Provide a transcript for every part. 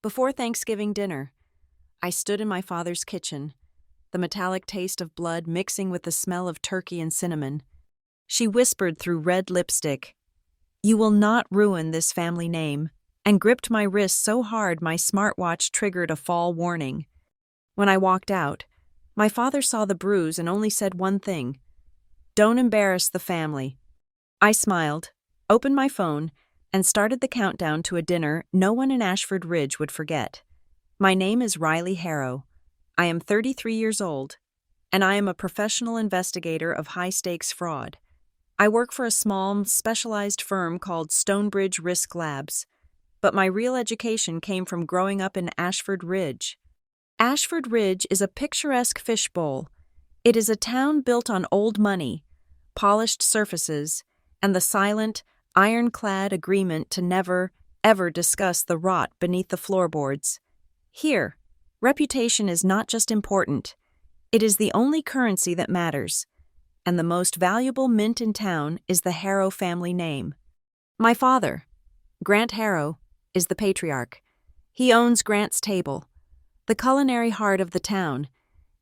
Before Thanksgiving dinner, I stood in my father's kitchen, the metallic taste of blood mixing with the smell of turkey and cinnamon. She whispered through red lipstick, "You will not ruin this family name," and gripped my wrist so hard my smartwatch triggered a fall warning. When I walked out, my father saw the bruise and only said one thing: "Don't embarrass the family." I smiled, opened my phone, and started the countdown to a dinner no one in Ashford Ridge would forget. My name is Riley Harrow. I am 33 years old, and I am a professional investigator of high-stakes fraud. I work for a small, specialized firm called Stonebridge Risk Labs, but my real education came from growing up in Ashford Ridge. Ashford Ridge is a picturesque fishbowl. It is a town built on old money, polished surfaces, and the silent, ironclad agreement to never, ever discuss the rot beneath the floorboards. Here, reputation is not just important, it is the only currency that matters, and the most valuable mint in town is the Harrow family name. My father, Grant Harrow, is the patriarch. He owns Grant's Table, the culinary heart of the town.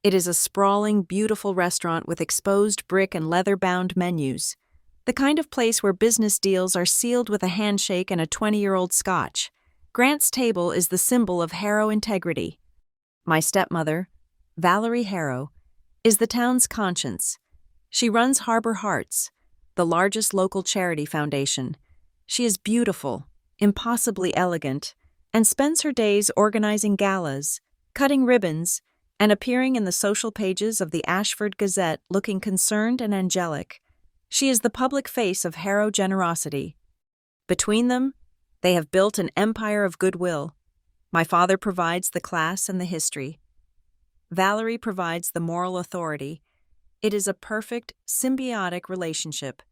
It is a sprawling, beautiful restaurant with exposed brick and leather-bound menus, the kind of place where business deals are sealed with a handshake and a 20-year-old scotch. Grant's Table is the symbol of Harrow integrity. My stepmother, Valerie Harrow, is the town's conscience. She runs Harbor Hearts, the largest local charity foundation. She is beautiful, impossibly elegant, and spends her days organizing galas, cutting ribbons, and appearing in the social pages of the Ashford Gazette looking concerned and angelic. She is the public face of Harrow generosity. Between them, they have built an empire of goodwill. My father provides the class and the history. Valerie provides the moral authority. It is a perfect, symbiotic relationship.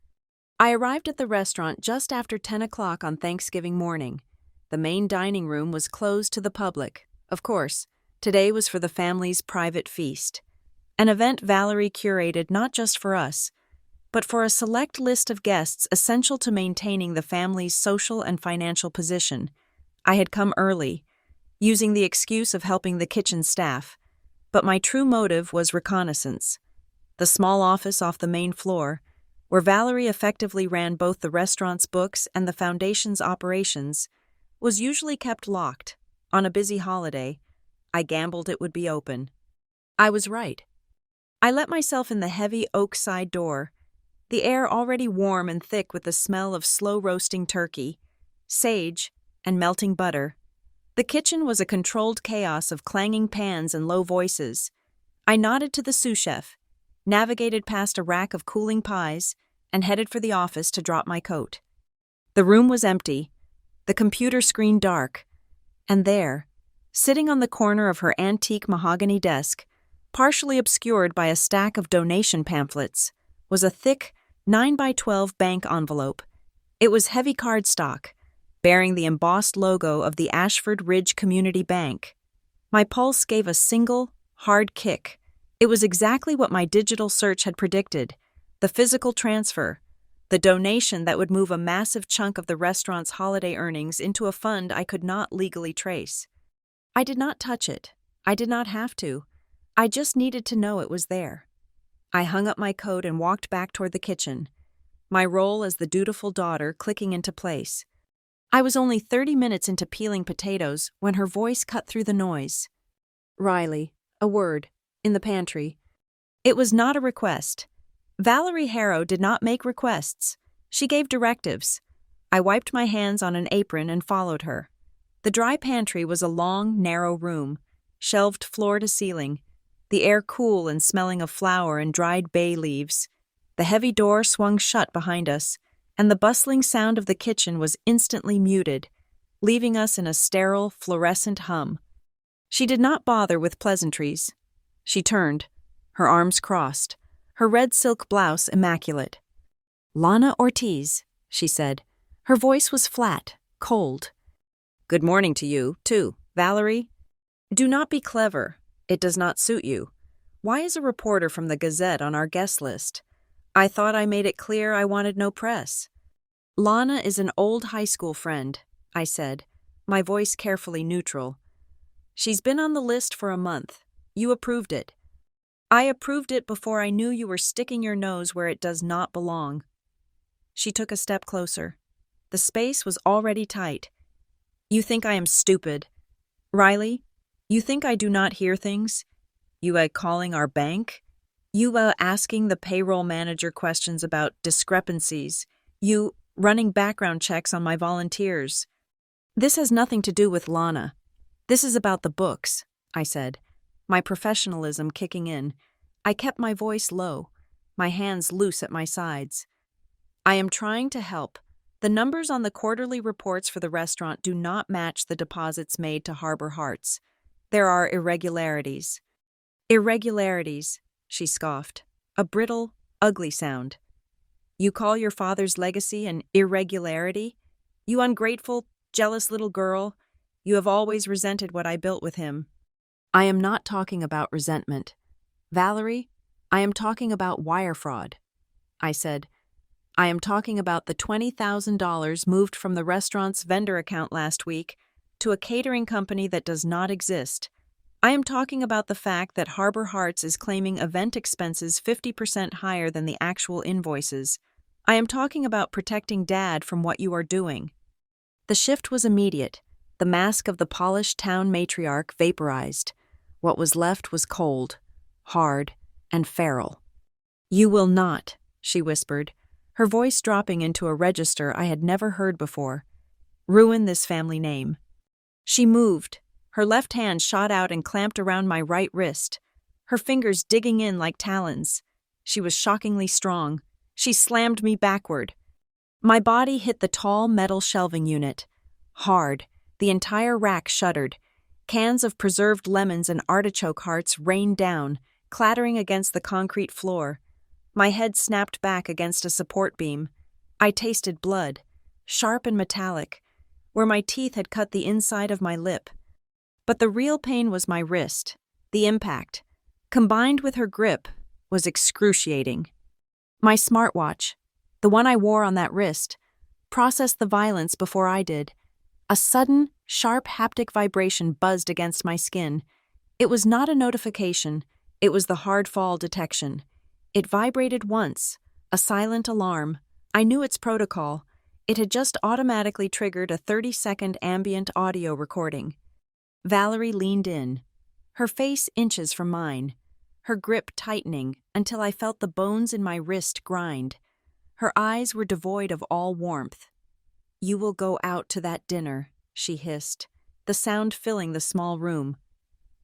I arrived at the restaurant just after 10 o'clock on Thanksgiving morning. The main dining room was closed to the public. Of course, today was for the family's private feast, an event Valerie curated not just for us, but for a select list of guests essential to maintaining the family's social and financial position. I had come early, using the excuse of helping the kitchen staff, but my true motive was reconnaissance. The small office off the main floor, where Valerie effectively ran both the restaurant's books and the foundation's operations, was usually kept locked. On a busy holiday, I gambled it would be open. I was right. I let myself in the heavy oak side door, the air already warm and thick with the smell of slow-roasting turkey, sage, and melting butter. The kitchen was a controlled chaos of clanging pans and low voices. I nodded to the sous chef, navigated past a rack of cooling pies, and headed for the office to drop my coat. The room was empty, the computer screen dark, and there, sitting on the corner of her antique mahogany desk, partially obscured by a stack of donation pamphlets, was a thick 9x12 bank envelope. It was heavy cardstock, bearing the embossed logo of the Ashford Ridge Community Bank. My pulse gave a single, hard kick. It was exactly what my digital search had predicted: the physical transfer, the donation that would move a massive chunk of the restaurant's holiday earnings into a fund I could not legally trace. I did not touch it. I did not have to. I just needed to know it was there. I hung up my coat and walked back toward the kitchen, my role as the dutiful daughter clicking into place. I was only 30 minutes into peeling potatoes when her voice cut through the noise. "Riley, a word, in the pantry." It was not a request. Valerie Harrow did not make requests. She gave directives. I wiped my hands on an apron and followed her. The dry pantry was a long, narrow room, shelved floor to ceiling, the air cool and smelling of flour and dried bay leaves. The heavy door swung shut behind us, and the bustling sound of the kitchen was instantly muted, leaving us in a sterile, fluorescent hum. She did not bother with pleasantries. She turned, her arms crossed, her red silk blouse immaculate. "Lana Ortiz," she said. Her voice was flat, cold. "Good morning to you, too, Valerie. Do not be clever. It does not suit you. Why is a reporter from the Gazette on our guest list? I thought I made it clear I wanted no press." "Lana is an old high school friend," I said, my voice carefully neutral. She's been on the list for a month. You approved it. I approved it before I knew you were sticking your nose where it does not belong. She took a step closer. The space was already tight. You think I am stupid. Riley, you think I do not hear things? You calling our bank? You asking the payroll manager questions about discrepancies? You running background checks on my volunteers? This has nothing to do with Lana. This is about the books, I said, my professionalism kicking in. I kept my voice low, my hands loose at my sides. I am trying to help. The numbers on the quarterly reports for the restaurant do not match the deposits made to Harbor Hearts. There are irregularities. Irregularities, she scoffed. A brittle, ugly sound. You call your father's legacy an irregularity? You ungrateful, jealous little girl. You have always resented what I built with him. I am not talking about resentment. Valerie, I am talking about wire fraud. I said, I am talking about the $20,000 moved from the restaurant's vendor account last week to a catering company that does not exist. I am talking about the fact that Harbor Hearts is claiming event expenses 50% higher than the actual invoices. I am talking about protecting Dad from what you are doing. The shift was immediate. The mask of the polished town matriarch vaporized. What was left was cold, hard, and feral. You will not, she whispered, her voice dropping into a register I had never heard before, ruin this family name. She moved. Her left hand shot out and clamped around my right wrist, her fingers digging in like talons. She was shockingly strong. She slammed me backward. My body hit the tall metal shelving unit. Hard, the entire rack shuddered. Cans of preserved lemons and artichoke hearts rained down, clattering against the concrete floor. My head snapped back against a support beam. I tasted blood, sharp and metallic, where my teeth had cut the inside of my lip. But the real pain was my wrist. The impact, combined with her grip, was excruciating. My smartwatch, the one I wore on that wrist, processed the violence before I did. A sudden, sharp haptic vibration buzzed against my skin. It was not a notification, it was the hard fall detection. It vibrated once, a silent alarm. I knew its protocol. It had just automatically triggered a 30-second ambient audio recording. Valerie leaned in, her face inches from mine, her grip tightening until I felt the bones in my wrist grind. Her eyes were devoid of all warmth. You will go out to that dinner, she hissed, the sound filling the small room.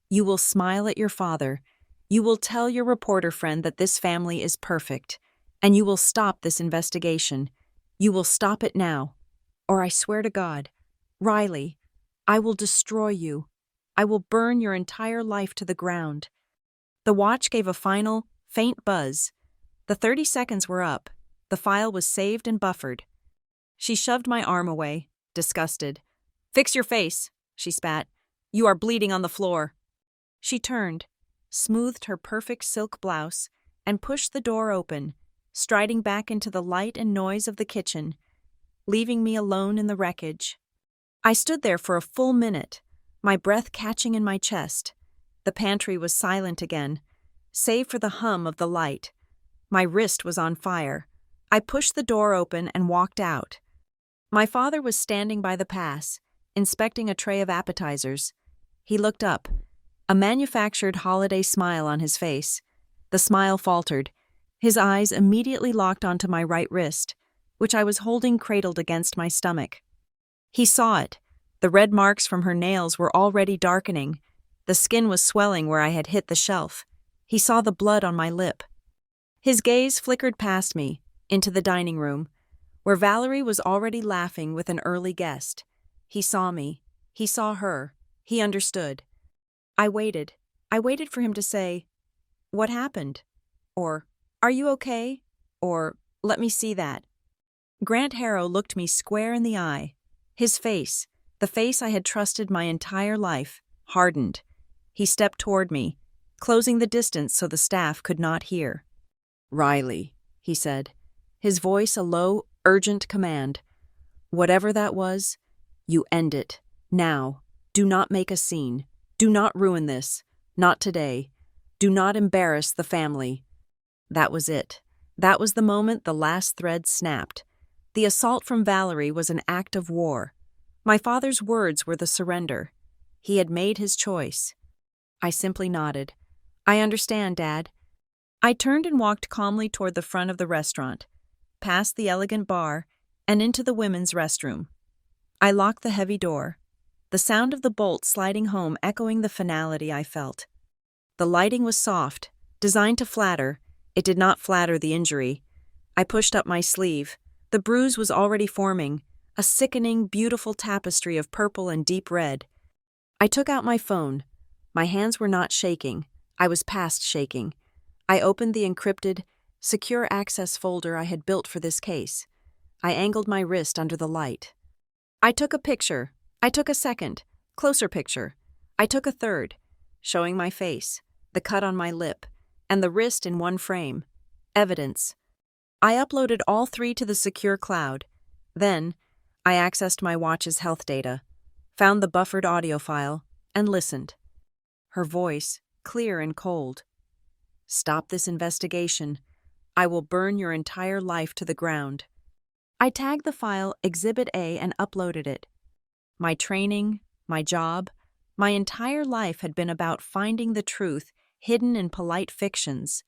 You will smile at your father. You will tell your reporter friend that this family is perfect, and you will stop this investigation. You will stop it now. Or I swear to God, Riley, I will destroy you. I will burn your entire life to the ground. The watch gave a final, faint buzz. The 30 seconds were up. The file was saved and buffered. She shoved my arm away, disgusted. Fix your face, she spat. You are bleeding on the floor. She turned, smoothed her perfect silk blouse, and pushed the door open, striding back into the light and noise of the kitchen, leaving me alone in the wreckage. I stood there for a full minute, my breath catching in my chest. The pantry was silent again, save for the hum of the light. My wrist was on fire. I pushed the door open and walked out. My father was standing by the pass, inspecting a tray of appetizers. He looked up, a manufactured holiday smile on his face. The smile faltered. His eyes immediately locked onto my right wrist, which I was holding cradled against my stomach. He saw it. The red marks from her nails were already darkening. The skin was swelling where I had hit the shelf. He saw the blood on my lip. His gaze flickered past me, into the dining room, where Valerie was already laughing with an early guest. He saw me. He saw her. He understood. I waited. I waited for him to say, "What happened?" Or, "Are you okay?" Or, "Let me see that." Grant Harrow looked me square in the eye. His face, the face I had trusted my entire life, hardened. He stepped toward me, closing the distance so the staff could not hear. "Riley," he said, his voice a low, urgent command. "Whatever that was, you end it. Now. Do not make a scene. Do not ruin this. Not today. Do not embarrass the family. That was it. That was the moment the last thread snapped. The assault from Valerie was an act of war. My father's words were the surrender. He had made his choice. I simply nodded. I understand, Dad. I turned and walked calmly toward the front of the restaurant, past the elegant bar, and into the women's restroom. I locked the heavy door, the sound of the bolt sliding home echoing the finality I felt. The lighting was soft, designed to flatter. It did not flatter the injury. I pushed up my sleeve. The bruise was already forming, a sickening, beautiful tapestry of purple and deep red. I took out my phone. My hands were not shaking. I was past shaking. I opened the encrypted, secure access folder I had built for this case. I angled my wrist under the light. I took a picture. I took a second, closer picture. I took a third, showing my face, the cut on my lip, and the wrist in one frame. Evidence. I uploaded all three to the secure cloud. Then, I accessed my watch's health data, found the buffered audio file, and listened. Her voice, clear and cold. Stop this investigation. I will burn your entire life to the ground. I tagged the file Exhibit A and uploaded it. My training, my job, my entire life had been about finding the truth hidden in polite fictions,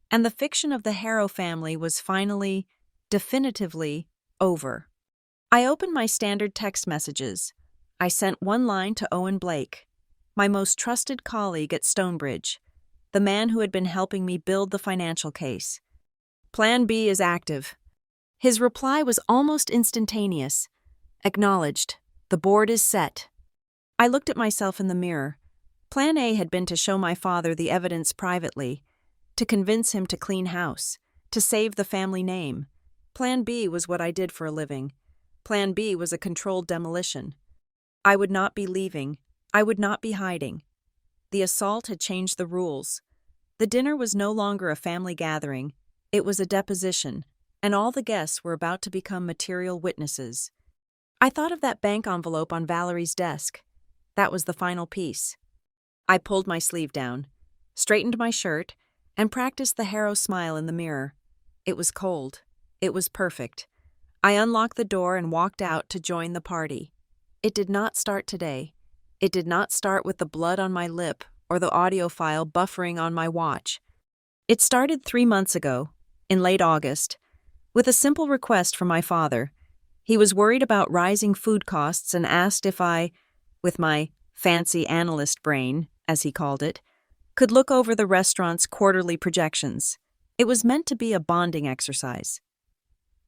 and the fiction of the Harrow family was finally, definitively, over. I opened my standard text messages. I sent one line to Owen Blake, my most trusted colleague at Stonebridge, the man who had been helping me build the financial case. Plan B is active. His reply was almost instantaneous. Acknowledged. The board is set. I looked at myself in the mirror. Plan A had been to show my father the evidence privately, to convince him to clean house, to save the family name. Plan B was what I did for a living. Plan B was a controlled demolition. I would not be leaving. I would not be hiding. The assault had changed the rules. The dinner was no longer a family gathering. It was a deposition, and all the guests were about to become material witnesses. I thought of that bank envelope on Valerie's desk. That was the final piece. I pulled my sleeve down, straightened my shirt, and practiced the Harrow smile in the mirror. It was cold. It was perfect. I unlocked the door and walked out to join the party. It did not start today. It did not start with the blood on my lip or the audio file buffering on my watch. It started 3 months ago, in late August, with a simple request from my father. He was worried about rising food costs and asked if I, with my fancy analyst brain, as he called it, could look over the restaurant's quarterly projections. It was meant to be a bonding exercise.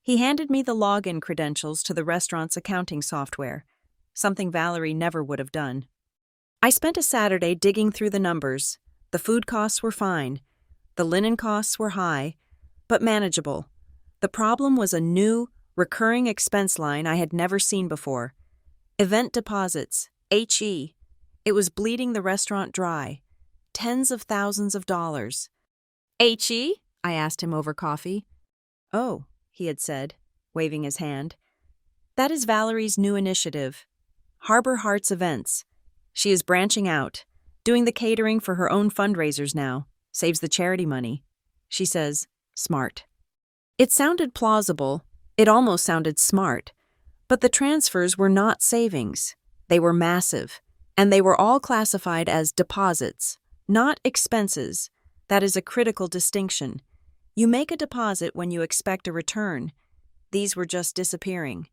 He handed me the login credentials to the restaurant's accounting software, something Valerie never would have done. I spent a Saturday digging through the numbers. The food costs were fine. The linen costs were high, but manageable. The problem was a new, recurring expense line I had never seen before. Event deposits, HE. It was bleeding the restaurant dry. Tens of thousands of dollars. HE? I asked him over coffee. Oh, he had said, waving his hand. That is Valerie's new initiative. Harbor Hearts Events. She is branching out, doing the catering for her own fundraisers now, saves the charity money. She says, smart. It sounded plausible. It almost sounded smart. But the transfers were not savings. They were massive, and they were all classified as deposits, not expenses. That is a critical distinction. You make a deposit when you expect a return. These were just disappearing.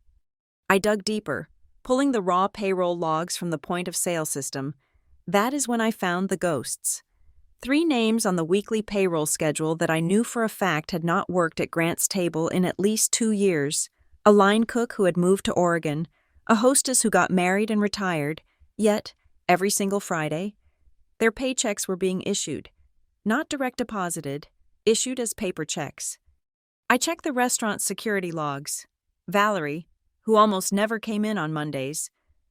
I dug deeper, pulling the raw payroll logs from the point-of-sale system. That is when I found the ghosts. 3 names on the weekly payroll schedule that I knew for a fact had not worked at Grant's table in at least 2 years. A line cook who had moved to Oregon, a hostess who got married and retired, yet, every single Friday, their paychecks were being issued. Not direct deposited, issued as paper checks. I checked the restaurant's security logs. Valerie, who almost never came in on Mondays,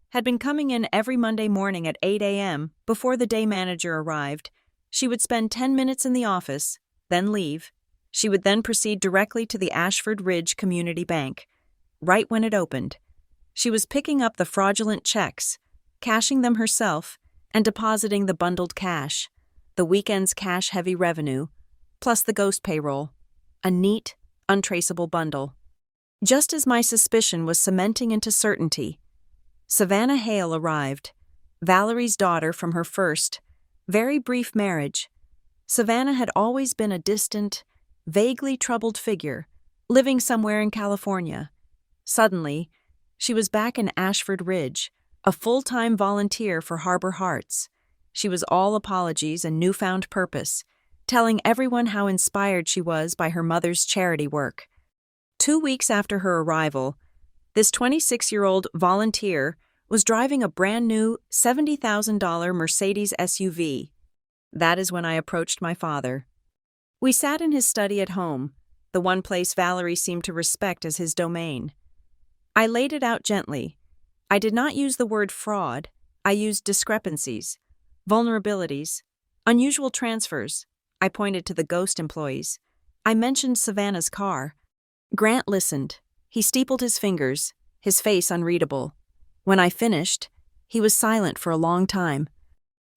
had been coming in every Monday morning at 8 a.m. before the day manager arrived. She would spend 10 minutes in the office, then leave. She would then proceed directly to the Ashford Ridge Community Bank, right when it opened. She was picking up the fraudulent checks, cashing them herself and depositing the bundled cash, the weekend's cash-heavy revenue, plus the ghost payroll. A neat, untraceable bundle. Just as my suspicion was cementing into certainty, Savannah Hale arrived, Valerie's daughter from her first, very brief marriage. Savannah had always been a distant, vaguely troubled figure, living somewhere in California. Suddenly, she was back in Ashford Ridge, a full-time volunteer for Harbor Hearts. She was all apologies and newfound purpose, telling everyone how inspired she was by her mother's charity work. 2 weeks after her arrival, this 26-year-old volunteer was driving a brand-new $70,000 Mercedes SUV. That is when I approached my father. We sat in his study at home, the one place Valerie seemed to respect as his domain. I laid it out gently. I did not use the word fraud. I used discrepancies, vulnerabilities, unusual transfers. I pointed to the ghost employees. I mentioned Savannah's car. Grant listened. He steepled his fingers, his face unreadable. When I finished, he was silent for a long time.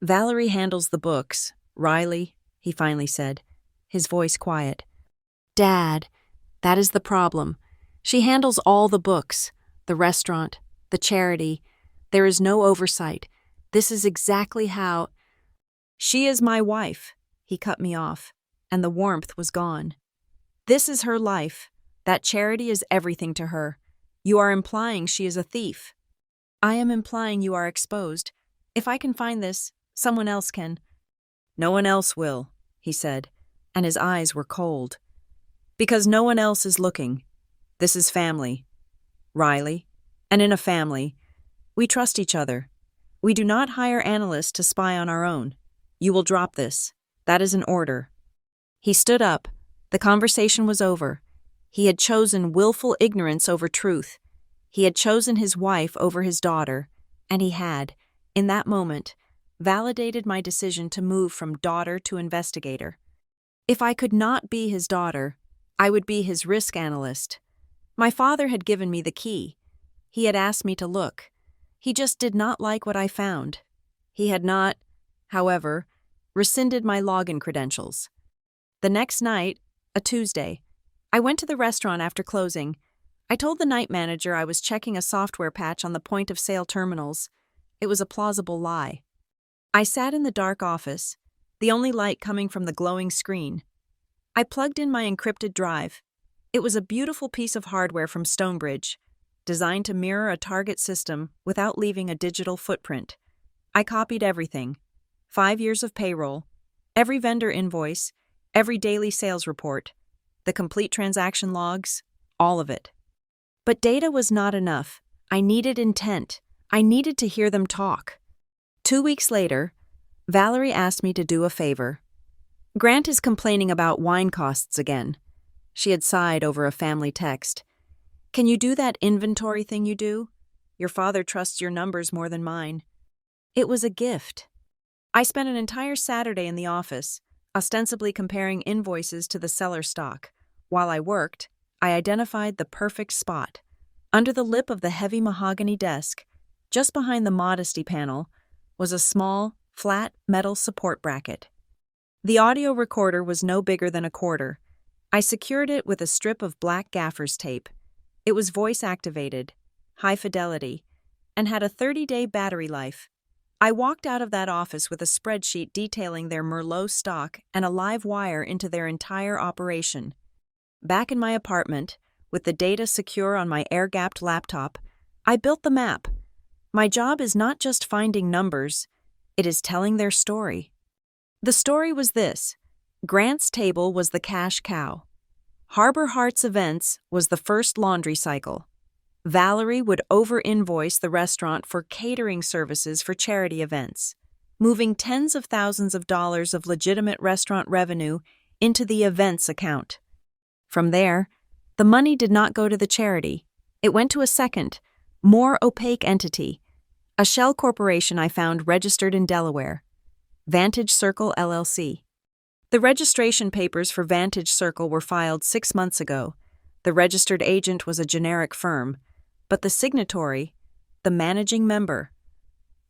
"Valerie handles the books. Riley," he finally said, his voice quiet. "Dad, that is the problem. She handles all the books, the restaurant, the charity. There is no oversight. This is exactly how—" "She is my wife," he cut me off, and the warmth was gone. "This is her life. That charity is everything to her. You are implying she is a thief." "I am implying you are exposed. If I can find this, someone else can." "No one else will," he said, and his eyes were cold. "Because no one else is looking. This is family, Riley, and in a family, we trust each other. We do not hire analysts to spy on our own. You will drop this. That is an order." He stood up. The conversation was over. He had chosen willful ignorance over truth. He had chosen his wife over his daughter, and he had, in that moment, validated my decision to move from daughter to investigator. If I could not be his daughter, I would be his risk analyst. My father had given me the key. He had asked me to look. He just did not like what I found. He had not, however, rescinded my login credentials. The next night, a Tuesday, I went to the restaurant after closing. I told the night manager I was checking a software patch on the point-of-sale terminals. It was a plausible lie. I sat in the dark office, the only light coming from the glowing screen. I plugged in my encrypted drive. It was a beautiful piece of hardware from Stonebridge, designed to mirror a target system without leaving a digital footprint. I copied everything: 5 years of payroll, every vendor invoice, every daily sales report, the complete transaction logs, all of it. But data was not enough. I needed intent. I needed to hear them talk. 2 weeks later, Valerie asked me to do a favor. "Grant is complaining about wine costs again." She had sighed over a family text. "Can you do that inventory thing you do? Your father trusts your numbers more than mine." It was a gift. I spent an entire Saturday in the office, ostensibly comparing invoices to the seller stock. While I worked, I identified the perfect spot. Under the lip of the heavy mahogany desk, just behind the modesty panel, was a small, flat metal support bracket. The audio recorder was no bigger than a quarter. I secured it with a strip of black gaffer's tape. It was voice-activated, high fidelity, and had a 30-day battery life. I walked out of that office with a spreadsheet detailing their Merlot stock and a live wire into their entire operation. Back in my apartment, with the data secure on my air-gapped laptop, I built the map. My job is not just finding numbers, it is telling their story. The story was this: Grant's table was the cash cow. Harbor Hearts Events was the first laundry cycle. Valerie would over-invoice the restaurant for catering services for charity events, moving tens of thousands of dollars of legitimate restaurant revenue into the events account. From there, the money did not go to the charity. It went to a second, more opaque entity, a shell corporation I found registered in Delaware, Vantage Circle LLC. The registration papers for Vantage Circle were filed 6 months ago. The registered agent was a generic firm, but the signatory, the managing member,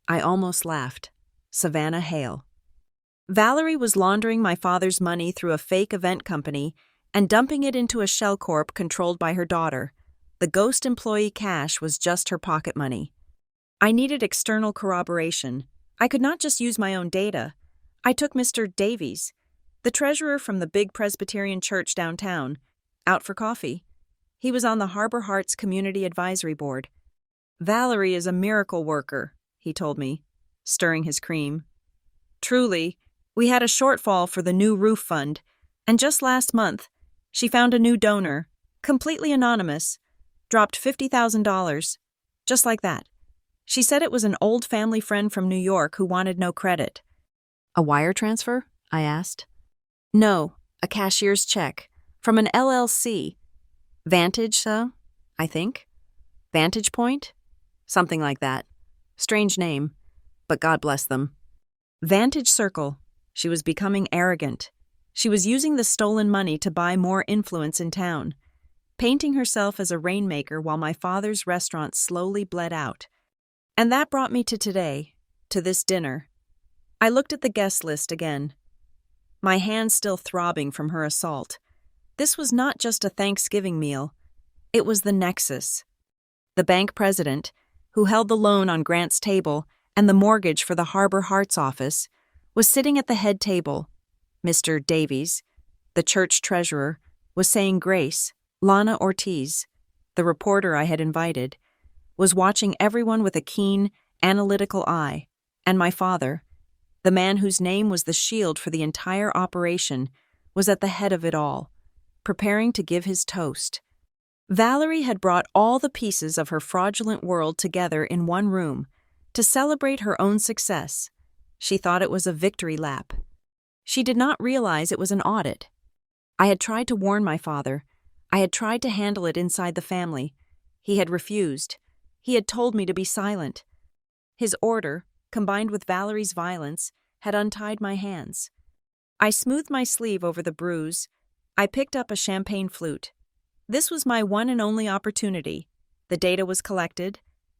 I almost laughed. Savannah Hale. Valerie was laundering my father's money through a fake event company and dumping it into a shell corp controlled by her daughter. The ghost employee cash was just her pocket money. I needed external corroboration. I could not just use my own data. I took Mr. Davies, the treasurer from the big Presbyterian church downtown, out for coffee. He was on the Harbor Hearts Community Advisory Board. Valerie is a miracle worker, he told me, stirring his cream. Truly, we had a shortfall for the new roof fund, and just last month, she found a new donor, completely anonymous, dropped $50,000, just like that. She said it was an old family friend from New York who wanted no credit. A wire transfer? I asked. No, a cashier's check, from an LLC. Vantage, I think. Vantage Point? Something like that. Strange name, but God bless them. Vantage Circle. She was becoming arrogant. She was using the stolen money to buy more influence in town, painting herself as a rainmaker while my father's restaurant slowly bled out. And that brought me to today, to this dinner. I looked at the guest list again, my hands still throbbing from her assault. This was not just a Thanksgiving meal. It was the nexus. The bank president, who held the loan on Grant's table and the mortgage for the Harbor Hearts office, was sitting at the head table. Mr. Davies, the church treasurer, was saying grace. Lana Ortiz, the reporter I had invited, was watching everyone with a keen, analytical eye, and my father, the man whose name was the shield for the entire operation, was at the head of it all, preparing to give his toast. Valerie had brought all the pieces of her fraudulent world together in one room to celebrate her own success. She thought it was a victory lap. She did not realize it was an audit. I had tried to warn my father. I had tried to handle it inside the family. He had refused. He had told me to be silent. His order, combined with Valerie's violence, had untied my hands. I smoothed my sleeve over the bruise. I picked up a champagne flute. This was my one and only opportunity. The data was collected,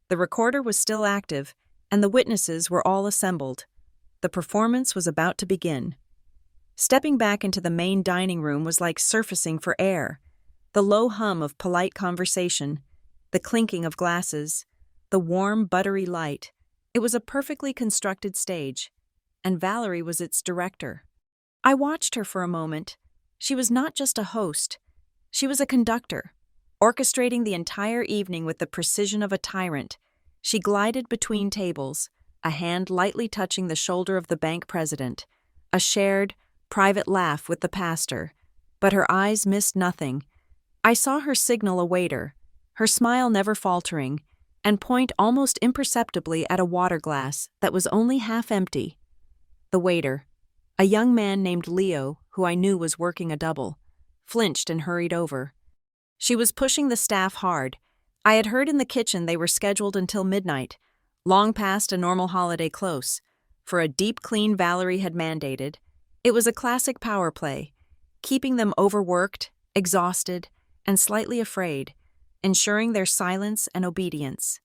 the recorder was still active, and the witnesses were all assembled. The performance was about to begin. Stepping back into the main dining room was like surfacing for air. The low hum of polite conversation, the clinking of glasses, the warm, buttery light. It was a perfectly constructed stage, and Valerie was its director. I watched her for a moment. She was not just a host. She was a conductor, orchestrating the entire evening with the precision of a tyrant. She glided between tables, a hand lightly touching the shoulder of the bank president, a shared, private laugh with the pastor, but her eyes missed nothing. I saw her signal a waiter, her smile never faltering, and point almost imperceptibly at a water glass that was only half empty. The waiter, a young man named Leo, who I knew was working a double, flinched and hurried over. She was pushing the staff hard. I had heard in the kitchen they were scheduled until midnight, long past a normal holiday close. For a deep clean Valerie had mandated, it was a classic power play, keeping them overworked, exhausted, and slightly afraid, ensuring their silence and obedience.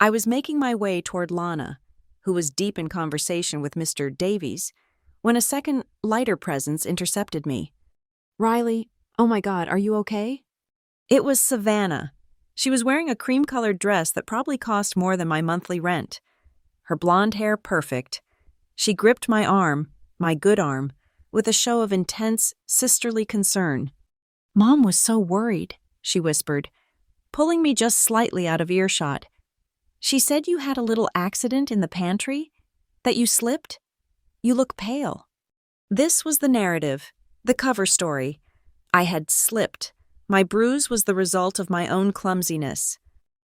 I was making my way toward Lana, who was deep in conversation with Mr. Davies, when a second, lighter presence intercepted me. "Riley, oh my God, are you okay?" It was Savannah. She was wearing a cream-colored dress that probably cost more than my monthly rent. Her blonde hair perfect. She gripped my arm, my good arm, with a show of intense, sisterly concern. "Mom was so worried," she whispered, pulling me just slightly out of earshot. "She said you had a little accident in the pantry? That you slipped? You look pale." This was the narrative, the cover story. I had slipped. My bruise was the result of my own clumsiness.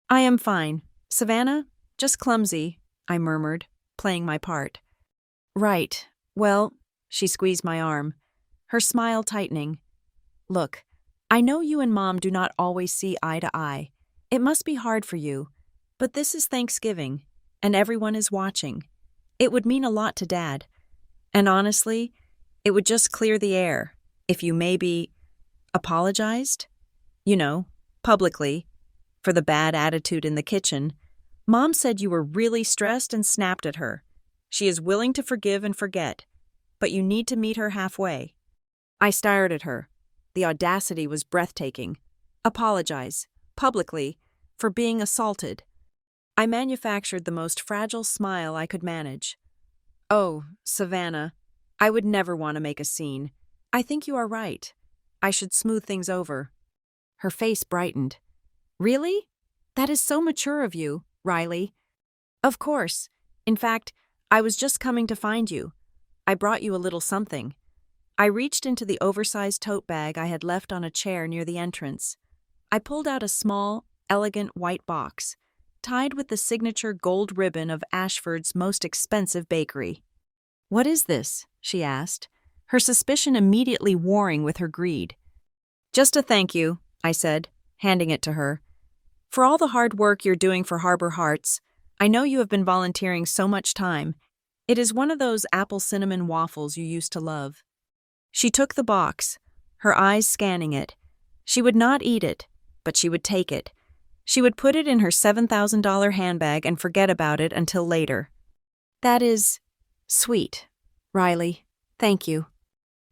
"I am fine. Savannah, just clumsy," I murmured, playing my part. "Right. Well," she squeezed my arm, her smile tightening. "Look, I know you and Mom do not always see eye to eye. It must be hard for you. But this is Thanksgiving, and everyone is watching. It would mean a lot to Dad. And honestly, it would just clear the air if you maybe apologized, publicly, for the bad attitude in the kitchen, Mom said you were really stressed and snapped at her. She is willing to forgive and forget, but you need to meet her halfway. I stared at her. The audacity was breathtaking. Apologize, publicly, for being assaulted. I manufactured the most fragile smile I could manage. Oh, Savannah, I would never want to make a scene. I think you are right. I should smooth things over. Her face brightened. Really? That is so mature of you, Riley. Of course. In fact, I was just coming to find you. I brought you a little something. I reached into the oversized tote bag I had left on a chair near the entrance. I pulled out a small, elegant white box, tied with the signature gold ribbon of Ashford's most expensive bakery. What is this? She asked, her suspicion immediately warring with her greed. Just a thank you, I said, handing it to her. For all the hard work you're doing for Harbor Hearts, I know you have been volunteering so much time. It is one of those apple cinnamon waffles you used to love. She took the box, her eyes scanning it. She would not eat it, but she would take it. She would put it in her $7,000 handbag and forget about it until later. That is sweet, Riley. Thank you.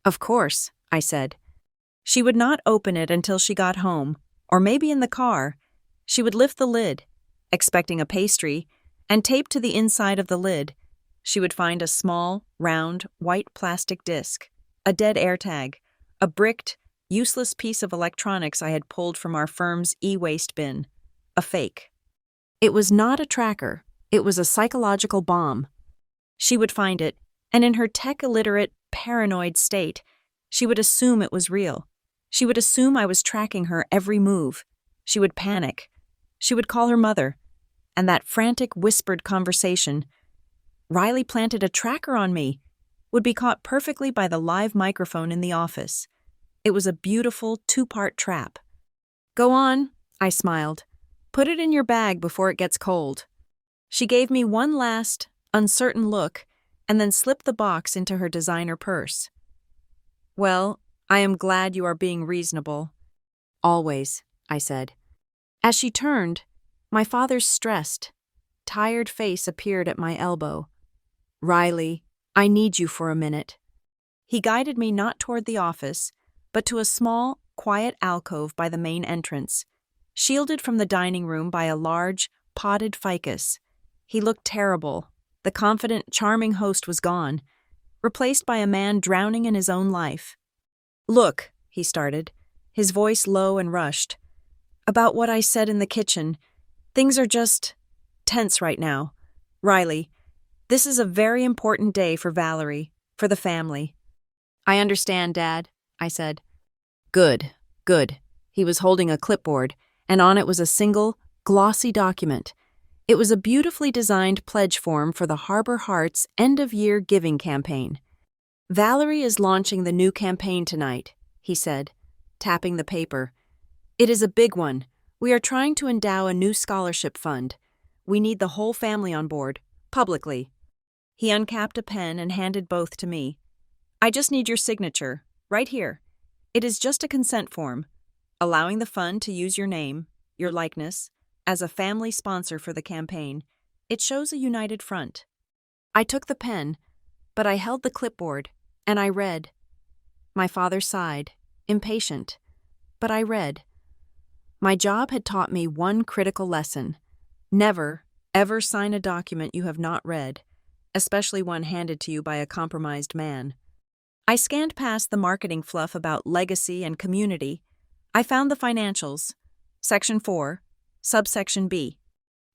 Of course, I said. She would not open it until she got home, or maybe in the car. She would lift the lid, expecting a pastry, and taped to the inside of the lid, she would find a small, round, white plastic disc, a dead AirTag, a bricked, useless piece of electronics I had pulled from our firm's e-waste bin. A fake. It was not a tracker. It was a psychological bomb. She would find it, and in her tech-illiterate, paranoid state, she would assume it was real. She would assume I was tracking her every move. She would panic. She would call her mother. And that frantic, whispered conversation, Riley planted a tracker on me, would be caught perfectly by the live microphone in the office. It was a beautiful, two-part trap. Go on, I smiled. Put it in your bag before it gets cold. She gave me one last, uncertain look, and then slipped the box into her designer purse. Well, I am glad you are being reasonable. Always, I said. As she turned, my father's stressed, tired face appeared at my elbow. Riley, I need you for a minute. He guided me not toward the office, but to a small, quiet alcove by the main entrance, shielded from the dining room by a large, potted ficus. He looked terrible. The confident, charming host was gone, replaced by a man drowning in his own life. Look, he started, his voice low and rushed. About what I said in the kitchen. Things are just tense right now. Riley, this is a very important day for Valerie, for the family. I understand, Dad, I said. Good, good. He was holding a clipboard, and on it was a single, glossy document. It was a beautifully designed pledge form for the Harbor Hearts end-of-year giving campaign. Valerie is launching the new campaign tonight, he said, tapping the paper. It is a big one. We are trying to endow a new scholarship fund. We need the whole family on board, publicly. He uncapped a pen and handed both to me. I just need your signature, right here. It is just a consent form, allowing the fund to use your name, your likeness, as a family sponsor for the campaign. It shows a united front. I took the pen, but I held the clipboard, and I read. My father sighed, impatient, but I read. My job had taught me one critical lesson. Never, ever sign a document you have not read, especially one handed to you by a compromised man. I scanned past the marketing fluff about legacy and community. I found the financials. Section 4, subsection B.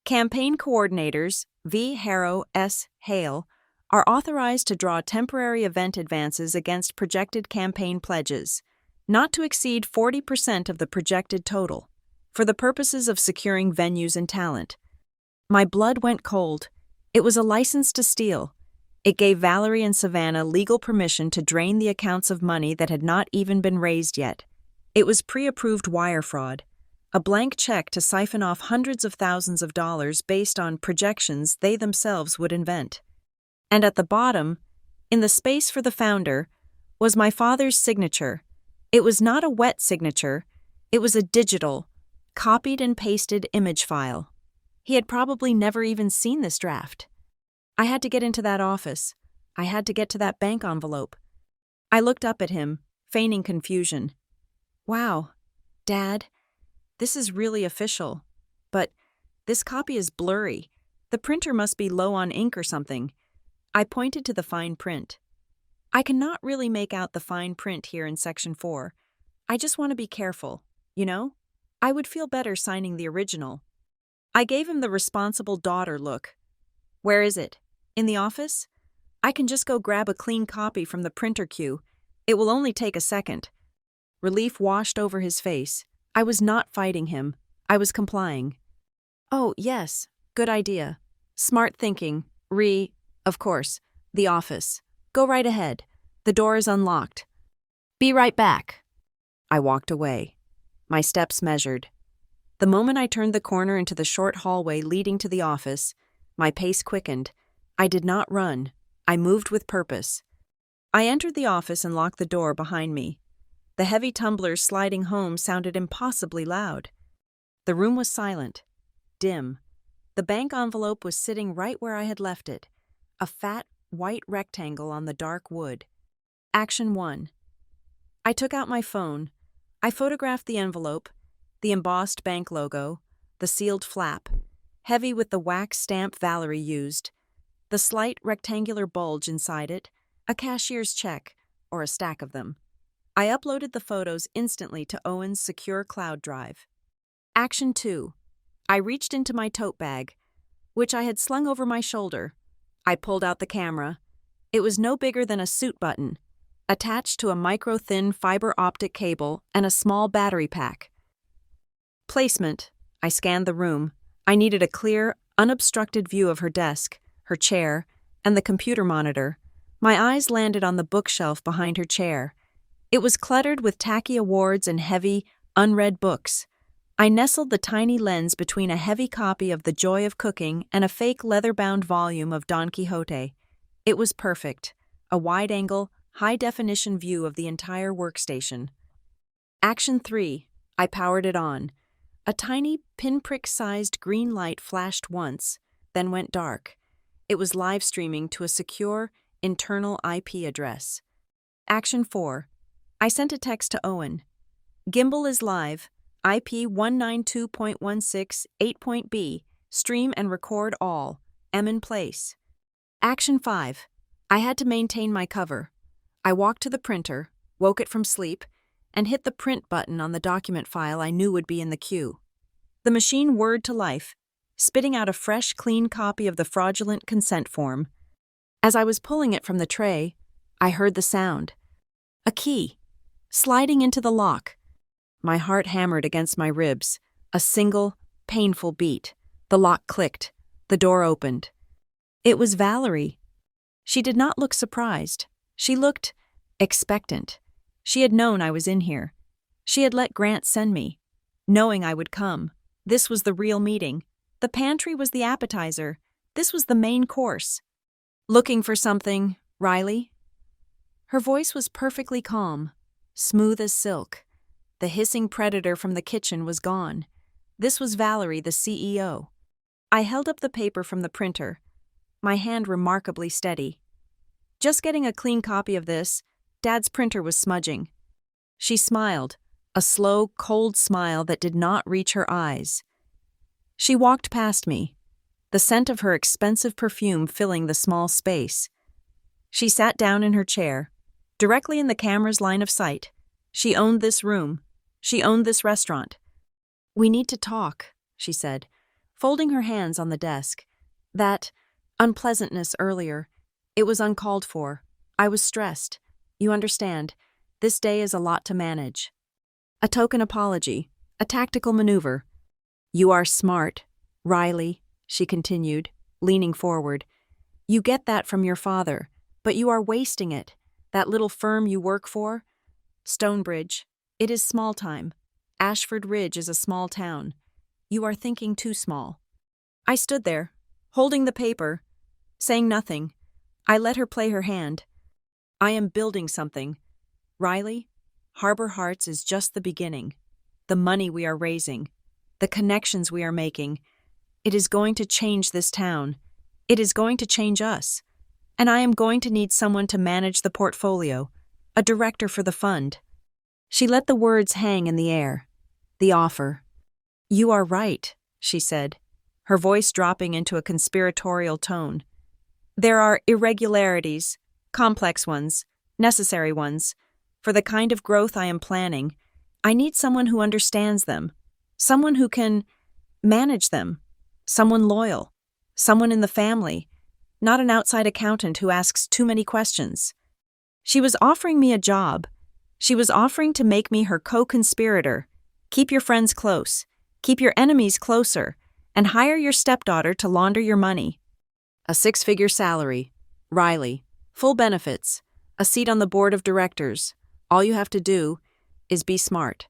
Campaign coordinators, V. Harrow, S. Hale, are authorized to draw temporary event advances against projected campaign pledges, not to exceed 40% of the projected total, for the purposes of securing venues and talent. My blood went cold. It was a license to steal. It gave Valerie and Savannah legal permission to drain the accounts of money that had not even been raised yet. It was pre-approved wire fraud, a blank check to siphon off hundreds of thousands of dollars based on projections they themselves would invent. And at the bottom, in the space for the founder, was my father's signature. It was not a wet signature. It was a digital, copied and pasted image file. He had probably never even seen this draft. I had to get into that office. I had to get to that bank envelope. I looked up at him, feigning confusion. Wow, Dad, this is really official. But this copy is blurry. The printer must be low on ink or something. I pointed to the fine print. I cannot really make out the fine print here in Section 4. I just want to be careful, you know? I would feel better signing the original. I gave him the responsible daughter look. Where is it? In the office? I can just go grab a clean copy from the printer queue. It will only take a second. Relief washed over his face. I was not fighting him. I was complying. Oh, yes, good idea. Smart thinking. Of course, the office. Go right ahead. The door is unlocked. Be right back. I walked away. My steps measured. The moment I turned the corner into the short hallway leading to the office, my pace quickened. I did not run. I moved with purpose. I entered the office and locked the door behind me. The heavy tumblers sliding home sounded impossibly loud. The room was silent, dim. The bank envelope was sitting right where I had left it, a fat, white rectangle on the dark wood. Action 1. I took out my phone. I photographed the envelope, the embossed bank logo, the sealed flap, heavy with the wax stamp Valerie used, the slight rectangular bulge inside it, a cashier's check, or a stack of them. I uploaded the photos instantly to Owen's secure cloud drive. Action 2. I reached into my tote bag, which I had slung over my shoulder. I pulled out the camera. It was no bigger than a suit button, attached to a micro-thin fiber optic cable and a small battery pack. Placement. I scanned the room. I needed a clear, unobstructed view of her desk, her chair, and the computer monitor. My eyes landed on the bookshelf behind her chair. It was cluttered with tacky awards and heavy, unread books. I nestled the tiny lens between a heavy copy of The Joy of Cooking and a fake leather-bound volume of Don Quixote. It was perfect, a wide-angle, high-definition view of the entire workstation. Action 3. I powered it on. A tiny, pinprick-sized green light flashed once, then went dark. It was live streaming to a secure, internal IP address. Action 4. I sent a text to Owen. Gimbal is live. IP 192.16 8.B. Stream and record all. M in place. Action 5. I had to maintain my cover. I walked to the printer, woke it from sleep, and hit the print button on the document file I knew would be in the queue. The machine whirred to life, spitting out a fresh, clean copy of the fraudulent consent form. As I was pulling it from the tray, I heard the sound. A key, sliding into the lock. My heart hammered against my ribs, a single, painful beat. The lock clicked. The door opened. It was Valerie. She did not look surprised. She looked expectant. She had known I was in here. She had let Grant send me, knowing I would come. This was the real meeting. The pantry was the appetizer. This was the main course. Looking for something, Riley? Her voice was perfectly calm, smooth as silk. The hissing predator from the kitchen was gone. This was Valerie, the CEO. I held up the paper from the printer, my hand remarkably steady. Just getting a clean copy of this, Dad's printer was smudging. She smiled, a slow, cold smile that did not reach her eyes. She walked past me, the scent of her expensive perfume filling the small space. She sat down in her chair, directly in the camera's line of sight. She owned this room. She owned this restaurant. We need to talk, she said, folding her hands on the desk. That unpleasantness earlier, it was uncalled for. I was stressed. You understand, this day is a lot to manage. A token apology, a tactical maneuver. You are smart, Riley, she continued, leaning forward. You get that from your father, but you are wasting it. That little firm you work for? Stonebridge. It is small time. Ashford Ridge is a small town. You are thinking too small. I stood there, holding the paper, saying nothing. I let her play her hand. I am building something. Riley, Harbor Hearts is just the beginning. The money we are raising, the connections we are making, It is going to change this town. It is going to change us. And I am going to need someone to manage the portfolio, a director for the fund. She let the words hang in the air. The offer. You are right, she said, her voice dropping into a conspiratorial tone. There are irregularities, complex ones, necessary ones. For the kind of growth I am planning, I need someone who understands them, someone who can manage them, someone loyal, someone in the family, not an outside accountant who asks too many questions. She was offering me a job. She was offering to make me her co-conspirator. Keep your friends close, keep your enemies closer, and hire your stepdaughter to launder your money. A 6-figure salary, Riley, full benefits, a seat on the board of directors. All you have to do is be smart.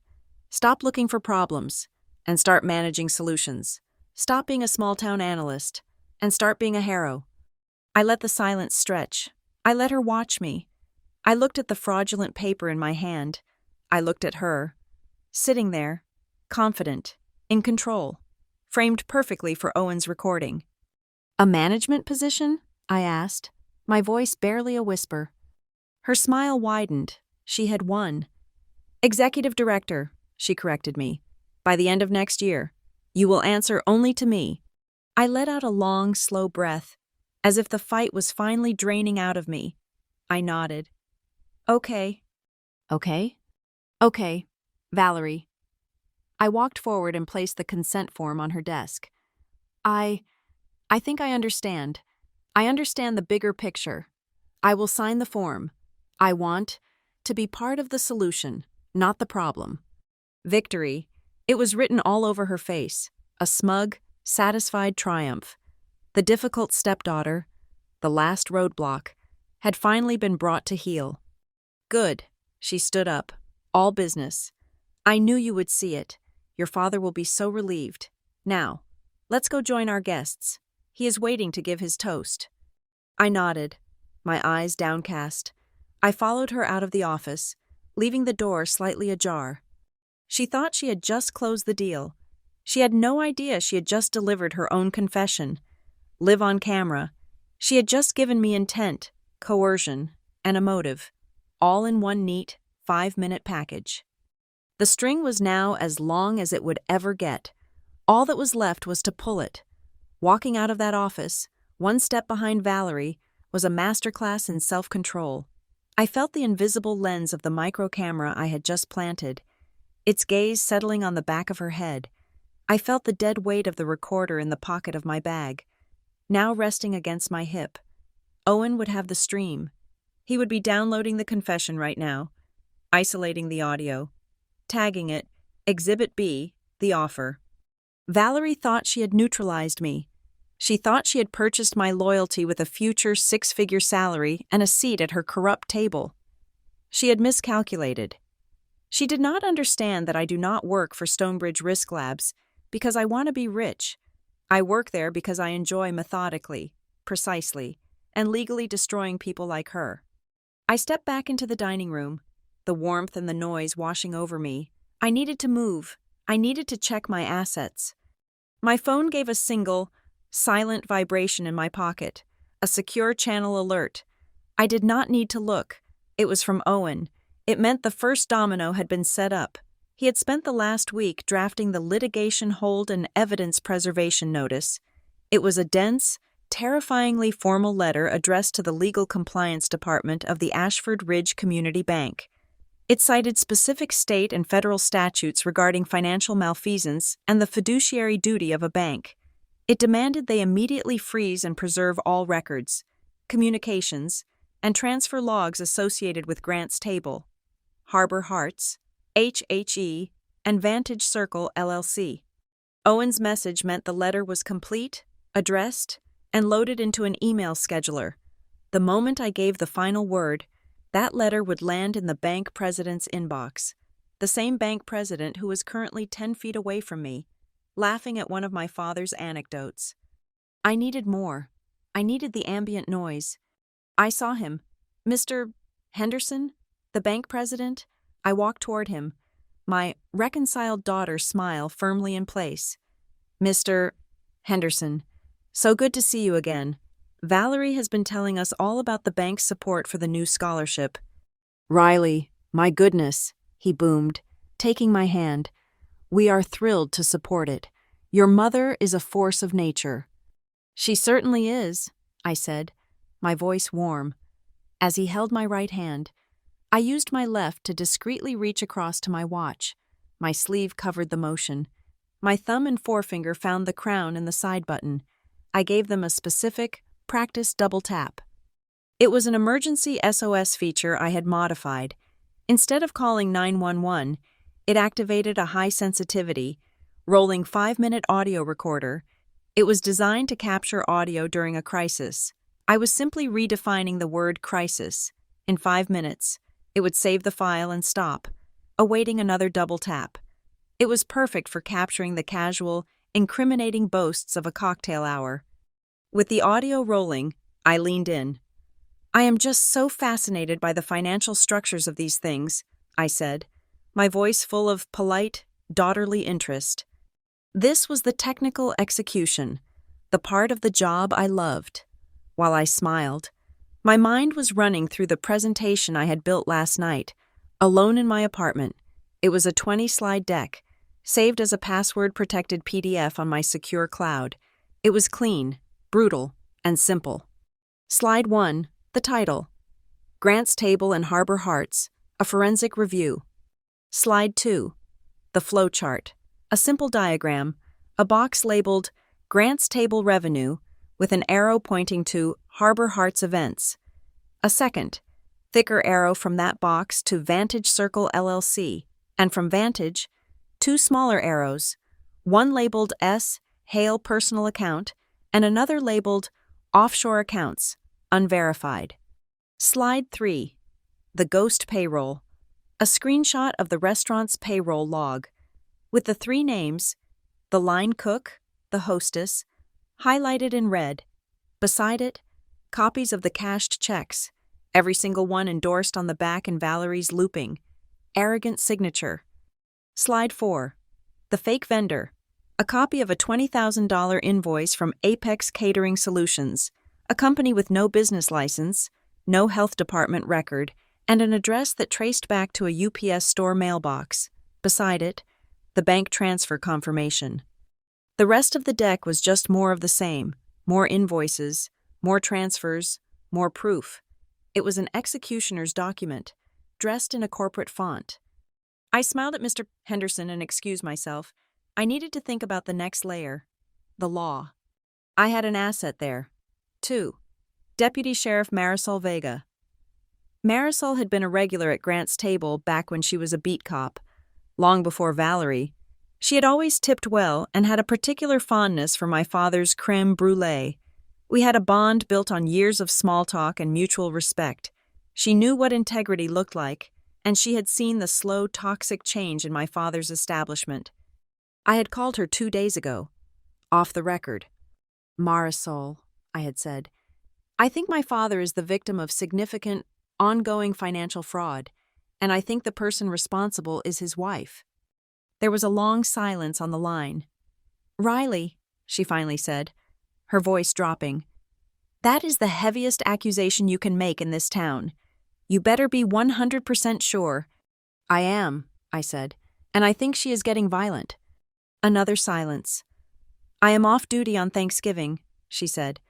Stop looking for problems and start managing solutions. Stop being a small-town analyst and start being a hero. I let the silence stretch. I let her watch me. I looked at the fraudulent paper in my hand. I looked at her, sitting there, confident, in control, framed perfectly for Owen's recording. A management position? I asked, my voice barely a whisper. Her smile widened. She had won. Executive director, she corrected me. By the end of next year, you will answer only to me. I let out a long, slow breath, as if the fight was finally draining out of me. I nodded. Okay. Okay? Okay, Valerie. I walked forward and placed the consent form on her desk. I think I understand. I understand the bigger picture. I will sign the form. I want to be part of the solution, not the problem. Victory. It was written all over her face, a smug, satisfied triumph. The difficult stepdaughter, the last roadblock, had finally been brought to heel. Good. She stood up. All business. I knew you would see it. Your father will be so relieved. Now, let's go join our guests. He is waiting to give his toast. I nodded, my eyes downcast. I followed her out of the office, leaving the door slightly ajar. She thought she had just closed the deal. She had no idea she had just delivered her own confession. Live on camera. She had just given me intent, coercion, and a motive, all in one neat, 5-minute package. The string was now as long as it would ever get. All that was left was to pull it. Walking out of that office, one step behind Valerie, was a masterclass in self-control. I felt the invisible lens of the micro-camera I had just planted, its gaze settling on the back of her head. I felt the dead weight of the recorder in the pocket of my bag, now resting against my hip. Owen would have the stream. He would be downloading the confession right now, isolating the audio, tagging it, Exhibit B, the offer. Valerie thought she had neutralized me. She thought she had purchased my loyalty with a future 6-figure salary and a seat at her corrupt table. She had miscalculated. She did not understand that I do not work for Stonebridge Risk Labs because I want to be rich. I work there because I enjoy methodically, precisely, and legally destroying people like her. I stepped back into the dining room, the warmth and the noise washing over me. I needed to move. I needed to check my assets. My phone gave a single, silent vibration in my pocket, a secure channel alert. I did not need to look. It was from Owen. It meant the first domino had been set up. He had spent the last week drafting the litigation hold and evidence preservation notice. It was a dense, terrifyingly formal letter addressed to the Legal Compliance Department of the Ashford Ridge Community Bank. It cited specific state and federal statutes regarding financial malfeasance and the fiduciary duty of a bank. It demanded they immediately freeze and preserve all records, communications, and transfer logs associated with Grant's Table, Harbor Hearts, HHE, and Vantage Circle LLC. Owen's message meant the letter was complete, addressed, and loaded into an email scheduler. The moment I gave the final word, that letter would land in the bank president's inbox, the same bank president who was currently 10 feet away from me, laughing at one of my father's anecdotes. I needed more. I needed the ambient noise. I saw him. Mr. Henderson, the bank president. I walked toward him, my reconciled daughter's smile firmly in place. Mr. Henderson. So good to see you again. Valerie has been telling us all about the bank's support for the new scholarship. Riley, my goodness, he boomed, taking my hand. We are thrilled to support it. Your mother is a force of nature. She certainly is, I said, my voice warm. As he held my right hand, I used my left to discreetly reach across to my watch. My sleeve covered the motion. My thumb and forefinger found the crown and the side button. I gave them a specific, practice double tap. It was an emergency SOS feature I had modified. Instead of calling 911, it activated a high sensitivity, rolling 5-minute audio recorder. It was designed to capture audio during a crisis. I was simply redefining the word crisis. In 5 minutes, it would save the file and stop, awaiting another double tap. It was perfect for capturing the casual, incriminating boasts of a cocktail hour. With the audio rolling, I leaned in. I am just so fascinated by the financial structures of these things, I said, my voice full of polite, daughterly interest. This was the technical execution, the part of the job I loved. While I smiled, my mind was running through the presentation I had built last night, alone in my apartment. It was a 20-slide deck, saved as a password-protected PDF on my secure cloud. It was clean, brutal, and simple. Slide 1, the title. Grants Table and Harbor Hearts, a forensic review. Slide 2, the flow chart. A simple diagram, a box labeled Grants Table Revenue with an arrow pointing to Harbor Hearts Events. A second, thicker arrow from that box to Vantage Circle LLC, and from Vantage, 2 smaller arrows, one labeled S. Hale Personal Account and another labeled Offshore Accounts, Unverified. Slide 3, the Ghost Payroll. A screenshot of the restaurant's payroll log, with the 3 names, the line cook, the hostess, highlighted in red. Beside it, copies of the cashed checks, every single one endorsed on the back in Valerie's looping, arrogant signature. Slide 4, the fake vendor. A copy of a $20,000 invoice from Apex Catering Solutions, a company with no business license, no health department record, and an address that traced back to a UPS store mailbox. Beside it, the bank transfer confirmation. The rest of the deck was just more of the same, more invoices, more transfers, more proof. It was an executioner's document, dressed in a corporate font. I smiled at Mr. Henderson and excused myself. I needed to think about the next layer, the law. I had an asset there. 2. Deputy Sheriff Marisol Vega. Marisol had been a regular at Grant's table back when she was a beat cop. Long before Valerie, she had always tipped well and had a particular fondness for my father's creme brulee. We had a bond built on years of small talk and mutual respect. She knew what integrity looked like, and she had seen the slow, toxic change in my father's establishment. I had called her 2 days ago, off the record. Marisol, I had said, I think my father is the victim of significant, ongoing financial fraud, and I think the person responsible is his wife. There was a long silence on the line. Riley, she finally said, her voice dropping, that is the heaviest accusation you can make in this town. You better be 100% sure. I am, I said, and I think she is getting violent. Another silence. I am off duty on Thanksgiving, she said,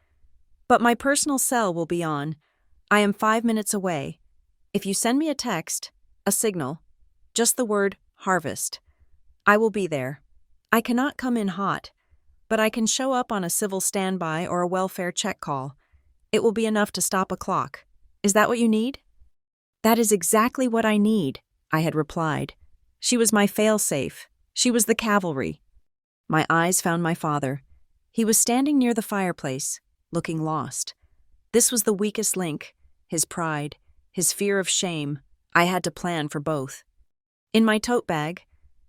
but my personal cell will be on. I am 5 minutes away. If you send me a text, a signal, just the word harvest, I will be there. I cannot come in hot, but I can show up on a civil standby or a welfare check call. It will be enough to stop a clock. Is that what you need? That is exactly what I need, I had replied. She was my fail-safe. She was the cavalry. My eyes found my father. He was standing near the fireplace, looking lost. This was the weakest link, his pride, his fear of shame. I had to plan for both. In my tote bag,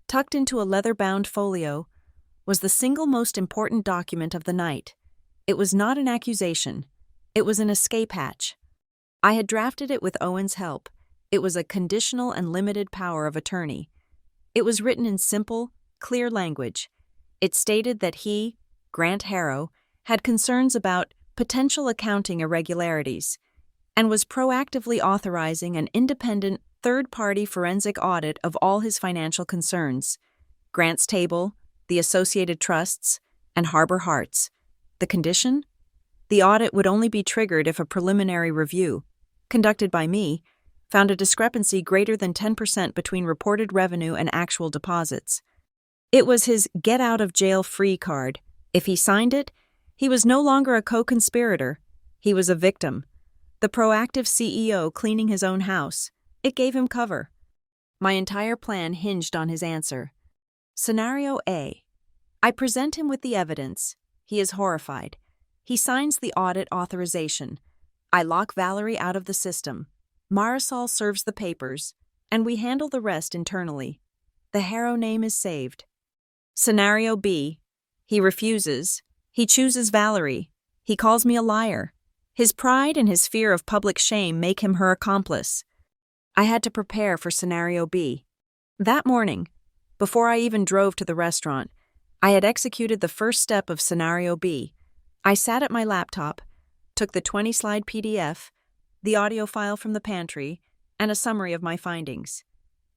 tucked into a leather-bound folio, was the single most important document of the night. It was not an accusation. It was an escape hatch. I had drafted it with Owen's help. It was a conditional and limited power of attorney. It was written in simple, clear language. It stated that he, Grant Harrow, had concerns about potential accounting irregularities and was proactively authorizing an independent third-party forensic audit of all his financial concerns: Grant's Table, the associated trusts, and Harbor Hearts. The condition? The audit would only be triggered if a preliminary review, conducted by me, found a discrepancy greater than 10% between reported revenue and actual deposits. It was his get-out-of-jail-free card. If he signed it, he was no longer a co-conspirator. He was a victim. The proactive CEO cleaning his own house. It gave him cover. My entire plan hinged on his answer. Scenario A. I present him with the evidence. He is horrified. He signs the audit authorization. I lock Valerie out of the system. Marisol serves the papers, and we handle the rest internally. The Harrow name is saved. Scenario B. He refuses. He chooses Valerie. He calls me a liar. His pride and his fear of public shame make him her accomplice. I had to prepare for Scenario B. That morning, before I even drove to the restaurant, I had executed the first step of Scenario B. I sat at my laptop, took the 20-slide PDF, the audio file from the pantry, and a summary of my findings.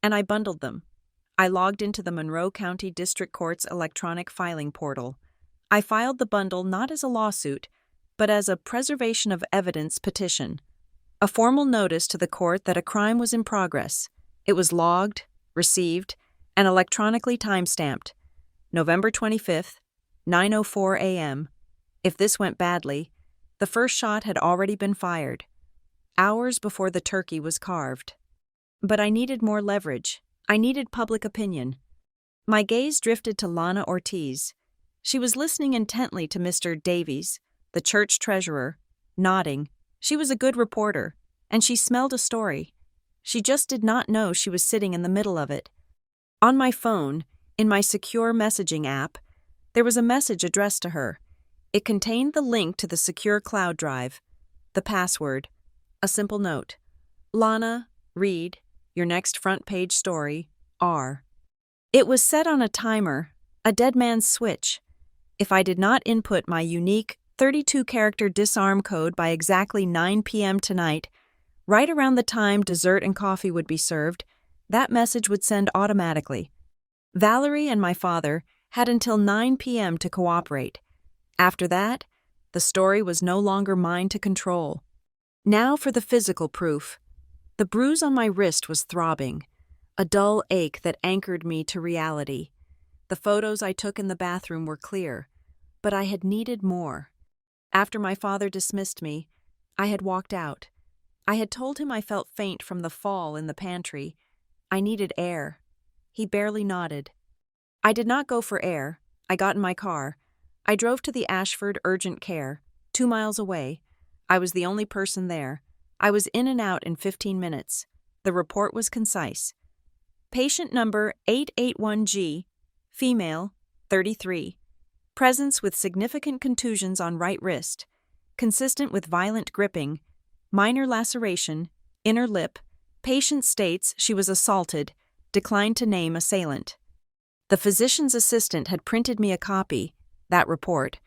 And I bundled them. I logged into the Monroe County District Court's electronic filing portal. I filed the bundle not as a lawsuit, but as a preservation of evidence petition, a formal notice to the court that a crime was in progress. It was logged, received, and electronically time-stamped. November 25th, 9:04 a.m. If this went badly, the first shot had already been fired, hours before the turkey was carved. But I needed more leverage. I needed public opinion. My gaze drifted to Lana Ortiz. She was listening intently to Mr. Davies, the church treasurer, nodding. She was a good reporter, and she smelled a story. She just did not know she was sitting in the middle of it. On my phone, in my secure messaging app, there was a message addressed to her. It contained the link to the secure cloud drive, the password, a simple note. Lana, read, your next front page story, R. It was set on a timer, a dead man's switch. If I did not input my unique 32-character disarm code by exactly 9 p.m. tonight, right around the time dessert and coffee would be served, that message would send automatically. Valerie and my father had until 9 p.m. to cooperate. After that, the story was no longer mine to control. Now for the physical proof. The bruise on my wrist was throbbing, a dull ache that anchored me to reality. The photos I took in the bathroom were clear, but I had needed more. After my father dismissed me, I had walked out. I had told him I felt faint from the fall in the pantry. I needed air. He barely nodded. I did not go for air. I got in my car. I drove to the Ashford Urgent Care, 2 miles away. I was the only person there. I was in and out in 15 minutes. The report was concise. Patient number 881G, female, 33. Presence with significant contusions on right wrist, consistent with violent gripping, minor laceration, inner lip. Patient states she was assaulted, declined to name assailant. The physician's assistant had printed me a copy, that report,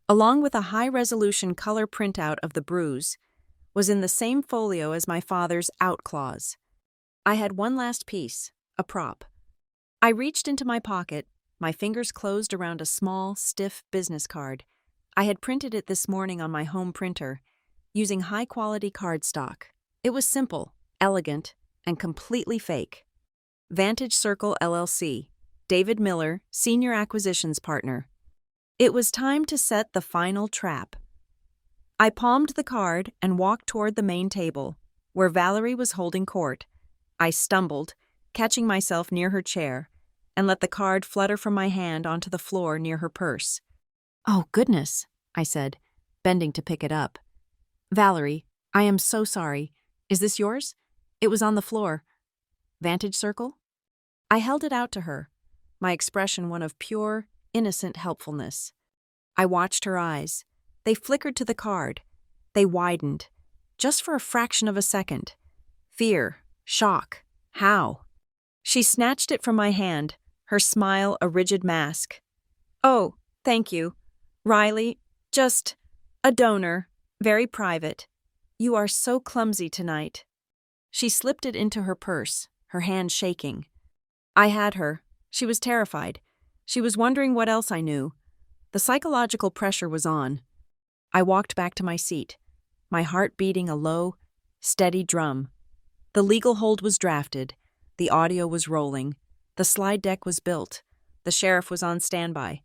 along with a high-resolution color printout of the bruise, was in the same folio as my father's out clause. I had one last piece, a prop. I reached into my pocket, my fingers closed around a small, stiff business card. I had printed it this morning on my home printer, using high-quality cardstock. It was simple, elegant, and completely fake. Vantage Circle LLC, David Miller, Senior Acquisitions Partner. It was time to set the final trap. I palmed the card and walked toward the main table, where Valerie was holding court. I stumbled, catching myself near her chair, and let the card flutter from my hand onto the floor near her purse. "Oh, goodness," I said, bending to pick it up. "Valerie, I am so sorry. Is this yours? It was on the floor. Vantage Circle?" I held it out to her, my expression one of pure, innocent helpfulness. I watched her eyes. They flickered to the card. They widened, just for a fraction of a second. Fear, shock, how? She snatched it from my hand, her smile a rigid mask. "Oh, thank you. Riley, just a donor, very private. You are so clumsy tonight. She slipped it into her purse, her hand shaking. I had her. She was terrified. She was wondering what else I knew. The psychological pressure was on. I walked back to my seat, my heart beating a low, steady drum. The legal hold was drafted. The audio was rolling. The slide deck was built. The sheriff was on standby.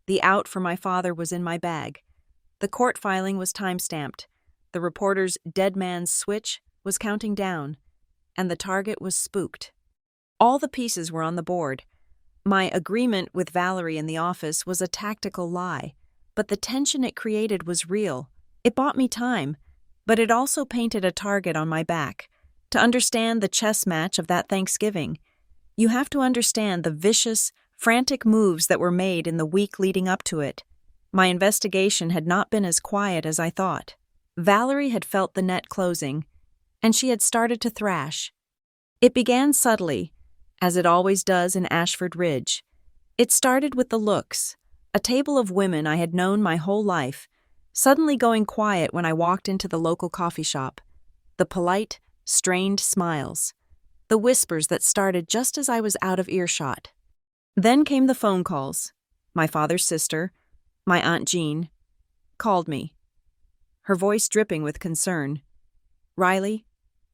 The out for my father was in my bag. The court filing was time-stamped. The reporter's dead man's switch was counting down. And the target was spooked. All the pieces were on the board. My agreement with Valerie in the office was a tactical lie, but the tension it created was real. It bought me time, but it also painted a target on my back. To understand the chess match of that Thanksgiving, you have to understand the vicious, frantic moves that were made in the week leading up to it. My investigation had not been as quiet as I thought. Valerie had felt the net closing, and she had started to thrash. It began subtly, as it always does in Ashford Ridge. It started with the looks, a table of women I had known my whole life, suddenly going quiet when I walked into the local coffee shop. The polite, strained smiles. The whispers that started just as I was out of earshot. Then came the phone calls. My father's sister, my Aunt Jean, called me, her voice dripping with concern. "Riley,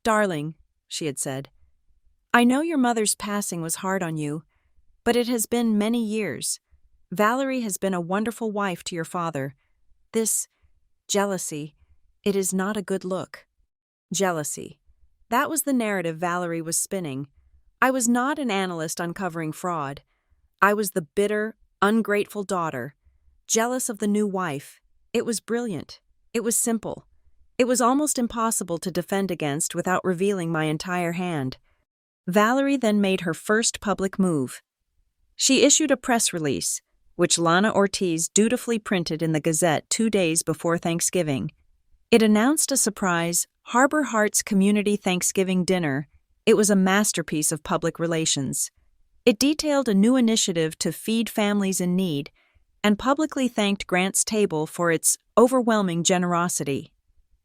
darling," she had said, "I know your mother's passing was hard on you, but it has been many years. Valerie has been a wonderful wife to your father. This jealousy, it is not a good look." Jealousy. That was the narrative Valerie was spinning. I was not an analyst uncovering fraud. I was the bitter, ungrateful daughter, jealous of the new wife. It was brilliant. It was simple. It was almost impossible to defend against without revealing my entire hand. Valerie then made her first public move. She issued a press release, which Lana Ortiz dutifully printed in the Gazette 2 days before Thanksgiving. It announced a surprise Harbor Hearts Community Thanksgiving dinner. It was a masterpiece of public relations. It detailed a new initiative to feed families in need and publicly thanked Grant's Table for its overwhelming generosity.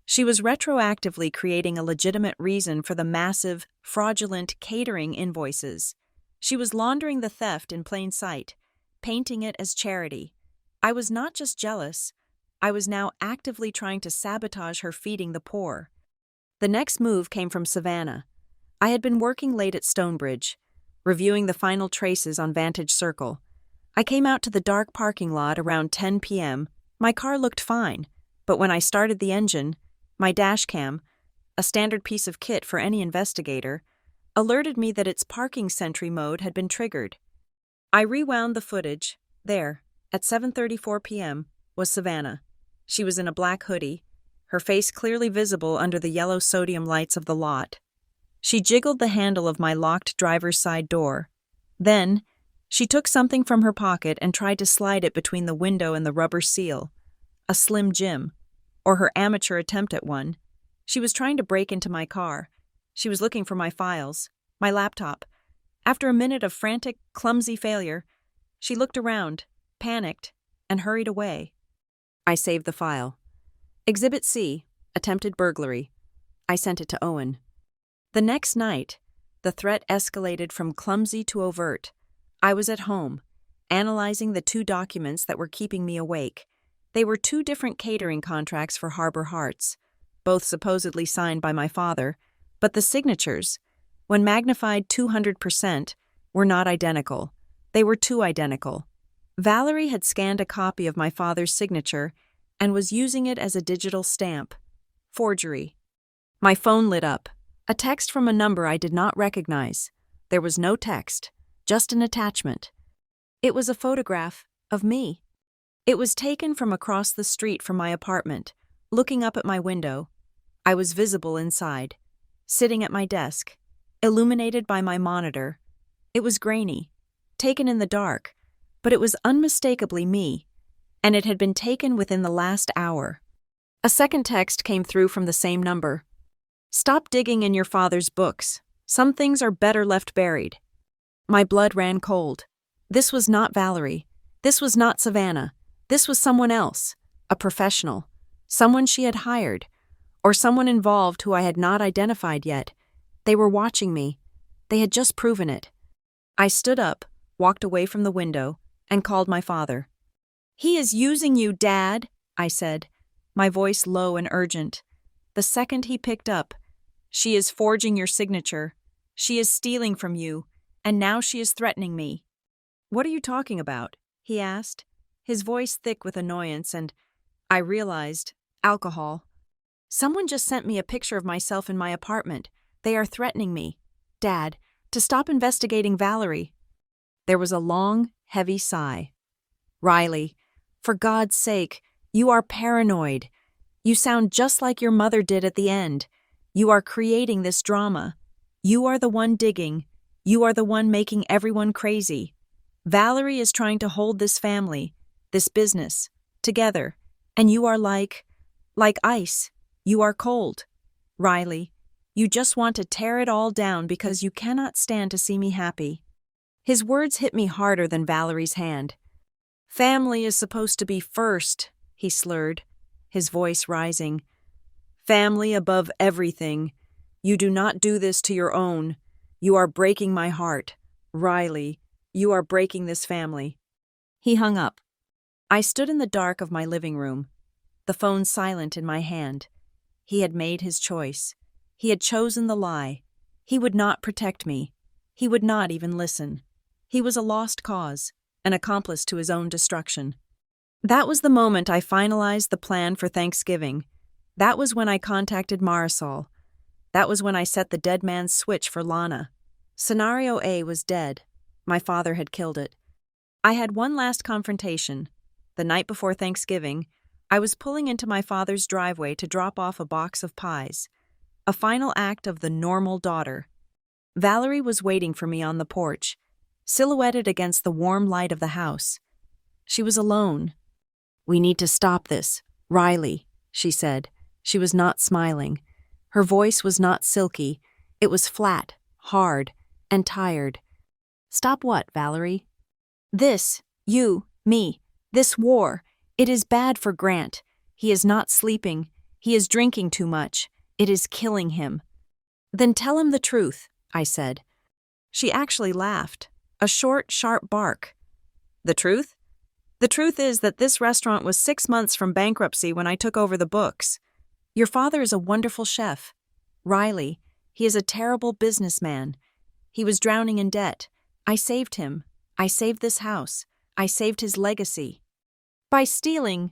She was retroactively creating a legitimate reason for the massive, fraudulent catering invoices. She was laundering the theft in plain sight, painting it as charity. I was not just jealous, I was now actively trying to sabotage her feeding the poor. The next move came from Savannah. I had been working late at Stonebridge, reviewing the final traces on Vantage Circle. I came out to the dark parking lot around 10 p.m. My car looked fine, but when I started the engine, my dash cam, a standard piece of kit for any investigator, alerted me that its parking sentry mode had been triggered. I rewound the footage. There, at 7:34 p.m., was Savannah. She was in a black hoodie, her face clearly visible under the yellow sodium lights of the lot. She jiggled the handle of my locked driver's side door. Then, she took something from her pocket and tried to slide it between the window and the rubber seal. A Slim Jim, or her amateur attempt at one. She was trying to break into my car. She was looking for my files, my laptop. After a minute of frantic, clumsy failure, she looked around, panicked, and hurried away. I saved the file. Exhibit C, attempted burglary. I sent it to Owen. The next night, the threat escalated from clumsy to overt. I was at home, analyzing the 2 documents that were keeping me awake. They were 2 different catering contracts for Harbor Hearts, both supposedly signed by my father, but the signatures, when magnified 200%, were not identical. They were too identical. Valerie had scanned a copy of my father's signature and was using it as a digital stamp. Forgery. My phone lit up. A text from a number I did not recognize. There was no text, just an attachment. It was a photograph of me. It was taken from across the street from my apartment, looking up at my window. I was visible inside, sitting at my desk, illuminated by my monitor. It was grainy, taken in the dark, but it was unmistakably me, and it had been taken within the last hour. A second text came through from the same number. "Stop digging in your father's books. Some things are better left buried." My blood ran cold. This was not Valerie. This was not Savannah. This was someone else, a professional, someone she had hired, or someone involved who I had not identified yet. They were watching me. They had just proven it. I stood up, walked away from the window, and called my father. "He is using you, Dad," I said, my voice low and urgent. The second he picked up, "She is forging your signature. She is stealing from you, and now she is threatening me." "What are you talking about?" he asked, his voice thick with annoyance, and I realized, alcohol. "Someone just sent me a picture of myself in my apartment. They are threatening me, Dad, to stop investigating Valerie." There was a long, heavy sigh. "Riley, for God's sake, you are paranoid. You sound just like your mother did at the end. You are creating this drama. You are the one digging. You are the one making everyone crazy. Valerie is trying to hold this family, this business, together, and you are like ice. You are cold. Riley, you just want to tear it all down because you cannot stand to see me happy." His words hit me harder than Valerie's hand. "Family is supposed to be first," he slurred, his voice rising. "Family above everything. You do not do this to your own. You are breaking my heart. Riley, you are breaking this family." He hung up. I stood in the dark of my living room, the phone silent in my hand. He had made his choice. He had chosen the lie. He would not protect me. He would not even listen. He was a lost cause, an accomplice to his own destruction. That was the moment I finalized the plan for Thanksgiving. That was when I contacted Marisol. That was when I set the dead man's switch for Lana. Scenario A was dead. My father had killed it. I had one last confrontation. The night before Thanksgiving, I was pulling into my father's driveway to drop off a box of pies. A final act of the normal daughter. Valerie was waiting for me on the porch, silhouetted against the warm light of the house. She was alone. "We need to stop this, Riley," she said. She was not smiling. Her voice was not silky. It was flat, hard, and tired. "Stop what, Valerie?" "This, you, me, this war. It is bad for Grant. He is not sleeping. He is drinking too much. It is killing him." "Then tell him the truth," I said. She actually laughed, a short, sharp bark. "The truth? The truth is that this restaurant was 6 months from bankruptcy when I took over the books. Your father is a wonderful chef. Riley, he is a terrible businessman. He was drowning in debt. I saved him. I saved this house. I saved his legacy. By stealing,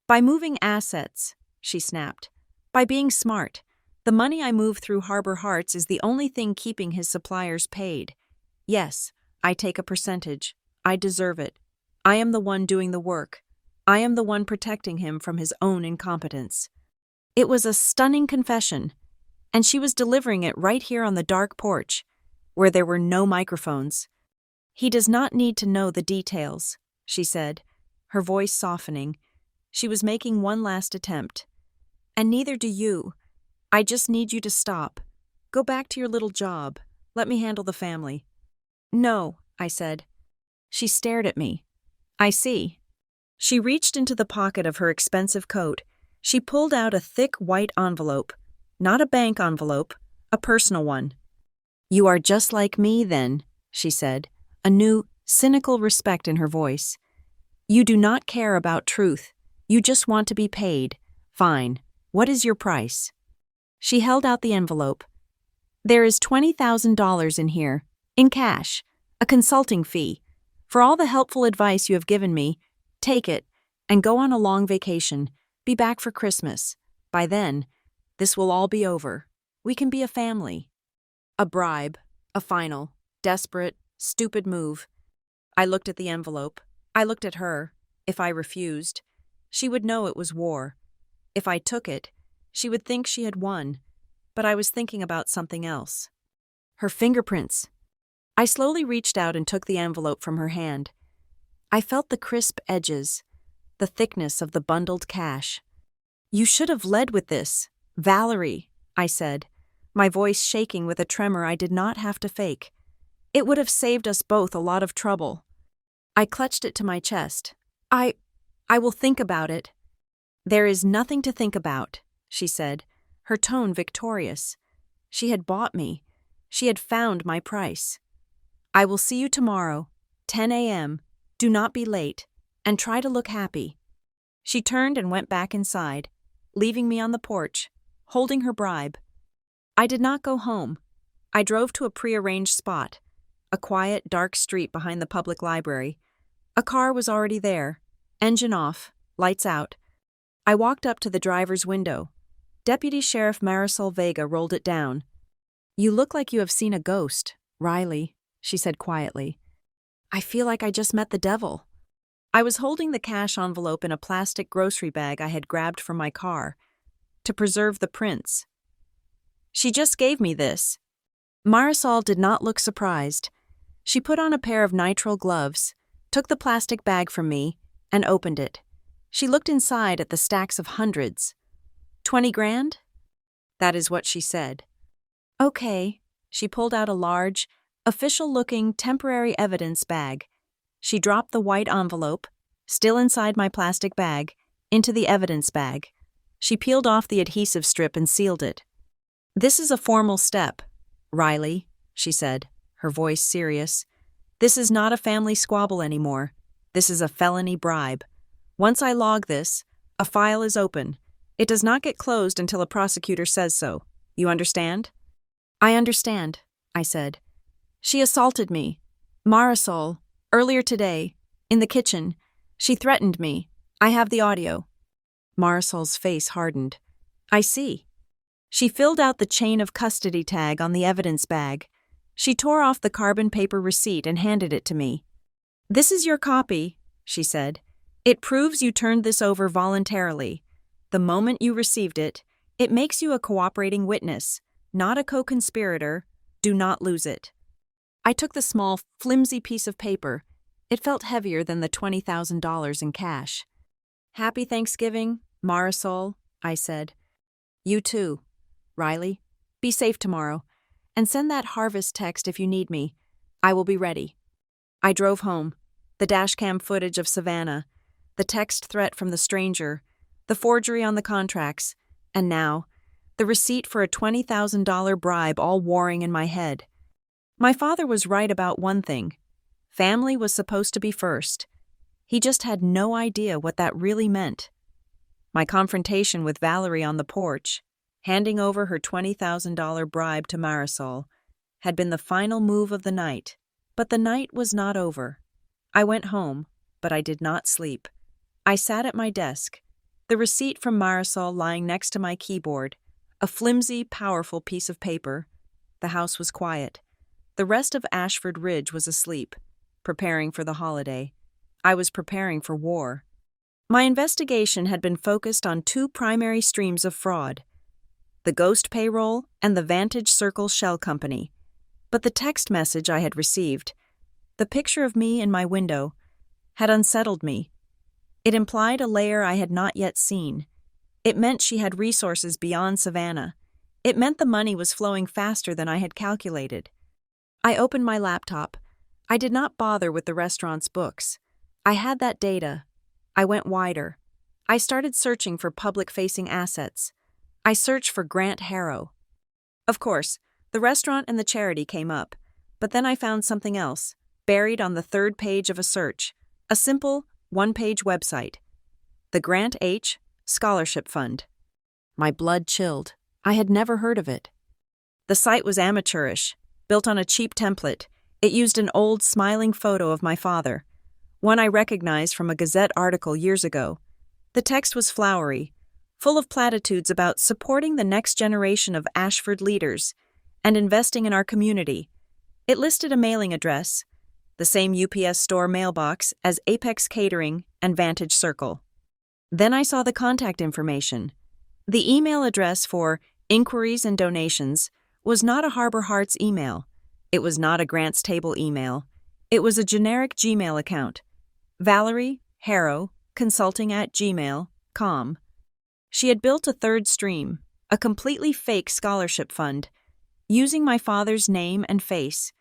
by moving assets," she snapped. "By being smart. The money I move through Harbor Hearts is the only thing keeping his suppliers paid. Yes, I take a percentage. I deserve it. I am the one doing the work. I am the one protecting him from his own incompetence." It was a stunning confession, and she was delivering it right here on the dark porch, where there were no microphones. "He does not need to know the details," she said, her voice softening. She was making one last attempt. "And neither do you. I just need you to stop. Go back to your little job. Let me handle the family." "No," I said. She stared at me. "I see." She reached into the pocket of her expensive coat. She pulled out a thick white envelope, not a bank envelope, a personal one. "You are just like me, then," she said, a new, cynical respect in her voice. "You do not care about truth. You just want to be paid. Fine. What is your price?" She held out the envelope. "There is $20,000 in here, in cash, a consulting fee. For all the helpful advice you have given me, take it, and go on a long vacation. Be back for Christmas. By then, this will all be over. We can be a family." A bribe, a final, desperate, stupid move. I looked at the envelope. I looked at her. If I refused, she would know it was war. If I took it, she would think she had won. But I was thinking about something else. Her fingerprints. I slowly reached out and took the envelope from her hand. I felt the crisp edges, the thickness of the bundled cash. "You should have led with this, Valerie," I said, my voice shaking with a tremor I did not have to fake. "It would have saved us both a lot of trouble." I clutched it to my chest. I I will think about it. There is nothing to think about, she said, her tone victorious. She had bought me. She had found my price. I will see you tomorrow, 10 a.m. Do not be late, and try to look happy. She turned and went back inside, leaving me on the porch, holding her bribe. I did not go home. I drove to a prearranged spot, a quiet, dark street behind the public library. A car was already there, engine off, lights out. I walked up to the driver's window. Deputy Sheriff Marisol Vega rolled it down. You look like you have seen a ghost, Riley, she said quietly. I feel like I just met the devil. I was holding the cash envelope in a plastic grocery bag I had grabbed from my car, to preserve the prints. She just gave me this. Marisol did not look surprised. She put on a pair of nitrile gloves, took the plastic bag from me, and opened it. She looked inside at the stacks of hundreds. 20 grand? That is what she said. Okay. She pulled out a large, official-looking temporary evidence bag. She dropped the white envelope, still inside my plastic bag, into the evidence bag. She peeled off the adhesive strip and sealed it. This is a formal step, Riley, she said, her voice serious. This is not a family squabble anymore. This is a felony bribe. Once I log this, a file is open. It does not get closed until a prosecutor says so. You understand? I understand, I said. She assaulted me. Marisol, earlier today, in the kitchen. She threatened me. I have the audio. Marisol's face hardened. I see. She filled out the chain of custody tag on the evidence bag. She tore off the carbon paper receipt and handed it to me. This is your copy, she said. It proves you turned this over voluntarily. The moment you received it, it makes you a cooperating witness, not a co-conspirator. Do not lose it. I took the small, flimsy piece of paper. It felt heavier than the $20,000 in cash. Happy Thanksgiving, Marisol, I said. You too, Riley. Be safe tomorrow, and send that harvest text if you need me. I will be ready. I drove home. The dashcam footage of Savannah, the text threat from the stranger, the forgery on the contracts, and now, the receipt for a $20,000 bribe all warring in my head. My father was right about one thing. Family was supposed to be first. He just had no idea what that really meant. My confrontation with Valerie on the porch, handing over her $20,000 bribe to Marisol, had been the final move of the night. But the night was not over. I went home, but I did not sleep. I sat at my desk, the receipt from Marisol lying next to my keyboard, a flimsy, powerful piece of paper. The house was quiet. The rest of Ashford Ridge was asleep, preparing for the holiday. I was preparing for war. My investigation had been focused on two primary streams of fraud: the ghost payroll and the Vantage Circle Shell Company. But the text message I had received, the picture of me in my window, had unsettled me. It implied a layer I had not yet seen. It meant she had resources beyond Savannah. It meant the money was flowing faster than I had calculated. I opened my laptop. I did not bother with the restaurant's books. I had that data. I went wider. I started searching for public-facing assets. I searched for Grant Harrow. Of course, the restaurant and the charity came up, but then I found something else, buried on the third page of a search, a simple, one-page website. The Grant H. Scholarship Fund. My blood chilled. I had never heard of it. The site was amateurish, built on a cheap template. It used an old, smiling photo of my father, one I recognized from a Gazette article years ago. The text was flowery, full of platitudes about supporting the next generation of Ashford leaders and investing in our community. It listed a mailing address, the same UPS store mailbox as Apex Catering and Vantage Circle. Then I saw the contact information. The email address for inquiries and donations was not a Harbor Hearts email. It was not a Grants Table email. It was a generic Gmail account. Valerie Harrow, consulting@gmail.com. She had built a third stream, a completely fake scholarship fund, using my father's name and face,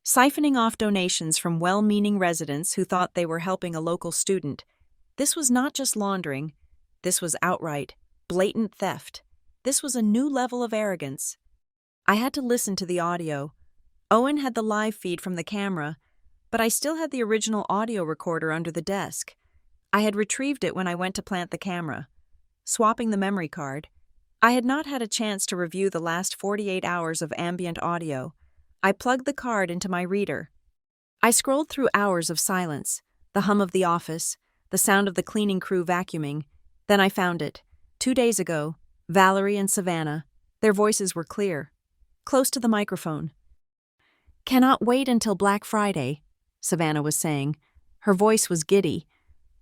siphoning off donations from well-meaning residents who thought they were helping a local student. This was not just laundering. This was outright, blatant theft. This was a new level of arrogance. I had to listen to the audio. Owen had the live feed from the camera, but I still had the original audio recorder under the desk. I had retrieved it when I went to plant the camera. Swapping the memory card, I had not had a chance to review the last 48 hours of ambient audio. I plugged the card into my reader. I scrolled through hours of silence, the hum of the office, the sound of the cleaning crew vacuuming. Then I found it. 2 days ago, Valerie and Savannah. Their voices were clear, close to the microphone. "Cannot wait until Black Friday," Savannah was saying. Her voice was giddy.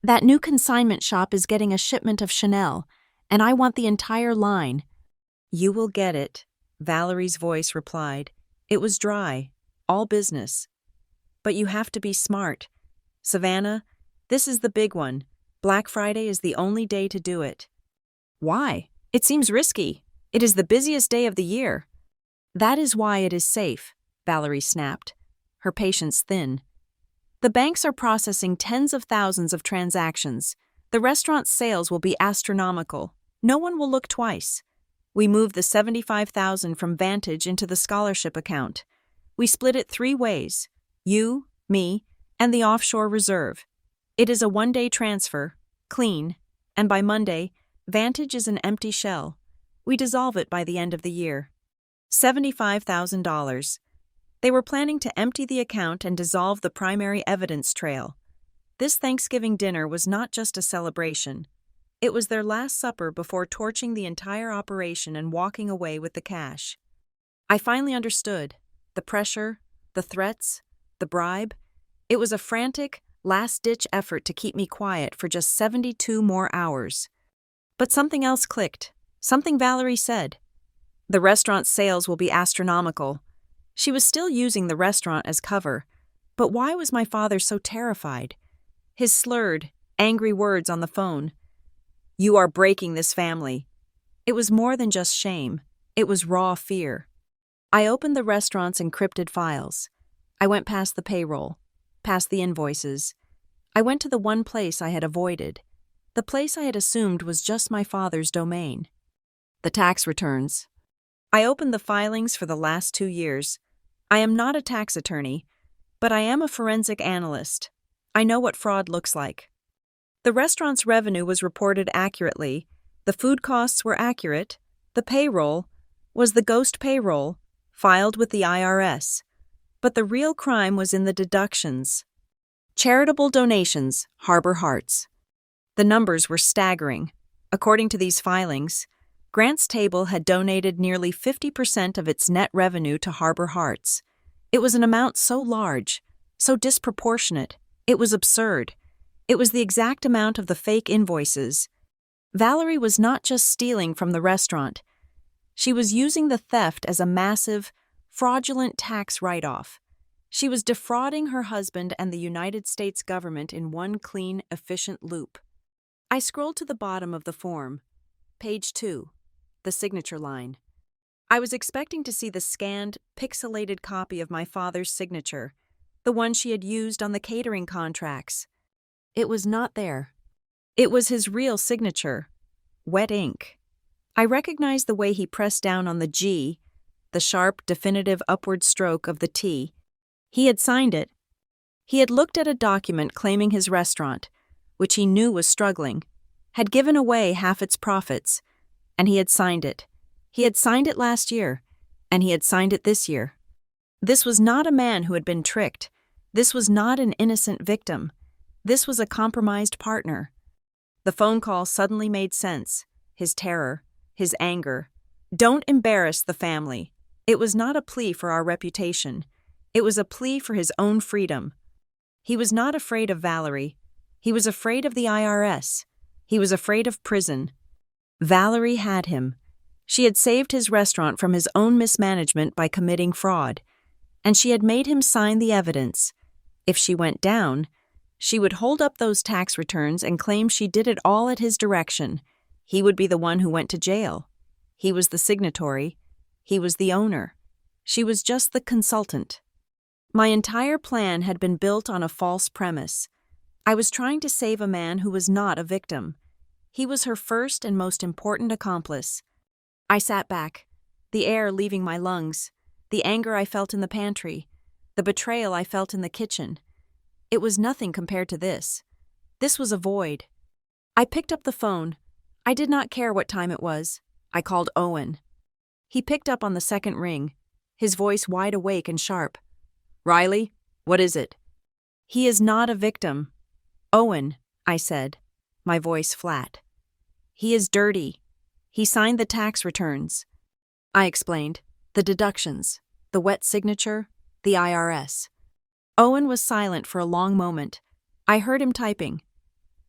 "That new consignment shop is getting a shipment of Chanel, and I want the entire line." "You will get it," Valerie's voice replied. It was dry, all business. "But you have to be smart. Savannah, this is the big one. Black Friday is the only day to do it." "Why? It seems risky. It is the busiest day of the year." "That is why it is safe," Valerie snapped, her patience thin. "The banks are processing tens of thousands of transactions. The restaurant's sales will be astronomical. No one will look twice. We moved the $75,000 from Vantage into the scholarship account. We split it 3 ways: you, me, and the offshore reserve. It is a 1-day transfer, clean, and by Monday, Vantage is an empty shell. We dissolve it by the end of the year." $75,000. They were planning to empty the account and dissolve the primary evidence trail. This Thanksgiving dinner was not just a celebration. It was their last supper before torching the entire operation and walking away with the cash. I finally understood. The pressure, the threats, the bribe. It was a frantic, last-ditch effort to keep me quiet for just 72 more hours. But something else clicked. Something Valerie said. The restaurant's sales will be astronomical. She was still using the restaurant as cover. But why was my father so terrified? His slurred, angry words on the phone. "You are breaking this family." It was more than just shame. It was raw fear. I opened the restaurant's encrypted files. I went past the payroll, past the invoices. I went to the one place I had avoided, the place I had assumed was just my father's domain. The tax returns. I opened the filings for the last 2 years. I am not a tax attorney, but I am a forensic analyst. I know what fraud looks like. The restaurant's revenue was reported accurately. The food costs were accurate. The payroll was the ghost payroll, filed with the IRS. But the real crime was in the deductions. Charitable donations, Harbor Hearts. The numbers were staggering. According to these filings, Grant's Table had donated nearly 50% of its net revenue to Harbor Hearts. It was an amount so large, so disproportionate, it was absurd. It was the exact amount of the fake invoices. Valerie was not just stealing from the restaurant. She was using the theft as a massive, fraudulent tax write-off. She was defrauding her husband and the United States government in one clean, efficient loop. I scrolled to the bottom of the form. Page 2. The signature line. I was expecting to see the scanned, pixelated copy of my father's signature, the one she had used on the catering contracts. It was not there. It was his real signature. Wet ink. I recognized the way he pressed down on the G, the sharp, definitive upward stroke of the T. He had signed it. He had looked at a document claiming his restaurant, which he knew was struggling, had given away half its profits, and he had signed it. He had signed it last year, and he had signed it this year. This was not a man who had been tricked. This was not an innocent victim. This was a compromised partner. The phone call suddenly made sense. His terror, his anger. Don't embarrass the family. It was not a plea for our reputation. It was a plea for his own freedom. He was not afraid of Valerie. He was afraid of the IRS. He was afraid of prison. Valerie had him. She had saved his restaurant from his own mismanagement by committing fraud, and she had made him sign the evidence. If she went down, she would hold up those tax returns and claim she did it all at his direction. He would be the one who went to jail. He was the signatory. He was the owner. She was just the consultant. My entire plan had been built on a false premise. I was trying to save a man who was not a victim. He was her first and most important accomplice. I sat back, the air leaving my lungs, the anger I felt in the pantry, the betrayal I felt in the kitchen. It was nothing compared to this. This was a void. I picked up the phone. I did not care what time it was. I called Owen. He picked up on the second ring, his voice wide awake and sharp. "Riley, what is it?" "He is not a victim." "Owen," I said, my voice flat. "He is dirty. He signed the tax returns." I explained. The deductions, the wet signature, the IRS. Owen was silent for a long moment. I heard him typing.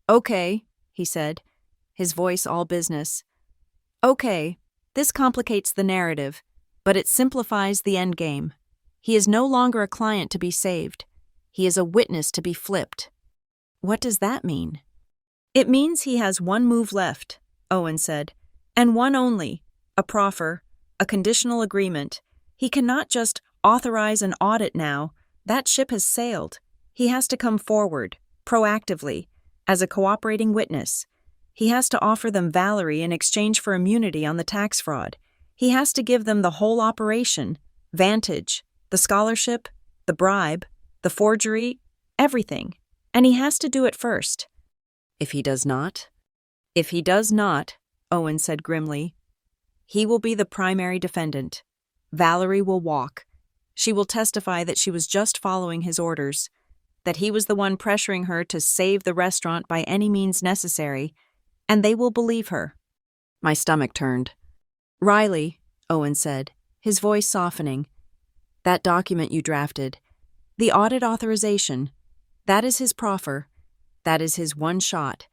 "Okay," he said, his voice all business. "Okay, this complicates the narrative, but it simplifies the endgame. He is no longer a client to be saved. He is a witness to be flipped." "What does that mean?" "It means he has one move left," Owen said, "and one only, a proffer, a conditional agreement. He cannot just authorize an audit now. That ship has sailed. He has to come forward, proactively, as a cooperating witness. He has to offer them Valerie in exchange for immunity on the tax fraud. He has to give them the whole operation, Vantage, the scholarship, the bribe, the forgery, everything. And he has to do it first." "If he does not?" "If he does not," Owen said grimly, "he will be the primary defendant. Valerie will walk. She will testify that she was just following his orders, that he was the one pressuring her to save the restaurant by any means necessary, and they will believe her." My stomach turned. "Riley," Owen said, his voice softening, "that document you drafted, the audit authorization, that is his proffer. That is his one shot.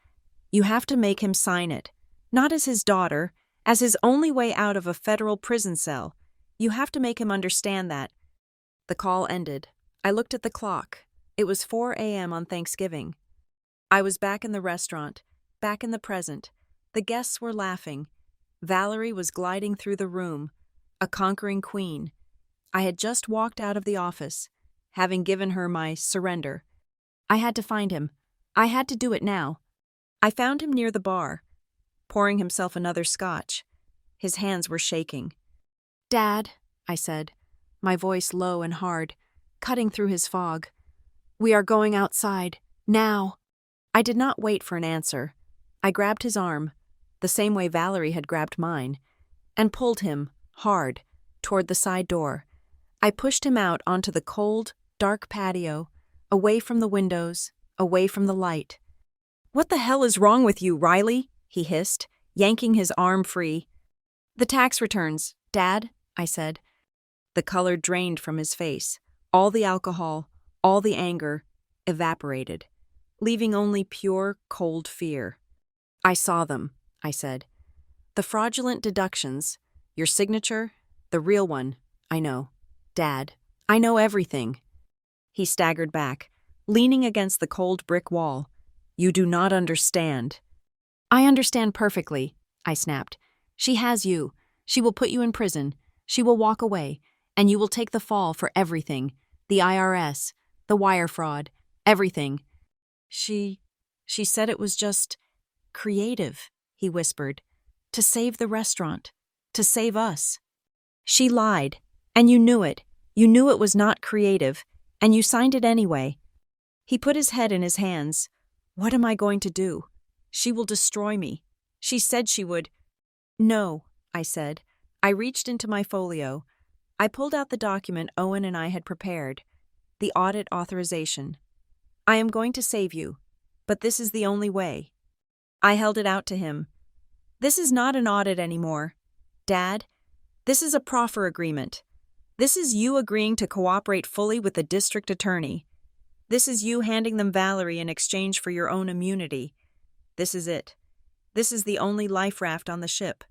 You have to make him sign it, not as his daughter, as his only way out of a federal prison cell. You have to make him understand that." The call ended. I looked at the clock. It was 4 a.m. on Thanksgiving. I was back in the restaurant, back in the present. The guests were laughing. Valerie was gliding through the room, a conquering queen. I had just walked out of the office, having given her my surrender. I had to find him. I had to do it now. I found him near the bar, pouring himself another scotch. His hands were shaking. "Dad," I said, my voice low and hard, cutting through his fog. "We are going outside, now." I did not wait for an answer. I grabbed his arm, the same way Valerie had grabbed mine, and pulled him, hard, toward the side door. I pushed him out onto the cold, dark patio, away from the windows, away from the light. "What the hell is wrong with you, Riley?" he hissed, yanking his arm free. "The tax returns, Dad," I said. The color drained from his face. All the alcohol, all the anger, evaporated, leaving only pure, cold fear. "I saw them," I said. "The fraudulent deductions, your signature, the real one, I know. Dad, I know everything." He staggered back, leaning against the cold brick wall. "You do not understand." "I understand perfectly," I snapped. "She has you. She will put you in prison. She will walk away, and you will take the fall for everything. The IRS, the wire fraud, everything." She said it was just creative," he whispered. "To save the restaurant. To save us." "She lied, and you knew it. You knew it was not creative, and you signed it anyway." He put his head in his hands. "What am I going to do? She will destroy me. She said she would." "No," I said. I reached into my folio. I pulled out the document Owen and I had prepared, the audit authorization. "I am going to save you, but this is the only way." I held it out to him. "This is not an audit anymore, Dad. This is a proffer agreement. This is you agreeing to cooperate fully with the district attorney. This is you handing them Valerie in exchange for your own immunity. This is it. This is the only life raft on the ship."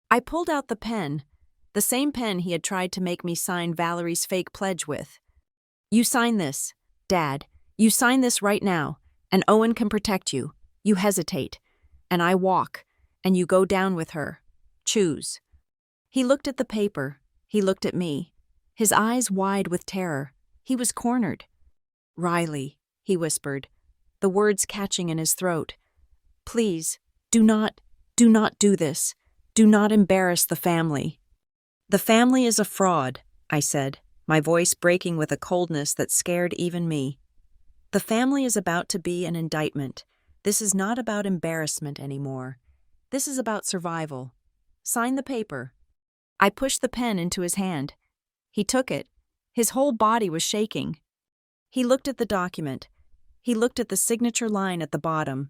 I pulled out the pen, the same pen he had tried to make me sign Valerie's fake pledge with. "You sign this, Dad. You sign this right now, and Owen can protect you. You hesitate, and I walk, and you go down with her. Choose." He looked at the paper. He looked at me, his eyes wide with terror. He was cornered. "Riley," he whispered, the words catching in his throat. "Please, do not do this. Do not embarrass the family." "The family is a fraud," I said, my voice breaking with a coldness that scared even me. "The family is about to be an indictment. This is not about embarrassment anymore. This is about survival. Sign the paper." I pushed the pen into his hand. He took it. His whole body was shaking. He looked at the document. He looked at the signature line at the bottom.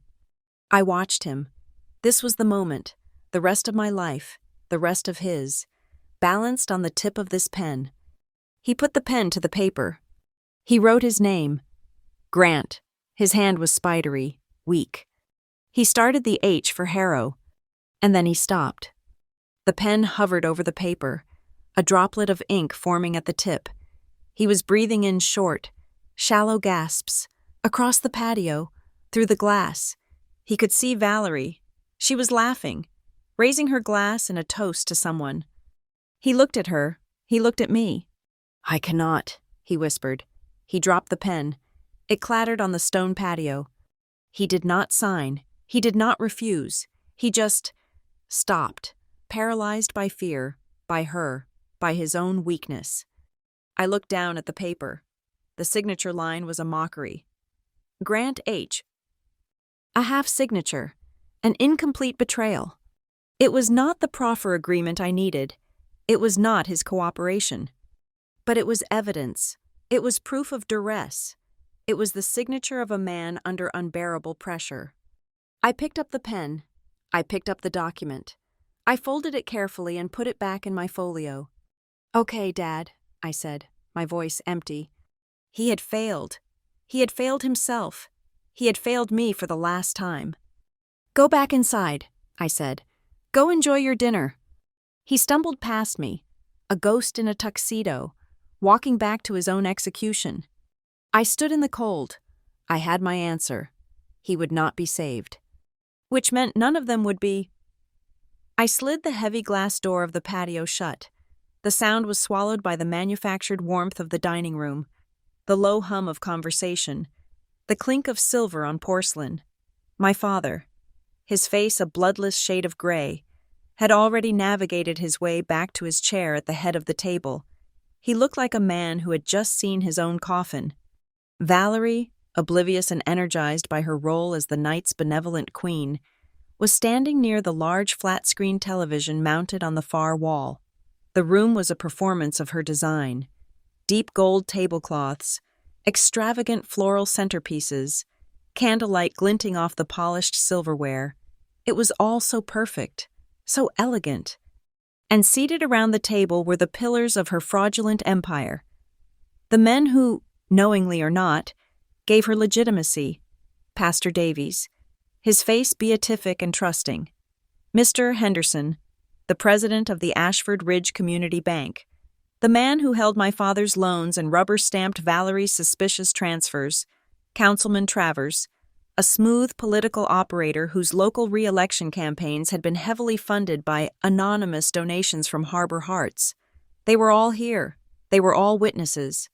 I watched him. This was the moment, the rest of my life, the rest of his, balanced on the tip of this pen. He put the pen to the paper. He wrote his name, Grant. His hand was spidery, weak. He started the H for Harrow, and then he stopped. The pen hovered over the paper, a droplet of ink forming at the tip. He was breathing in short, shallow gasps, across the patio, through the glass. He could see Valerie. She was laughing, raising her glass in a toast to someone. He looked at her. He looked at me. "I cannot," he whispered. He dropped the pen. It clattered on the stone patio. He did not sign. He did not refuse. He just stopped, paralyzed by fear, by her, by his own weakness. I looked down at the paper. The signature line was a mockery. Grant H. A half-signature, an incomplete betrayal. It was not the proffer agreement I needed. It was not his cooperation. But it was evidence. It was proof of duress. It was the signature of a man under unbearable pressure. I picked up the pen. I picked up the document. I folded it carefully and put it back in my folio. "Okay, Dad," I said, my voice empty. He had failed. He had failed himself. He had failed me for the last time. "Go back inside," I said. "Go enjoy your dinner." He stumbled past me, a ghost in a tuxedo, walking back to his own execution. I stood in the cold. I had my answer. He would not be saved. Which meant none of them would be. I slid the heavy glass door of the patio shut. The sound was swallowed by the manufactured warmth of the dining room, the low hum of conversation, the clink of silver on porcelain. My father, his face a bloodless shade of gray, had already navigated his way back to his chair at the head of the table. He looked like a man who had just seen his own coffin. Valerie, oblivious and energized by her role as the night's benevolent queen, was standing near the large flat-screen television mounted on the far wall. The room was a performance of her design. Deep gold tablecloths, extravagant floral centerpieces, candlelight glinting off the polished silverware. It was all so perfect, so elegant. And seated around the table were the pillars of her fraudulent empire. The men who, knowingly or not, gave her legitimacy. Pastor Davies, his face beatific and trusting. Mr. Henderson, the president of the Ashford Ridge Community Bank, the man who held my father's loans and rubber-stamped Valerie's suspicious transfers. Councilman Travers, a smooth political operator whose local re-election campaigns had been heavily funded by anonymous donations from Harbor Hearts. They were all here. They were all witnesses.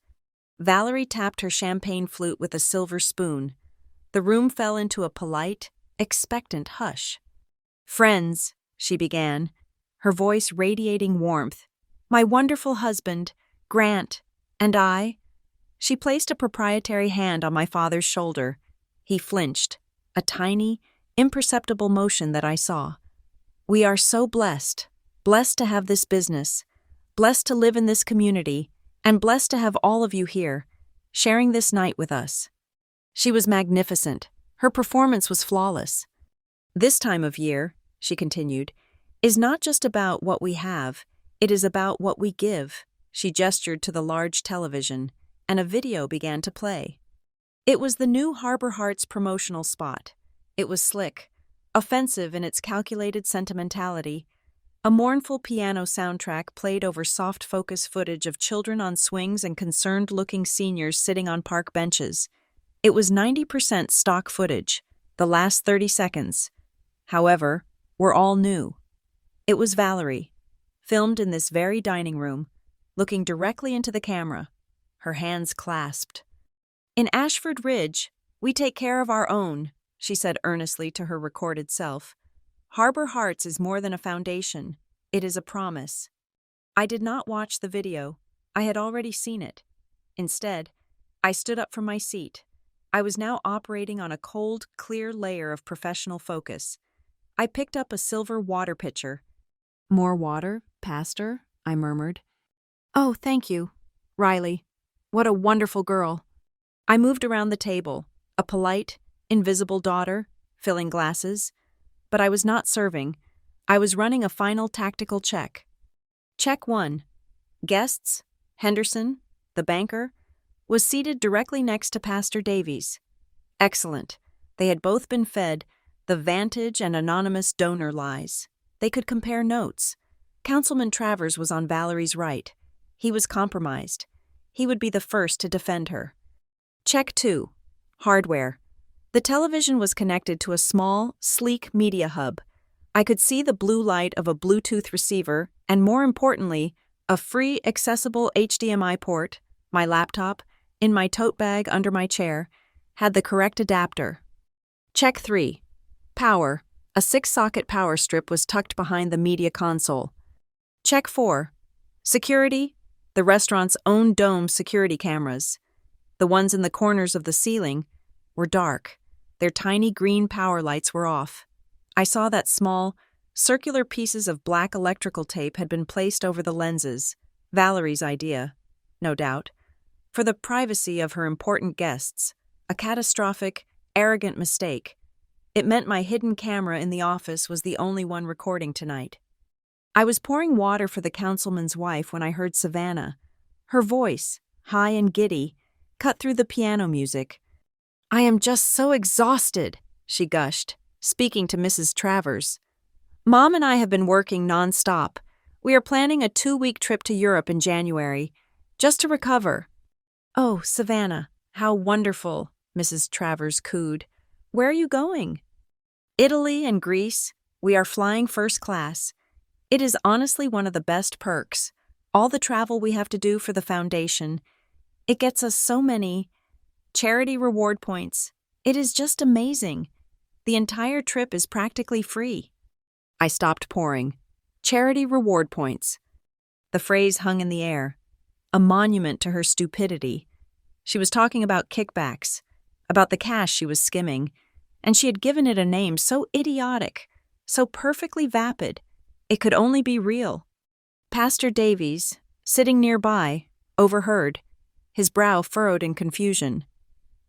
Valerie tapped her champagne flute with a silver spoon. The room fell into a polite, expectant hush. "Friends," she began, her voice radiating warmth, "my wonderful husband, Grant, and I." She placed a proprietary hand on my father's shoulder. He flinched, a tiny, imperceptible motion that I saw. "We are so blessed, blessed to have this business, blessed to live in this community, and blessed to have all of you here, sharing this night with us." She was magnificent. Her performance was flawless. "This time of year," she continued, "is not just about what we have, it is about what we give." She gestured to the large television, and a video began to play. It was the new Harbor Hearts promotional spot. It was slick, offensive in its calculated sentimentality. A mournful piano soundtrack played over soft focus footage of children on swings and concerned-looking seniors sitting on park benches. It was 90% stock footage, the last 30 seconds. However, were all new. It was Valerie, filmed in this very dining room, looking directly into the camera, her hands clasped. In Ashford Ridge, We take care of our own, she said earnestly to her recorded self. Harbor Hearts is more than a foundation. It is a promise. I did not watch the video. I had already seen it. Instead, I stood up from my seat. I was now operating on a cold, clear layer of professional focus. I picked up a silver water pitcher. More water, Pastor? I murmured. Oh, thank you, Riley. What a wonderful girl. I moved around the table, a polite, invisible daughter, filling glasses. But I was not serving. I was running a final tactical check. Check 1. Guests, Henderson, the banker, was seated directly next to Pastor Davies. Excellent. They had both been fed the Vantage and anonymous donor lies. They could compare notes. Councilman Travers was on Valerie's right. He was compromised. He would be the first to defend her. Check 2. Hardware. The television was connected to a small, sleek media hub. I could see the blue light of a Bluetooth receiver and, more importantly, a free, accessible HDMI port. My laptop, in my tote bag under my chair, had the correct adapter. Check 3. Power. A 6-socket power strip was tucked behind the media console. Check 4. Security. The restaurant's own dome security cameras. The ones in the corners of the ceiling were dark. Their tiny green power lights were off. I saw that small, circular pieces of black electrical tape had been placed over the lenses. Valerie's idea, no doubt, for the privacy of her important guests. A catastrophic, arrogant mistake. It meant my hidden camera in the office was the only one recording tonight. I was pouring water for the councilman's wife when I heard Savannah. Her voice, high and giddy, cut through the piano music. I am just so exhausted, she gushed, speaking to Mrs. Travers. Mom and I have been working nonstop. We are planning a 2-week trip to Europe in January, just to recover. Oh, Savannah, how wonderful, Mrs. Travers cooed. Where are you going? Italy and Greece. We are flying first class. It is honestly one of the best perks. All the travel we have to do for the foundation. It gets us so many charity reward points. It is just amazing. The entire trip is practically free. I stopped pouring. Charity reward points. The phrase hung in the air, a monument to her stupidity. She was talking about kickbacks, about the cash she was skimming, and she had given it a name so idiotic, so perfectly vapid, it could only be real. Pastor Davies, sitting nearby, overheard, his brow furrowed in confusion.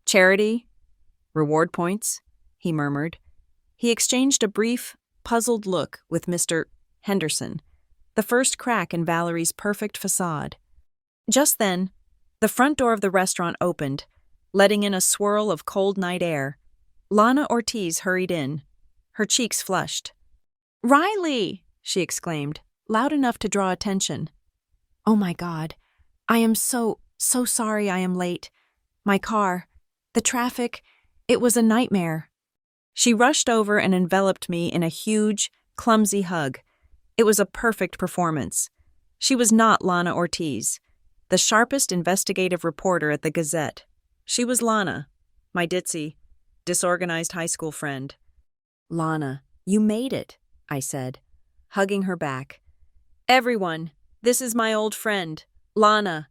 Charity? Reward points? He murmured. He exchanged a brief, puzzled look with Mr. Henderson, the first crack in Valerie's perfect facade. Just then, the front door of the restaurant opened, letting in a swirl of cold night air. Lana Ortiz hurried in, her cheeks flushed. Riley! She exclaimed, loud enough to draw attention. Oh my God, I am so sorry I am late. My car, the traffic, it was a nightmare. She rushed over and enveloped me in a huge, clumsy hug. It was a perfect performance. She was not Lana Ortiz, the sharpest investigative reporter at the Gazette. She was Lana, my ditzy, disorganized high school friend. Lana, you made it, I said, hugging her back. Everyone, this is my old friend, Lana.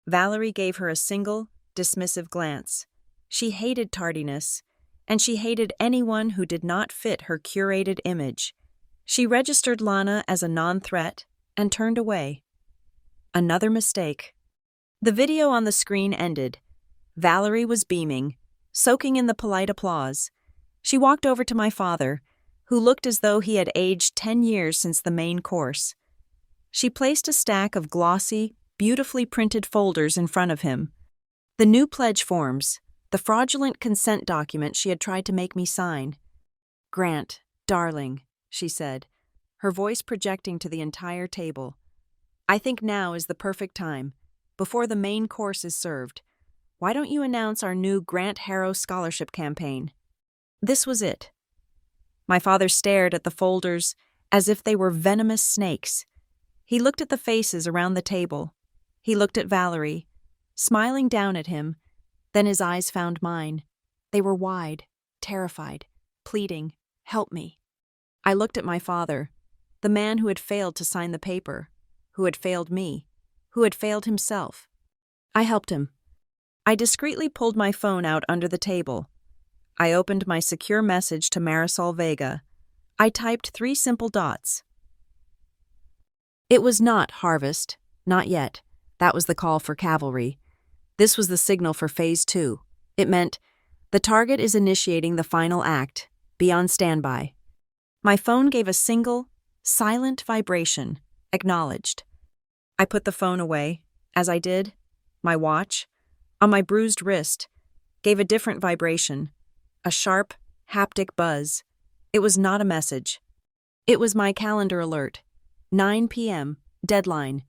Valerie gave her a single, dismissive glance. She hated tardiness, and she hated anyone who did not fit her curated image. She registered Lana as a non-threat and turned away. Another mistake. The video on the screen ended. Valerie was beaming, soaking in the polite applause. She walked over to my father, who looked as though he had aged 10 years since the main course. She placed a stack of glossy, beautifully printed folders in front of him. The new pledge forms, the fraudulent consent document she had tried to make me sign. Grant, darling, she said, her voice projecting to the entire table. I think now is the perfect time, before the main course is served. Why don't you announce our new Grant Harrow Scholarship campaign? This was it. My father stared at the folders as if they were venomous snakes. He looked at the faces around the table. He looked at Valerie, smiling down at him. Then his eyes found mine. They were wide, terrified, pleading, "Help me." I looked at my father, the man who had failed to sign the paper, who had failed me, who had failed himself. I helped him. I discreetly pulled my phone out under the table. I opened my secure message to Marisol Vega. I typed 3 simple dots. It was not harvest, not yet. That was the call for cavalry. This was the signal for Phase 2. It meant, the target is initiating the final act. Be on standby. My phone gave a single, silent vibration. Acknowledged. I put the phone away. As I did, my watch, on my bruised wrist, gave a different vibration. A sharp, haptic buzz. It was not a message. It was my calendar alert. 9 p.m., deadline.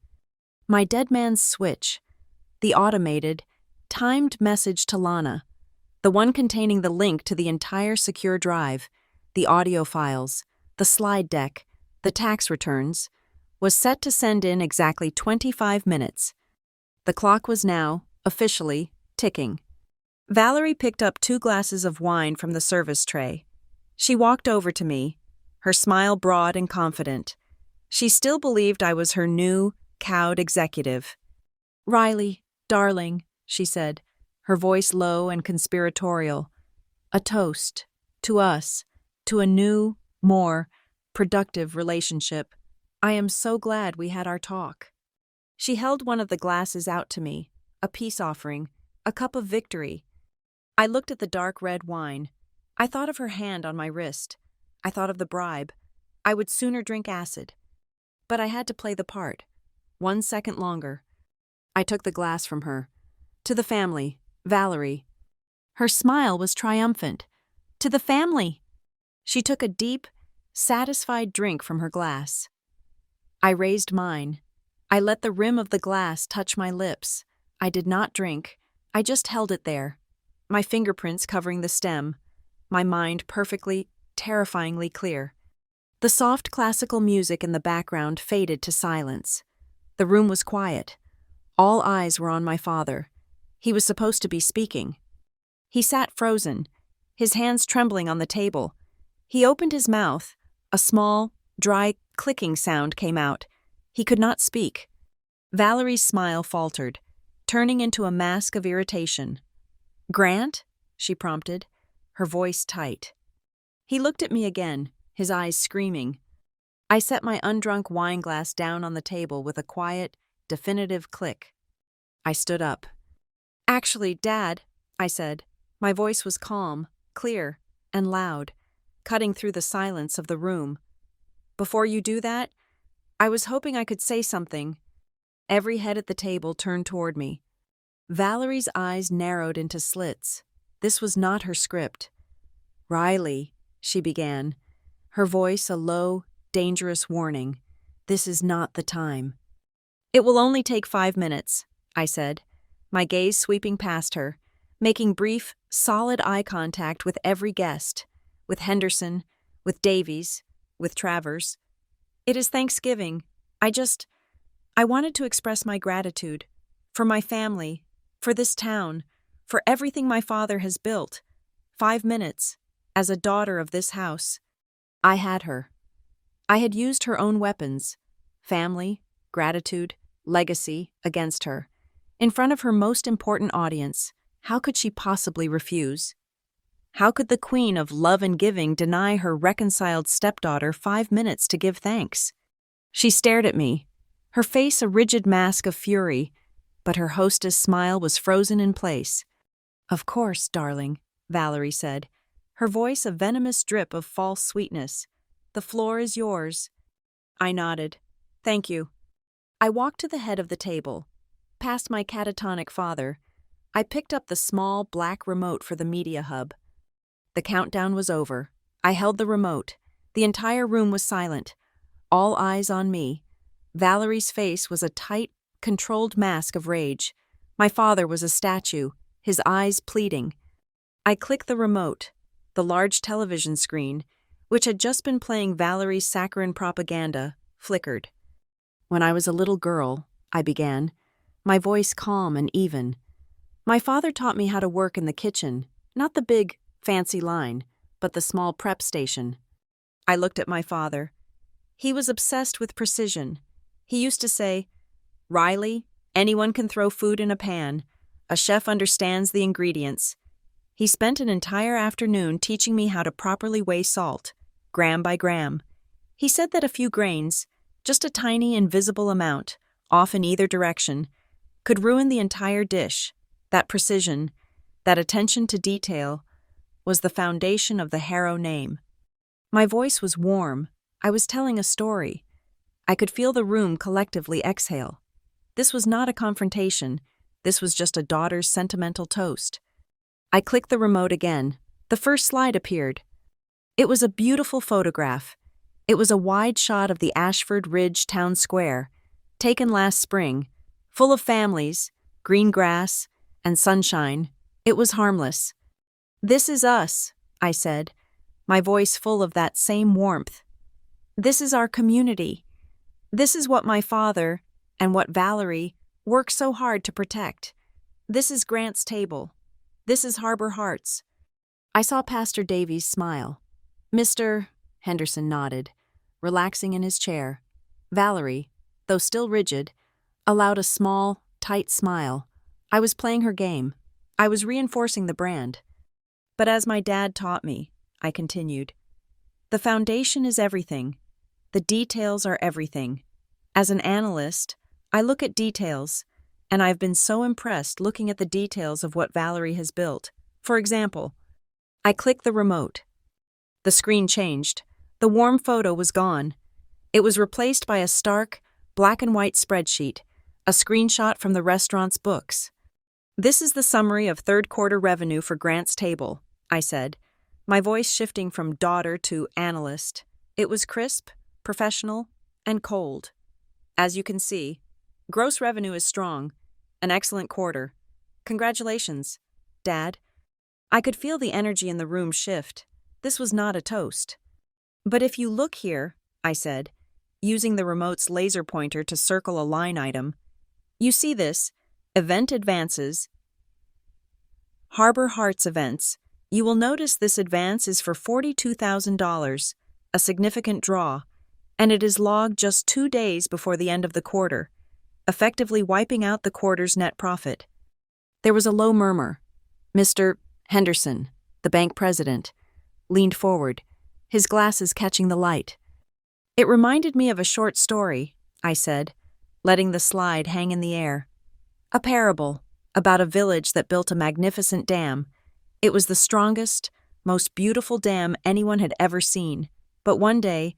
My dead man's switch. The automated, timed message to Lana. The one containing the link to the entire secure drive, the audio files, the slide deck, the tax returns, was set to send in exactly 25 minutes. The clock was now, officially, ticking. Valerie picked up 2 glasses of wine from the service tray. She walked over to me, her smile broad and confident. She still believed I was her new, cowed executive. "Riley, darling," she said, her voice low and conspiratorial. "A toast. To us. To a new, more productive relationship. I am so glad we had our talk." She held one of the glasses out to me, a peace offering, a cup of victory. I looked at the dark red wine. I thought of her hand on my wrist. I thought of the bribe. I would sooner drink acid. But I had to play the part. 1 second longer. I took the glass from her. "To the family, Valerie." Her smile was triumphant. "To the family." She took a deep, satisfied drink from her glass. I raised mine. I let the rim of the glass touch my lips. I did not drink. I just held it there, my fingerprints covering the stem, my mind perfectly, terrifyingly clear. The soft classical music in the background faded to silence. The room was quiet. All eyes were on my father. He was supposed to be speaking. He sat frozen, his hands trembling on the table. He opened his mouth. A small, dry, clicking sound came out. He could not speak. Valerie's smile faltered, turning into a mask of irritation. "Grant?" she prompted, her voice tight. He looked at me again, his eyes screaming. I set my undrunk wine glass down on the table with a quiet, definitive click. I stood up. "Actually, Dad," I said. My voice was calm, clear, and loud, cutting through the silence of the room. "Before you do that, I was hoping I could say something." Every head at the table turned toward me. Valerie's eyes narrowed into slits. This was not her script. "Riley," she began, her voice a low, dangerous warning. "This is not the time." "It will only take 5 minutes," I said, my gaze sweeping past her, making brief, solid eye contact with every guest, with Henderson, with Davies, with Travers. "It is Thanksgiving. I wanted to express my gratitude, for my family, for this town, for everything my father has built. 5 minutes, as a daughter of this house." I had her. I had used her own weapons, family, gratitude, legacy, against her. In front of her most important audience, how could she possibly refuse? How could the queen of love and giving deny her reconciled stepdaughter 5 minutes to give thanks? She stared at me, her face a rigid mask of fury, but her hostess' smile was frozen in place. "Of course, darling," Valerie said, her voice a venomous drip of false sweetness. "The floor is yours." I nodded. "Thank you." I walked to the head of the table. Past my catatonic father, I picked up the small black remote for the media hub. The countdown was over. I held the remote. The entire room was silent. All eyes on me. Valerie's face was a tight, controlled mask of rage. My father was a statue, his eyes pleading. I clicked the remote. The large television screen, which had just been playing Valerie's saccharine propaganda, flickered. "When I was a little girl," I began, my voice calm and even, "my father taught me how to work in the kitchen, Not the big, fancy line, but the small prep station. I looked at my father. He was obsessed with precision. He used to say, "Riley, anyone can throw food in a pan. A chef understands the ingredients." He spent an entire afternoon teaching me how to properly weigh salt, gram by gram. He said that a few grains, just a tiny invisible amount, off in either direction, could ruin the entire dish. That precision, that attention to detail, was the foundation of the Harrow name. My voice was warm. I was telling a story. I could feel the room collectively exhale. This was not a confrontation. This was just a daughter's sentimental toast. I clicked the remote again. The first slide appeared. It was a beautiful photograph. It was a wide shot of the Ashford Ridge Town Square, taken last spring, full of families, green grass, and sunshine. It was harmless. "This is us," I said, my voice full of that same warmth. "This is our community. This is what my father, and what Valerie, worked so hard to protect. This is Grant's table. This is Harbor Hearts." I saw Pastor Davies smile. Mr. Henderson nodded, relaxing in his chair. Valerie, though still rigid, allowed a small, tight smile. I was playing her game. I was reinforcing the brand. "But as my dad taught me," I continued, "the foundation is everything. The details are everything. As an analyst, I look at details, and I've been so impressed looking at the details of what Valerie has built. For example," I clicked the remote. The screen changed. The warm photo was gone. It was replaced by a stark, black and white spreadsheet, a screenshot from the restaurant's books. "This is the summary of third-quarter revenue for Grant's table," I said, my voice shifting from daughter to analyst. It was crisp, professional, and cold. "As you can see, gross revenue is strong. An excellent quarter. Congratulations, Dad." I could feel the energy in the room shift. This was not a toast. "But if you look here," I said, using the remote's laser pointer to circle a line item, "you see this, event advances, Harbor Hearts events. You will notice this advance is for $42,000, a significant draw, and it is logged just 2 days before the end of the quarter, effectively wiping out the quarter's net profit." There was a low murmur. Mr. Henderson, the bank president, leaned forward, his glasses catching the light. "It reminded me of a short story," I said, letting the slide hang in the air. "A parable about a village that built a magnificent dam. It was the strongest, most beautiful dam anyone had ever seen. But one day,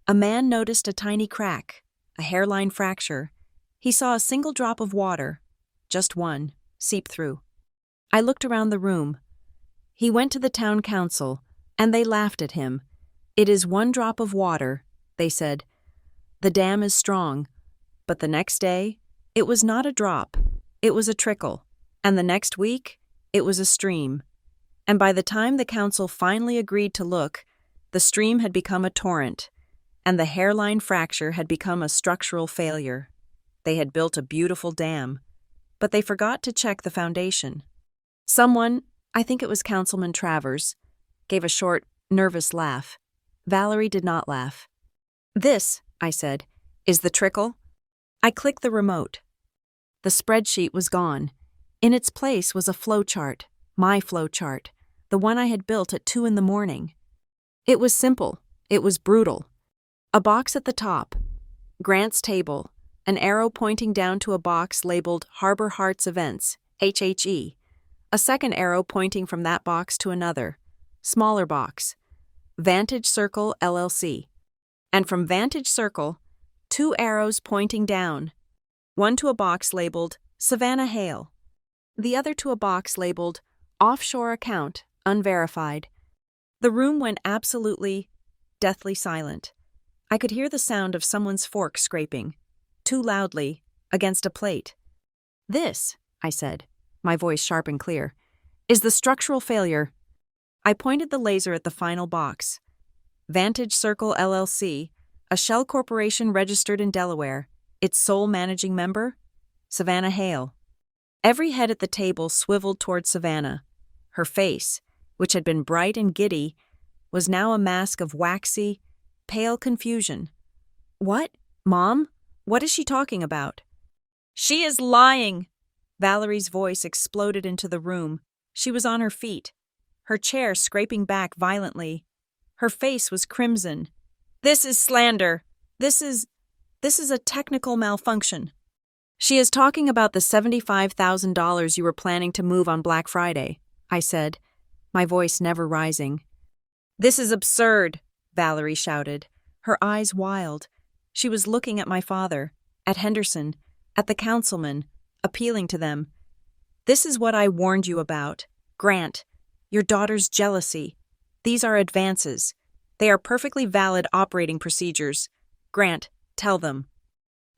a man noticed a tiny crack, a hairline fracture. He saw a single drop of water, just one, seep through. I looked around the room. He went to the town council, and they laughed at him. 'It is one drop of water,' they said. 'The dam is strong.' But the next day, it was not a drop, it was a trickle. And the next week, it was a stream. And by the time the council finally agreed to look, the stream had become a torrent, and the hairline fracture had become a structural failure. They had built a beautiful dam, but they forgot to check the foundation. Someone, I think it was Councilman Travers, gave a short, nervous laugh. Valerie did not laugh. "This," I said, "is the trickle." I clicked the remote. The spreadsheet was gone. In its place was a flowchart, my flowchart, the one I had built at 2 a.m. It was simple. It was brutal. A box at the top, Grant's table, an arrow pointing down to a box labeled Harbor Hearts Events, HHE, a second arrow pointing from that box to another, smaller box, Vantage Circle LLC, and from Vantage Circle, 2 arrows pointing down, one to a box labeled Savannah Hale, the other to a box labeled Offshore Account, Unverified. The room went absolutely, deathly silent. I could hear the sound of someone's fork scraping, too loudly, against a plate. "This," I said, my voice sharp and clear, "is the structural failure." I pointed the laser at the final box. Vantage Circle LLC, a shell corporation registered in Delaware, its sole managing member, Savannah Hale. Every head at the table swiveled toward Savannah. Her face, which had been bright and giddy, was now a mask of waxy, pale confusion. "What? Mom? What is she talking about?" "She is lying!" Valerie's voice exploded into the room. She was on her feet, her chair scraping back violently. Her face was crimson. "This is slander. This is a technical malfunction." "She is talking about the $75,000 you were planning to move on Black Friday," I said, my voice never rising. "This is absurd," Valerie shouted, her eyes wild. She was looking at my father, at Henderson, at the councilman, appealing to them. "This is what I warned you about. Grant, your daughter's jealousy. These are advances. They are perfectly valid operating procedures. Grant, tell them."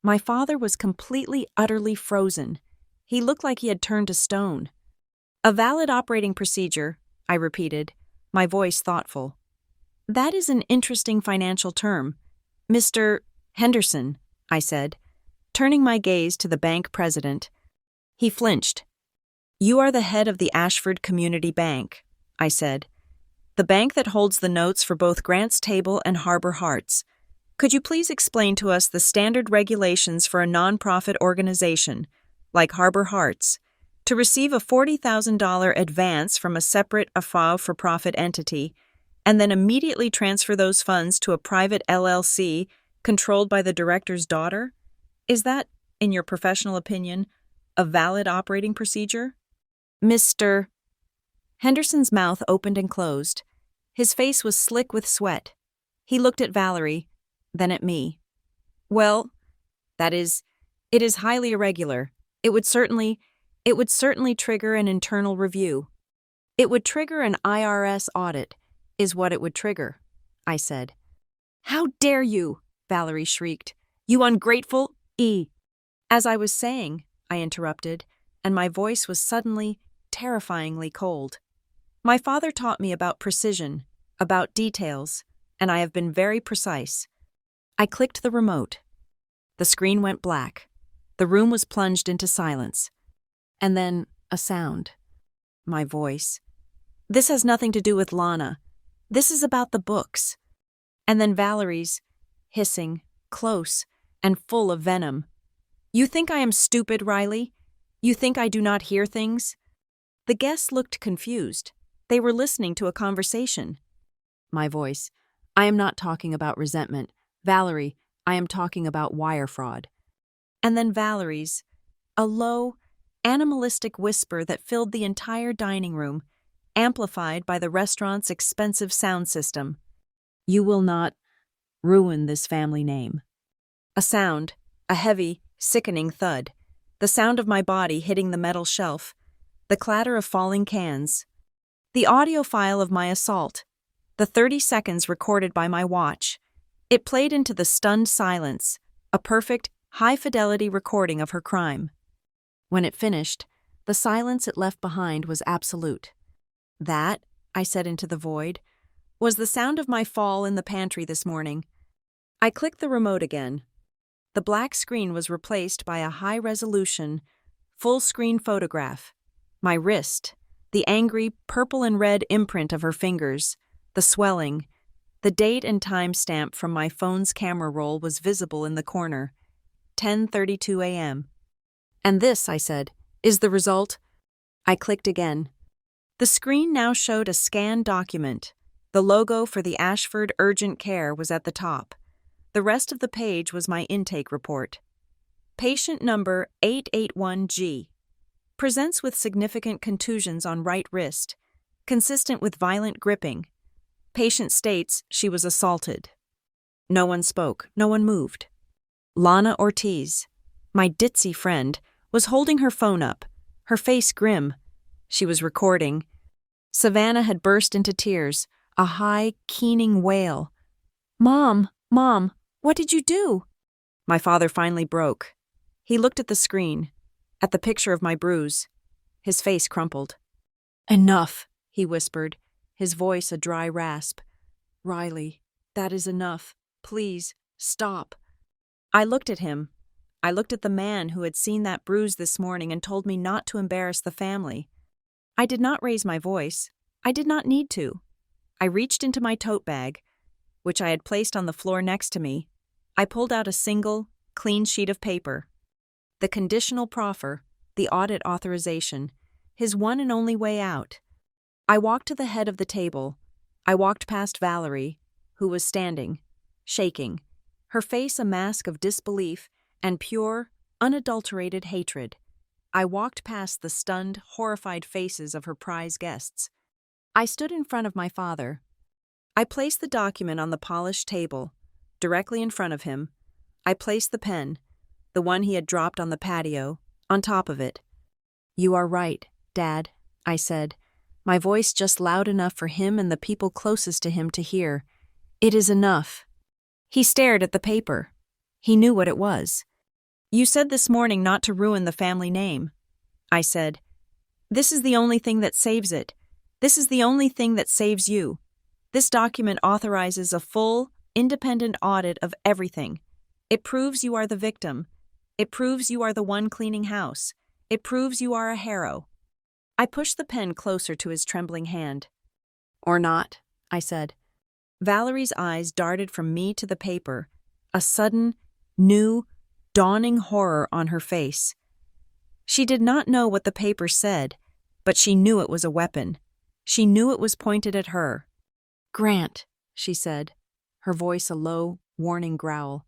My father was completely, utterly frozen. He looked like he had turned to stone. "A valid operating procedure," I repeated, my voice thoughtful. "That is an interesting financial term. Mr. Henderson," I said, turning my gaze to the bank president. He flinched. "You are the head of the Ashford Community Bank," I said. "The bank that holds the notes for both Grant's Table and Harbor Hearts. Could you please explain to us the standard regulations for a nonprofit organization, like Harbor Hearts, to receive a $40,000 advance from a separate for-profit entity, and then immediately transfer those funds to a private LLC controlled by the director's daughter? Is that, in your professional opinion, a valid operating procedure?" "Mr." Henderson's mouth opened and closed. His face was slick with sweat. He looked at Valerie, then at me. "Well, it is highly irregular. It would certainly trigger an internal review. It would trigger an IRS audit, is what it would trigger," I said. "How dare you!" Valerie shrieked. "You ungrateful As I was saying," I interrupted, and my voice was suddenly, terrifyingly cold. "My father taught me about precision, about details, and I have been very precise." I clicked the remote. The screen went black. The room was plunged into silence. And then a sound. My voice. "This has nothing to do with Lana. This is about the books." And then Valerie's, hissing, close, and full of venom. "You think I am stupid, Riley? You think I do not hear things?" The guests looked confused. They were listening to a conversation. My voice. "I am not talking about resentment. Valerie, I am talking about wire fraud." And then Valerie's, a low, animalistic whisper that filled the entire dining room, amplified by the restaurant's expensive sound system. "You will not ruin this family name." A sound, a heavy, sickening thud, the sound of my body hitting the metal shelf, the clatter of falling cans. The audio file of my assault, the 30 seconds recorded by my watch. It played into the stunned silence, a perfect, high-fidelity recording of her crime. When it finished, the silence it left behind was absolute. "That," I said into the void, "was the sound of my fall in the pantry this morning." I clicked the remote again. The black screen was replaced by a high-resolution, full-screen photograph. My wrist, the angry purple and red imprint of her fingers, the swelling, the date and time stamp from my phone's camera roll was visible in the corner. 10:32 a.m. "And this," I said, "is the result." I clicked again. The screen now showed a scanned document. The logo for the Ashford Urgent Care was at the top. The rest of the page was my intake report. Patient number 881G. Presents with significant contusions on right wrist, consistent with violent gripping. Patient states she was assaulted. No one spoke, no one moved. Lana Ortiz, my ditzy friend, was holding her phone up, her face grim. She was recording. Savannah had burst into tears, a high, keening wail. Mom, what did you do?" My father finally broke. He looked at the screen, at the picture of my bruise. His face crumpled. "Enough," he whispered, his voice a dry rasp. "Riley, that is enough. Please, stop." I looked at him. I looked at the man who had seen that bruise this morning and told me not to embarrass the family. I did not raise my voice. I did not need to. I reached into my tote bag, which I had placed on the floor next to me. I pulled out a single, clean sheet of paper. The conditional proffer, the audit authorization, his one and only way out. I walked to the head of the table. I walked past Valerie, who was standing, shaking, her face a mask of disbelief and pure, unadulterated hatred. I walked past the stunned, horrified faces of her prize guests. I stood in front of my father. I placed the document on the polished table, directly in front of him. I placed the pen, the one he had dropped on the patio, on top of it. "You are right, Dad," I said, my voice just loud enough for him and the people closest to him to hear. "It is enough." He stared at the paper. He knew what it was. "You said this morning not to ruin the family name," I said. "This is the only thing that saves it. This is the only thing that saves you. This document authorizes a full, independent audit of everything. It proves you are the victim. It proves you are the one cleaning house. It proves you are a hero." I pushed the pen closer to his trembling hand. "Or not," I said. Valerie's eyes darted from me to the paper, a sudden, new, dawning horror on her face. She did not know what the paper said, but she knew it was a weapon. She knew it was pointed at her. "Grant," she said, her voice a low, warning growl,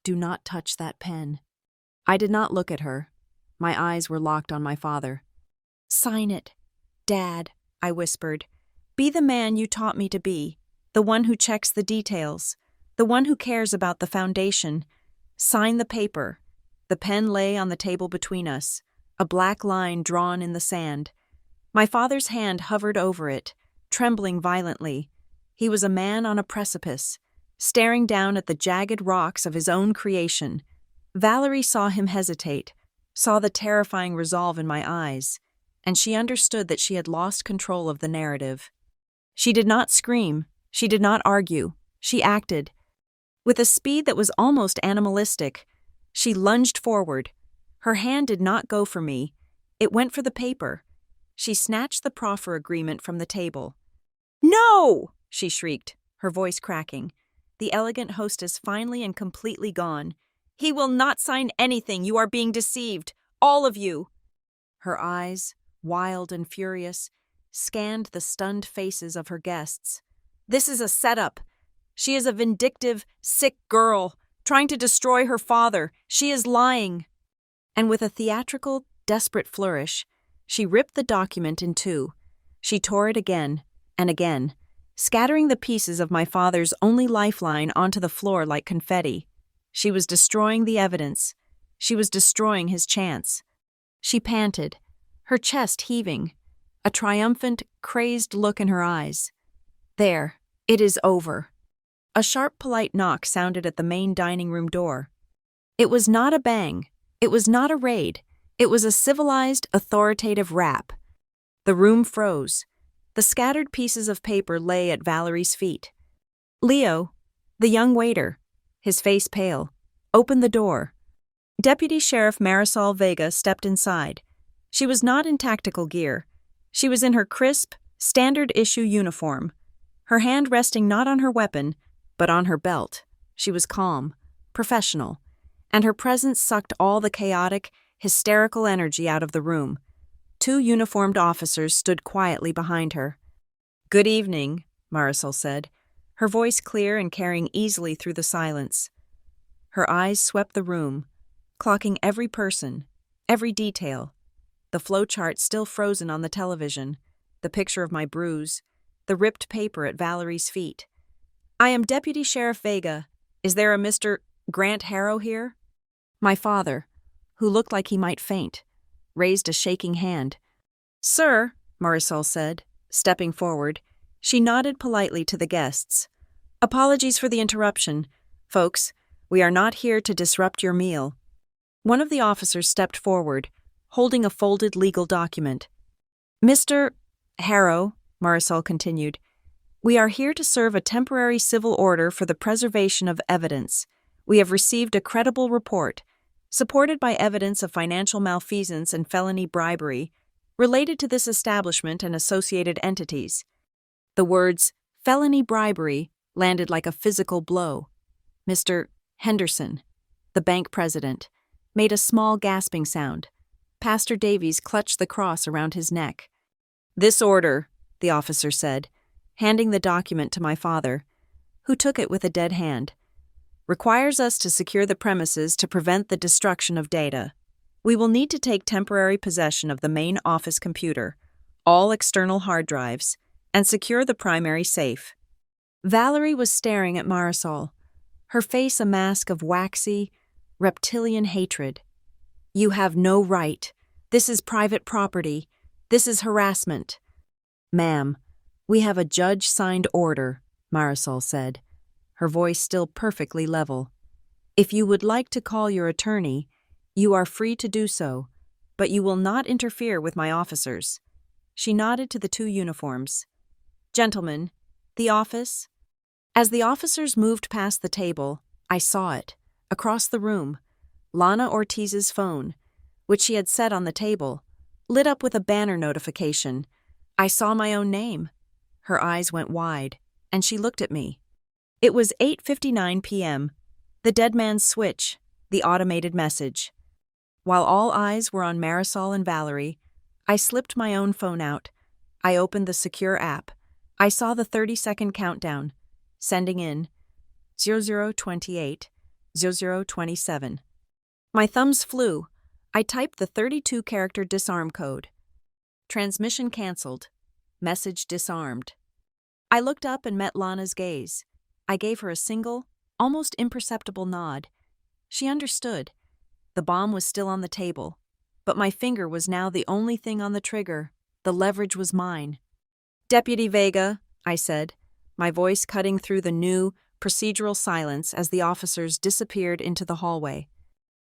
"do not touch that pen." I did not look at her. My eyes were locked on my father. "Sign it, Dad," I whispered. "Be the man you taught me to be, the one who checks the details, the one who cares about the foundation. Sign the paper." The pen lay on the table between us, a black line drawn in the sand. My father's hand hovered over it, trembling violently. He was a man on a precipice, staring down at the jagged rocks of his own creation. Valerie saw him hesitate, saw the terrifying resolve in my eyes, and she understood that she had lost control of the narrative. She did not scream, she did not argue, she acted. With a speed that was almost animalistic, she lunged forward. Her hand did not go for me, it went for the paper. She snatched the proffer agreement from the table. "No!" she shrieked, her voice cracking. The elegant hostess finally and completely gone. "He will not sign anything, you are being deceived, all of you." Her eyes, wild and furious, scanned the stunned faces of her guests. "This is a setup. She is a vindictive, sick girl, trying to destroy her father. She is lying." And with a theatrical, desperate flourish, she ripped the document in two. She tore it again and again, scattering the pieces of my father's only lifeline onto the floor like confetti. She was destroying the evidence. She was destroying his chance. She panted, her chest heaving, a triumphant, crazed look in her eyes. "There, it is over." A sharp, polite knock sounded at the main dining room door. It was not a bang. It was not a raid. It was a civilized, authoritative rap. The room froze. The scattered pieces of paper lay at Valerie's feet. Leo, the young waiter, his face pale, opened the door. Deputy Sheriff Marisol Vega stepped inside. She was not in tactical gear. She was in her crisp, standard-issue uniform, her hand resting not on her weapon, but on her belt. She was calm, professional, and her presence sucked all the chaotic, hysterical energy out of the room. Two uniformed officers stood quietly behind her. "Good evening," Marisol said, her voice clear and carrying easily through the silence. Her eyes swept the room, clocking every person, every detail. The flowchart still frozen on the television, the picture of my bruise, the ripped paper at Valerie's feet. "I am Deputy Sheriff Vega. Is there a Mr. Grant Harrow here?" My father, who looked like he might faint, raised a shaking hand. "Sir," Marisol said, stepping forward. She nodded politely to the guests. "Apologies for the interruption. Folks, we are not here to disrupt your meal." One of the officers stepped forward, holding a folded legal document. "Mr. Harrow," Marisol continued, "we are here to serve a temporary civil order for the preservation of evidence. We have received a credible report, supported by evidence of financial malfeasance and felony bribery. related to this establishment and associated entities. The words felony bribery landed like a physical blow. Mr. Henderson, the bank president, made a small gasping sound. Pastor Davies clutched the cross around his neck. "This order," the officer said, handing the document to my father, who took it with a dead hand, "requires us to secure the premises to prevent the destruction of data. We will need to take temporary possession of the main office computer, all external hard drives, and secure the primary safe." Valerie was staring at Marisol, her face a mask of waxy, reptilian hatred. "You have no right. This is private property. This is harassment." "Ma'am, we have a judge-signed order," Marisol said, her voice still perfectly level. "If you would like to call your attorney, you are free to do so, but you will not interfere with my officers." She nodded to the two uniforms. "Gentlemen, the office." As the officers moved past the table, I saw it, across the room, Lana Ortiz's phone, which she had set on the table, lit up with a banner notification. I saw my own name. Her eyes went wide, and she looked at me. It was 8:59 p.m., the dead man's switch, the automated message. While all eyes were on Marisol and Valerie, I slipped my own phone out. I opened the secure app. I saw the 30-second countdown, sending in 0028, 0027. My thumbs flew. I typed the 32-character disarm code. Transmission canceled. Message disarmed. I looked up and met Lana's gaze. I gave her a single, almost imperceptible nod. She understood. The bomb was still on the table, but my finger was now the only thing on the trigger. The leverage was mine. "Deputy Vega," I said, my voice cutting through the new, procedural silence as the officers disappeared into the hallway.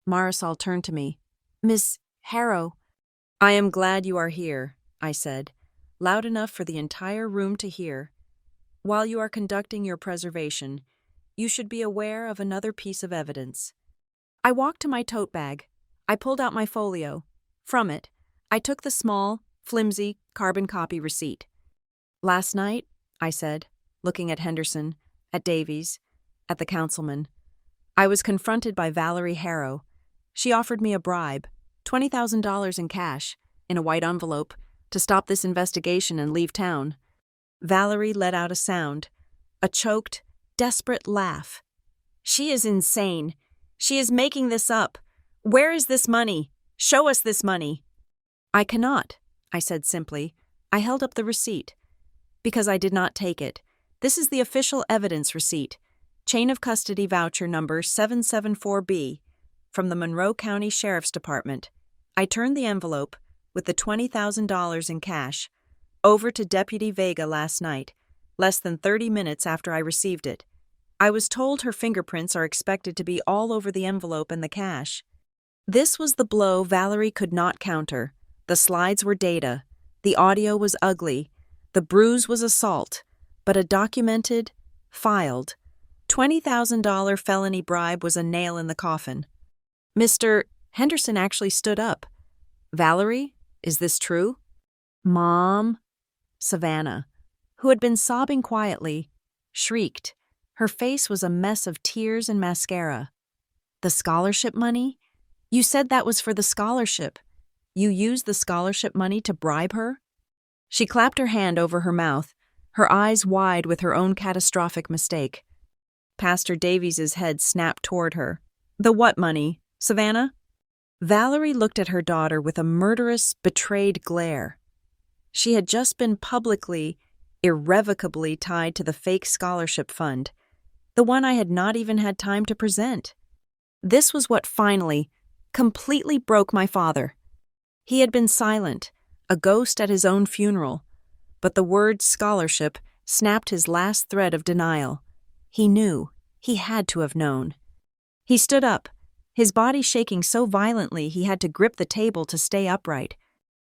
Marisol turned to me. "Miss Harrow." "I am glad you are here," I said, loud enough for the entire room to hear. "While you are conducting your preservation, you should be aware of another piece of evidence." I walked to my tote bag. I pulled out my folio. From it, I took the small, flimsy, carbon copy receipt. "Last night," I said, looking at Henderson, at Davies, at the councilman, "I was confronted by Valerie Harrow. She offered me a bribe, $20,000 in cash, in a white envelope, to stop this investigation and leave town." Valerie let out a sound, a choked, desperate laugh. "She is insane. She is making this up. Where is this money? Show us this money." "I cannot," I said simply. I held up the receipt. "Because I did not take it. This is the official evidence receipt. Chain of custody voucher number 774B from the Monroe County Sheriff's Department." I turned the envelope, with the $20,000 in cash, over to Deputy Vega last night, less than 30 minutes after I received it. I was told her fingerprints are expected to be all over the envelope and the cash. This was the blow Valerie could not counter. The slides were data. The audio was ugly. The bruise was assault, but a documented, filed, $20,000 felony bribe was a nail in the coffin. Mr. Henderson actually stood up. "Valerie, is this true?" "Mom," Savannah, who had been sobbing quietly, shrieked. Her face was a mess of tears and mascara. "The scholarship money? You said that was for the scholarship. You used the scholarship money to bribe her?" She clapped her hand over her mouth, her eyes wide with her own catastrophic mistake. Pastor Davies's head snapped toward her. "The what money, Savannah?" Valerie looked at her daughter with a murderous, betrayed glare. She had just been publicly, irrevocably tied to the fake scholarship fund, the one I had not even had time to present. This was what finally, completely broke my father. He had been silent, a ghost at his own funeral, but the word scholarship snapped his last thread of denial. He knew. He had to have known. He stood up, his body shaking so violently he had to grip the table to stay upright.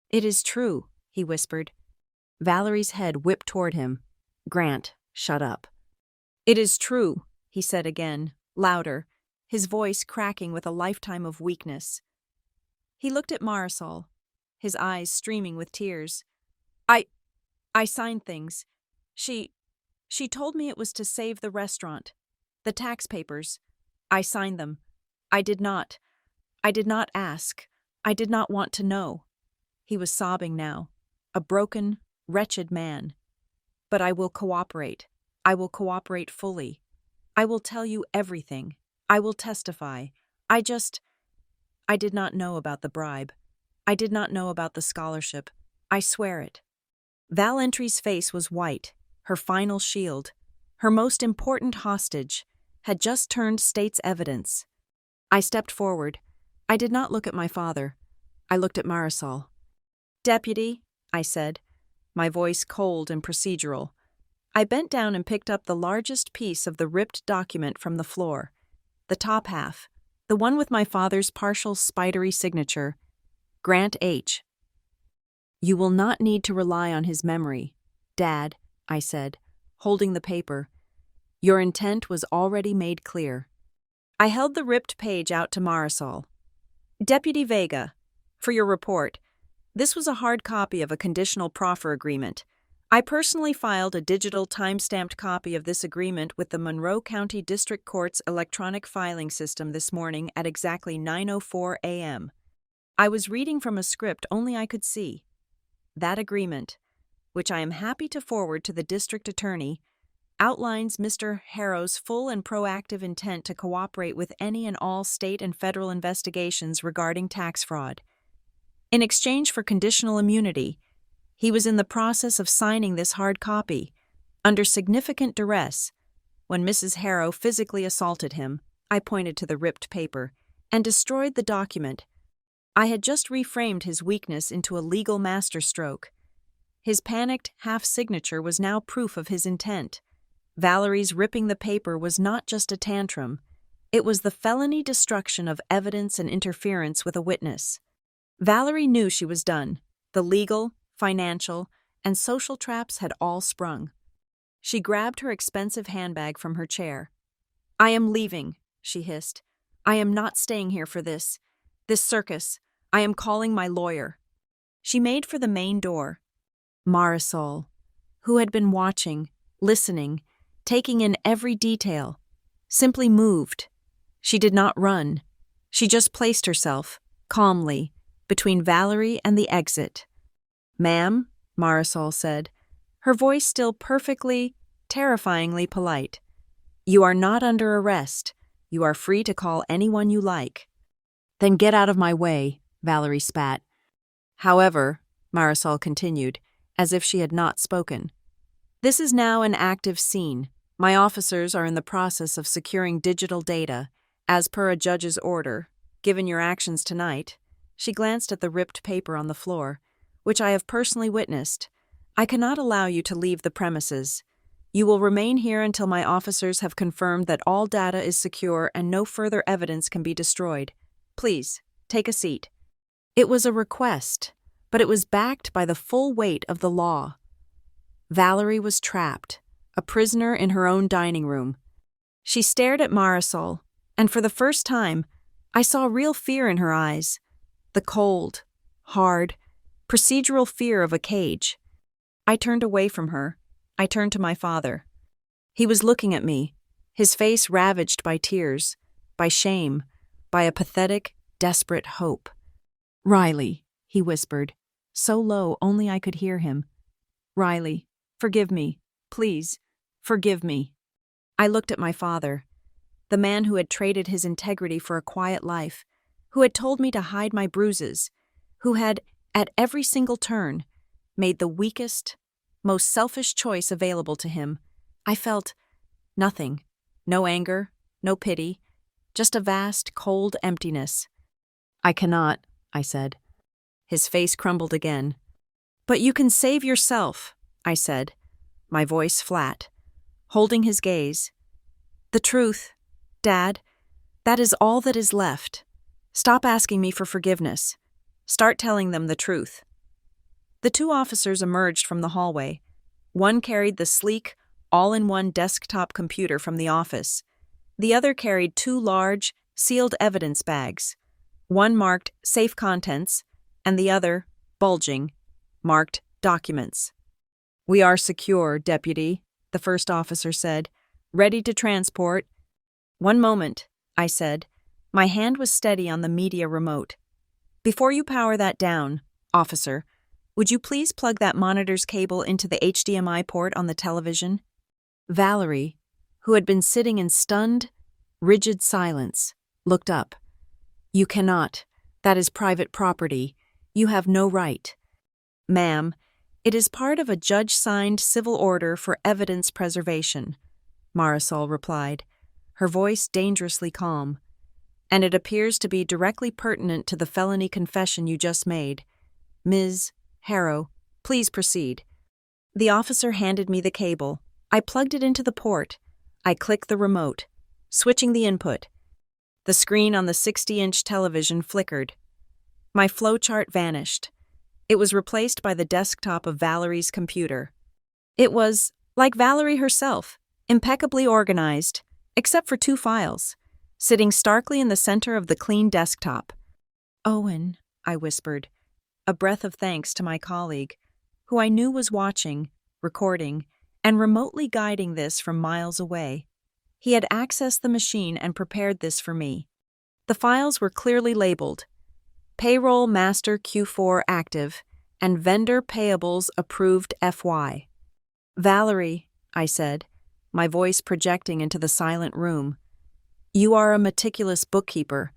"It is true," he whispered. Valerie's head whipped toward him. "Grant, shut up." "It is true," he said again, louder, his voice cracking with a lifetime of weakness. He looked at Marisol. his eyes streaming with tears. I signed things. She told me it was to save the restaurant. The tax papers. I signed them. I did not ask. I did not want to know. He was sobbing now, a broken, wretched man. But I will cooperate. I will cooperate fully. I will tell you everything. I will testify. I did not know about the bribe. I did not know about the scholarship. I swear it. Val Entry's face was white, her final shield, her most important hostage, had just turned state's evidence. I stepped forward. I did not look at my father. I looked at Marisol. "Deputy," I said, my voice cold and procedural. I bent down and picked up the largest piece of the ripped document from the floor. The top half, the one with my father's partial spidery signature. Grant H. "You will not need to rely on his memory, Dad," I said, holding the paper. "Your intent was already made clear." I held the ripped page out to Marisol. "Deputy Vega, for your report, this was a hard copy of a conditional proffer agreement. I personally filed a digital time-stamped copy of this agreement with the Monroe County District Court's electronic filing system this morning at exactly 9:04 a.m. I was reading from a script only I could see. That agreement, which I am happy to forward to the district attorney, outlines Mr. Harrow's full and proactive intent to cooperate with any and all state and federal investigations regarding tax fraud. In exchange for conditional immunity, he was in the process of signing this hard copy, under significant duress, when Mrs. Harrow physically assaulted him, I pointed to the ripped paper, and destroyed the document. I had just reframed his weakness into a legal masterstroke. His panicked half-signature was now proof of his intent. Valerie's ripping the paper was not just a tantrum. It was the felony destruction of evidence and interference with a witness. Valerie knew she was done. The legal, financial, and social traps had all sprung. She grabbed her expensive handbag from her chair. "I am leaving," she hissed. "I am not staying here for this circus. I am calling my lawyer." She made for the main door. Marisol, who had been watching, listening, taking in every detail, simply moved. She did not run. She just placed herself, calmly, between Valerie and the exit. "Ma'am," Marisol said, her voice still perfectly, terrifyingly polite. "You are not under arrest. You are free to call anyone you like." "Then get out of my way," Valerie spat. "However," Marisol continued, as if she had not spoken, "this is now an active scene. My officers are in the process of securing digital data, as per a judge's order. Given your actions tonight," she glanced at the ripped paper on the floor, "which I have personally witnessed, I cannot allow you to leave the premises. You will remain here until my officers have confirmed that all data is secure and no further evidence can be destroyed. Please, take a seat." It was a request, but it was backed by the full weight of the law. Valerie was trapped, a prisoner in her own dining room. She stared at Marisol, and for the first time, I saw real fear in her eyes. The cold, hard, procedural fear of a cage. I turned away from her. I turned to my father. He was looking at me, his face ravaged by tears, by shame, by a pathetic, desperate hope. "Riley," he whispered, so low only I could hear him. "Riley, forgive me. Please, forgive me." I looked at my father, the man who had traded his integrity for a quiet life, who had told me to hide my bruises, who had, at every single turn, made the weakest, most selfish choice available to him. I felt nothing, no anger, no pity, just a vast, cold emptiness. "I cannot," I said. His face crumbled again. "But you can save yourself," I said, my voice flat, holding his gaze. "The truth, Dad, that is all that is left. Stop asking me for forgiveness. Start telling them the truth." The two officers emerged from the hallway. One carried the sleek, all-in-one desktop computer from the office. The other carried two large, sealed evidence bags. One marked Safe Contents, and the other bulging, marked documents. "We are secure, Deputy," the first officer said. "Ready to transport." "One moment," I said. My hand was steady on the media remote. "Before you power that down, officer, would you please plug that monitor's cable into the HDMI port on the television?" Valerie, who had been sitting in stunned, rigid silence, looked up. "You cannot. That is private property. You have no right." "Ma'am, it is part of a judge-signed civil order for evidence preservation," Marisol replied, her voice dangerously calm. "And it appears to be directly pertinent to the felony confession you just made. Ms. Harrow, please proceed." The officer handed me the cable. I plugged it into the port. I clicked the remote, switching the input. The screen on the 60-inch television flickered. My flowchart vanished. It was replaced by the desktop of Valerie's computer. It was, like Valerie herself, impeccably organized, except for 2 files, sitting starkly in the center of the clean desktop. "Owen," I whispered, a breath of thanks to my colleague, who I knew was watching, recording, and remotely guiding this from miles away. He had accessed the machine and prepared this for me. The files were clearly labeled: Payroll Master Q4 Active and Vendor Payables Approved FY. "Valerie," I said, my voice projecting into the silent room, "you are a meticulous bookkeeper.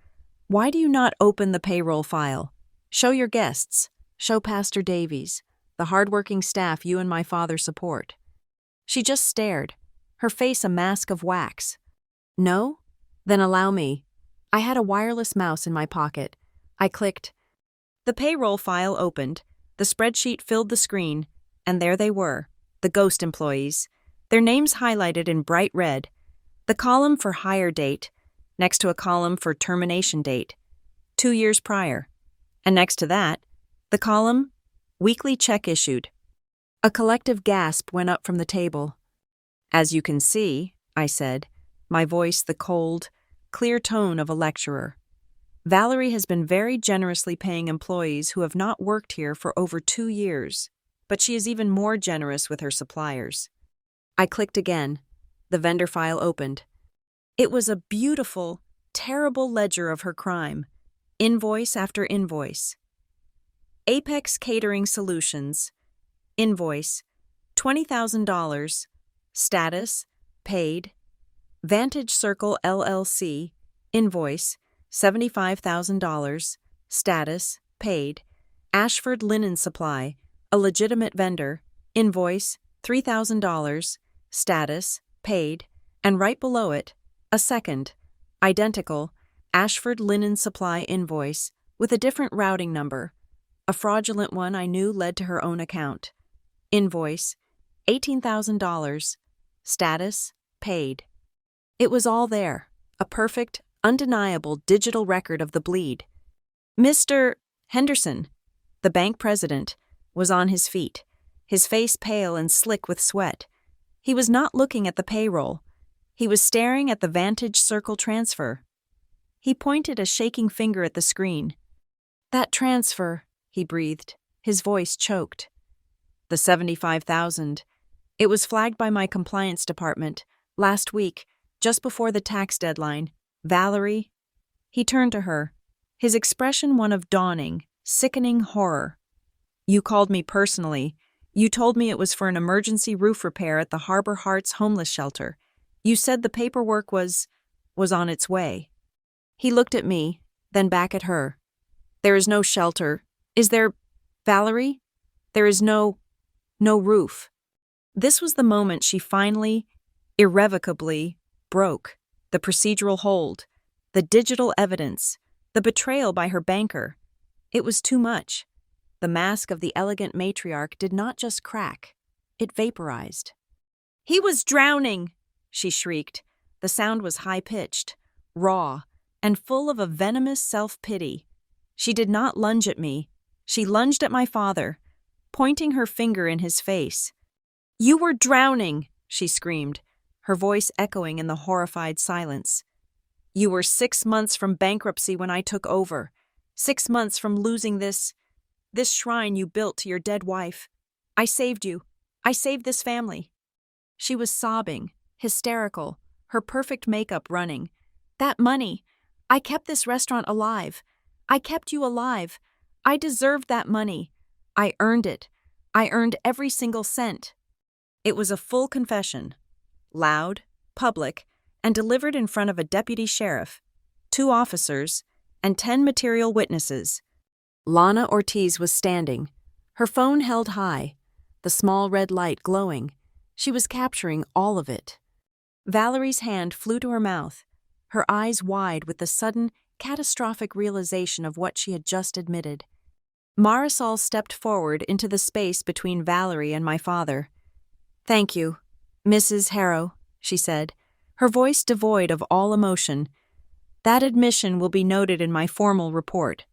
Why do you not open the payroll file? Show your guests. Show Pastor Davies, the hardworking staff you and my father support." She just stared, her face a mask of wax. "No? Then allow me." I had a wireless mouse in my pocket. I clicked. The payroll file opened, the spreadsheet filled the screen, and there they were, the ghost employees, their names highlighted in bright red, the column for hire date, next to a column for termination date, 2 years prior, and next to that, the column, weekly check issued. A collective gasp went up from the table. "As you can see," I said, my voice the cold, clear tone of a lecturer, "Valerie has been very generously paying employees who have not worked here for over 2 years, but she is even more generous with her suppliers." I clicked again. The vendor file opened. It was a beautiful, terrible ledger of her crime, invoice after invoice. Apex Catering Solutions, invoice, $20,000, status, paid. Vantage Circle LLC, invoice, $75,000, status, paid. Ashford Linen Supply, a legitimate vendor, invoice, $3,000, status, paid. And right below it, a second, identical, Ashford Linen Supply invoice with a different routing number. A fraudulent one I knew led to her own account. Invoice, $18,000, status, paid. It was all there, a perfect, undeniable digital record of the bleed. Mr. Henderson, the bank president, was on his feet, his face pale and slick with sweat. He was not looking at the payroll. He was staring at the Vantage Circle transfer. He pointed a shaking finger at the screen. "That transfer," he breathed, his voice choked. "The $75,000. It was flagged by my compliance department last week, just before the tax deadline. Valerie." He turned to her, his expression one of dawning, sickening horror. "You called me personally. You told me it was for an emergency roof repair at the Harbor Hearts homeless shelter. You said the paperwork was on its way." He looked at me, then back at her. "There is no shelter. Is there, Valerie? There is no roof." This was the moment she finally, irrevocably, broke. The procedural hold, the digital evidence, the betrayal by her banker. It was too much. The mask of the elegant matriarch did not just crack, it vaporized. "He was drowning!" she shrieked. The sound was high-pitched, raw, and full of a venomous self-pity. She did not lunge at me. She lunged at my father, pointing her finger in his face. "You were drowning!" she screamed, her voice echoing in the horrified silence. "You were 6 months from bankruptcy when I took over, 6 months from losing this This shrine you built to your dead wife. I saved you. I saved this family." She was sobbing, hysterical, her perfect makeup running. "That money! I kept this restaurant alive. I kept you alive. I deserved that money. I earned it. I earned every single cent." It was a full confession. Loud, public, and delivered in front of a deputy sheriff, 2 officers, and 10 material witnesses. Lana Ortiz was standing, her phone held high, the small red light glowing. She was capturing all of it. Valerie's hand flew to her mouth, her eyes wide with the sudden, catastrophic realization of what she had just admitted. Marisol stepped forward into the space between Valerie and my father. "Thank you, Mrs. Harrow," she said, her voice devoid of all emotion. "That admission will be noted in my formal report."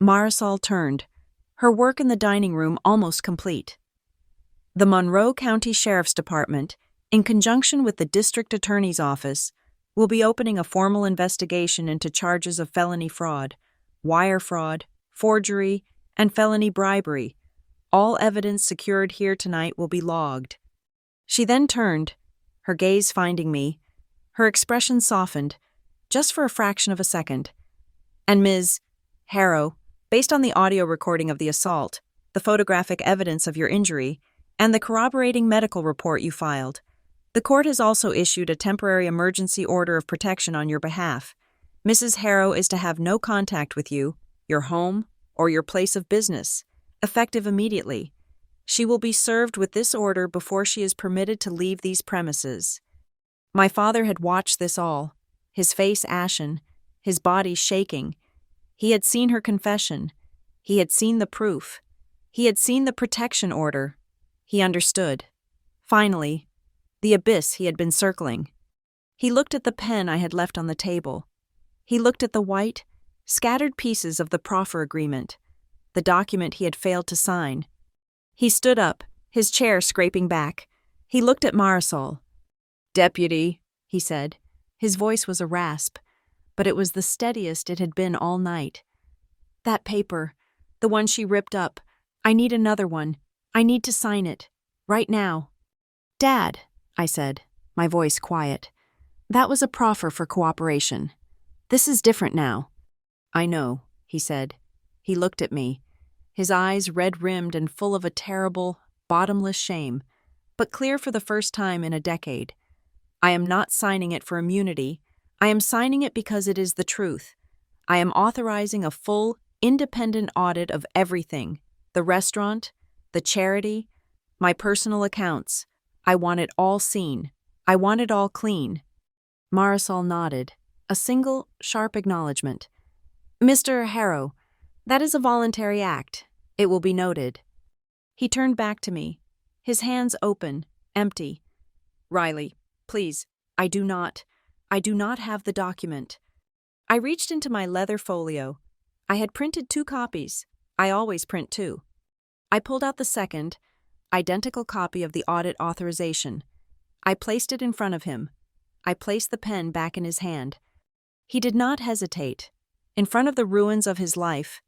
Marisol turned, her work in the dining room almost complete. The Monroe County Sheriff's Department, in conjunction with the District Attorney's Office, will be opening a formal investigation into charges of felony fraud, wire fraud, forgery, and felony bribery. All evidence secured here tonight will be logged. She then turned, her gaze finding me, her expression softened, just for a fraction of a second. "And Ms. Harrow, based on the audio recording of the assault, the photographic evidence of your injury, and the corroborating medical report you filed, the court has also issued a temporary emergency order of protection on your behalf. Mrs. Harrow is to have no contact with you, your home, or your place of business, effective immediately. She will be served with this order before she is permitted to leave these premises." My father had watched this all, his face ashen, his body shaking. He had seen her confession. He had seen the proof. He had seen the protection order. He understood. Finally, the abyss he had been circling. He looked at the pen I had left on the table. He looked at the white, scattered pieces of the proffer agreement, the document he had failed to sign. He stood up, his chair scraping back. He looked at Marisol. "Deputy," he said. His voice was a rasp, but it was the steadiest it had been all night. "That paper, the one she ripped up, I need another one. I need to sign it. Right now." "Dad," I said, my voice quiet, "that was a proffer for cooperation. This is different now." "I know," he said. He looked at me, his eyes red-rimmed and full of a terrible, bottomless shame, but clear for the first time in a decade. "I am not signing it for immunity. I am signing it because it is the truth. I am authorizing a full, independent audit of everything, the restaurant, the charity, my personal accounts. I want it all seen. I want it all clean." Marisol nodded, a single, sharp acknowledgement. "Mr. Harrow, that is a voluntary act. It will be noted." He turned back to me, his hands open, empty. "Riley, please, I do not have the document." I reached into my leather folio. I had printed 2 copies. I always print 2. I pulled out the second, identical copy of the audit authorization. I placed it in front of him. I placed the pen back in his hand. He did not hesitate. In front of the ruins of his life,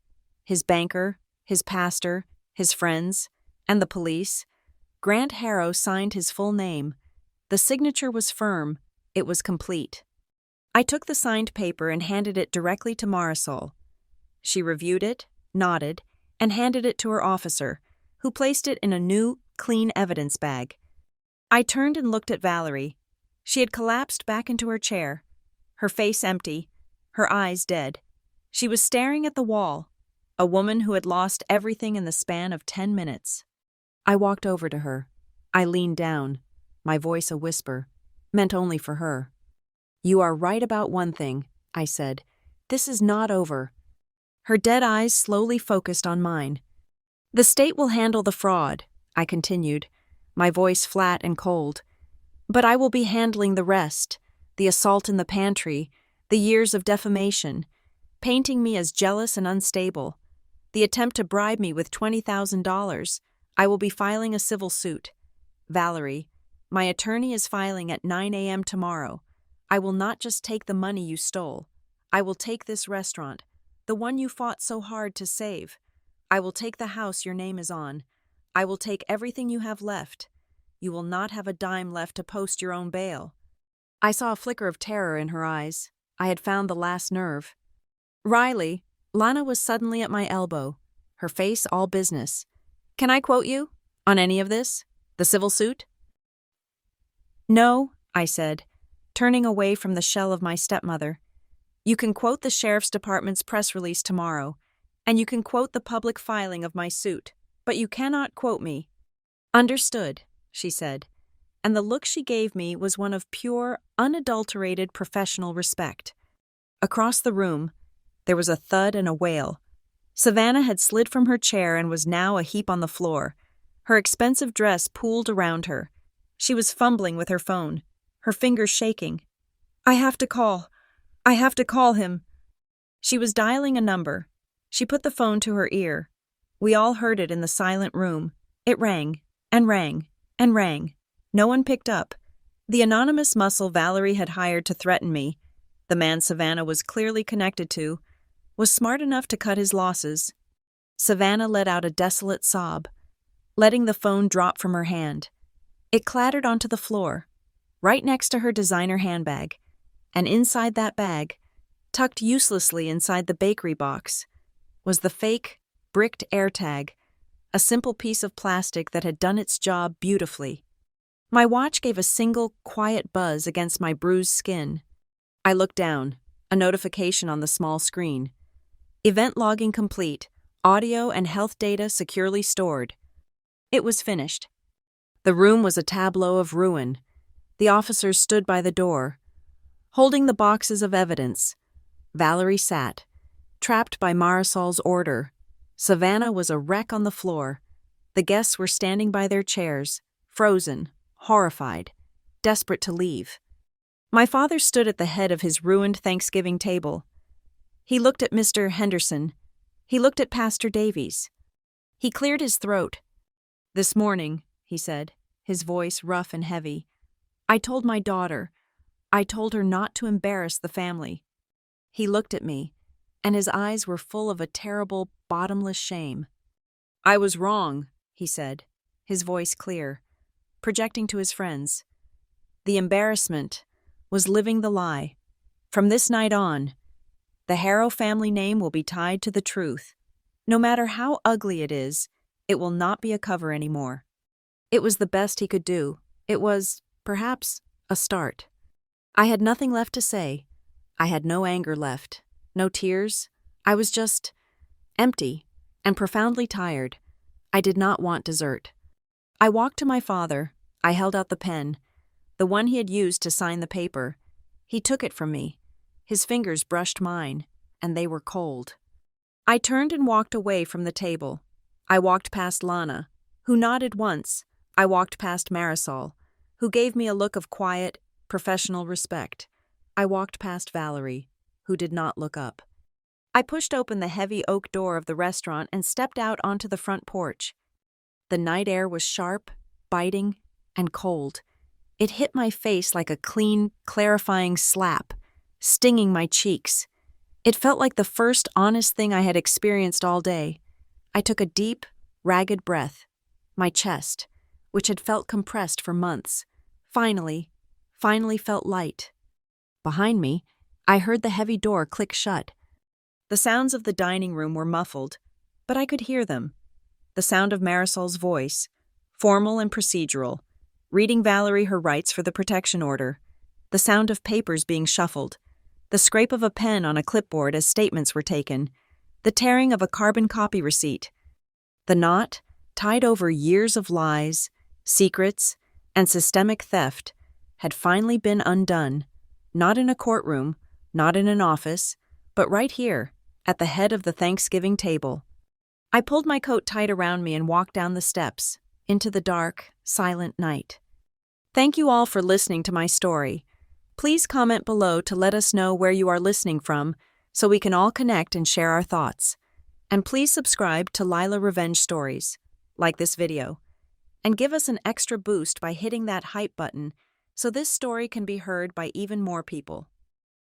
his banker, his pastor, his friends, and the police, Grant Harrow signed his full name. The signature was firm. It was complete. I took the signed paper and handed it directly to Marisol. She reviewed it, nodded, and handed it to her officer, who placed it in a new, clean evidence bag. I turned and looked at Valerie. She had collapsed back into her chair, her face empty, her eyes dead. She was staring at the wall, a woman who had lost everything in the span of 10 minutes. I walked over to her. I leaned down, my voice a whisper, meant only for her. "You are right about one thing," I said. "This is not over." Her dead eyes slowly focused on mine. "The state will handle the fraud," I continued, my voice flat and cold. "But I will be handling the rest, the assault in the pantry, the years of defamation, painting me as jealous and unstable, the attempt to bribe me with $20,000. I will be filing a civil suit. Valerie, my attorney is filing at 9 a.m. tomorrow. I will not just take the money you stole. I will take this restaurant, the one you fought so hard to save. I will take the house your name is on. I will take everything you have left. You will not have a dime left to post your own bail. I saw a flicker of terror in her eyes. I had found the last nerve. Riley, Lana was suddenly at my elbow, her face all business. Can I quote you? On any of this? The civil suit? No, I said, turning away from the shell of my stepmother. You can quote the sheriff's department's press release tomorrow, and you can quote the public filing of my suit, but you cannot quote me. Understood, she said, and the look she gave me was one of pure, unadulterated professional respect. Across the room, there was a thud and a wail. Savannah had slid from her chair and was now a heap on the floor, her expensive dress pooled around her. She was fumbling with her phone, her fingers shaking. I have to call him. She was dialing a number. She put the phone to her ear. We all heard it in the silent room. It rang, and rang, and rang. No one picked up. The anonymous muscle Valerie had hired to threaten me, the man Savannah was clearly connected to, was smart enough to cut his losses. Savannah let out a desolate sob, letting the phone drop from her hand. It clattered onto the floor, right next to her designer handbag, and inside that bag, tucked uselessly inside the bakery box, was the fake, bricked AirTag, a simple piece of plastic that had done its job beautifully. My watch gave a single, quiet buzz against my bruised skin. I looked down, a notification on the small screen. Event logging complete, audio and health data securely stored. It was finished. The room was a tableau of ruin. The officers stood by the door, holding the boxes of evidence. Valerie sat, trapped by Marisol's order. Savannah was a wreck on the floor. The guests were standing by their chairs, frozen, horrified, desperate to leave. My father stood at the head of his ruined Thanksgiving table. He looked at Mr. Henderson. He looked at Pastor Davies. He cleared his throat. This morning, he said, his voice rough and heavy, I told my daughter. I told her not to embarrass the family. He looked at me, and his eyes were full of a terrible, bottomless shame. I was wrong, he said, his voice clear, projecting to his friends. The embarrassment was living the lie. From this night on, the Harrow family name will be tied to the truth. No matter how ugly it is, it will not be a cover anymore. It was the best he could do. It was, perhaps, a start. I had nothing left to say. I had no anger left, no tears. I was just empty and profoundly tired. I did not want dessert. I walked to my father. I held out the pen, the one he had used to sign the paper. He took it from me. His fingers brushed mine, and they were cold. I turned and walked away from the table. I walked past Lana, who nodded once. I walked past Marisol, who gave me a look of quiet, professional respect. I walked past Valerie, who did not look up. I pushed open the heavy oak door of the restaurant and stepped out onto the front porch. The night air was sharp, biting, and cold. It hit my face like a clean, clarifying slap, stinging my cheeks. It felt like the first honest thing I had experienced all day. I took a deep, ragged breath. My chest, which had felt compressed for months, finally felt light. Behind me, I heard the heavy door click shut. The sounds of the dining room were muffled, but I could hear them. The sound of Marisol's voice, formal and procedural, reading Valerie her rights for the protection order. The sound of papers being shuffled. The scrape of a pen on a clipboard as statements were taken. The tearing of a carbon copy receipt. The knot, tied over years of lies, secrets, and systemic theft, had finally been undone, not in a courtroom, not in an office, but right here, at the head of the Thanksgiving table. I pulled my coat tight around me and walked down the steps, into the dark, silent night. Thank you all for listening to my story. Please comment below to let us know where you are listening from so we can all connect and share our thoughts. And please subscribe to Lila Revenge Stories, like this video, and give us an extra boost by hitting that hype button so this story can be heard by even more people.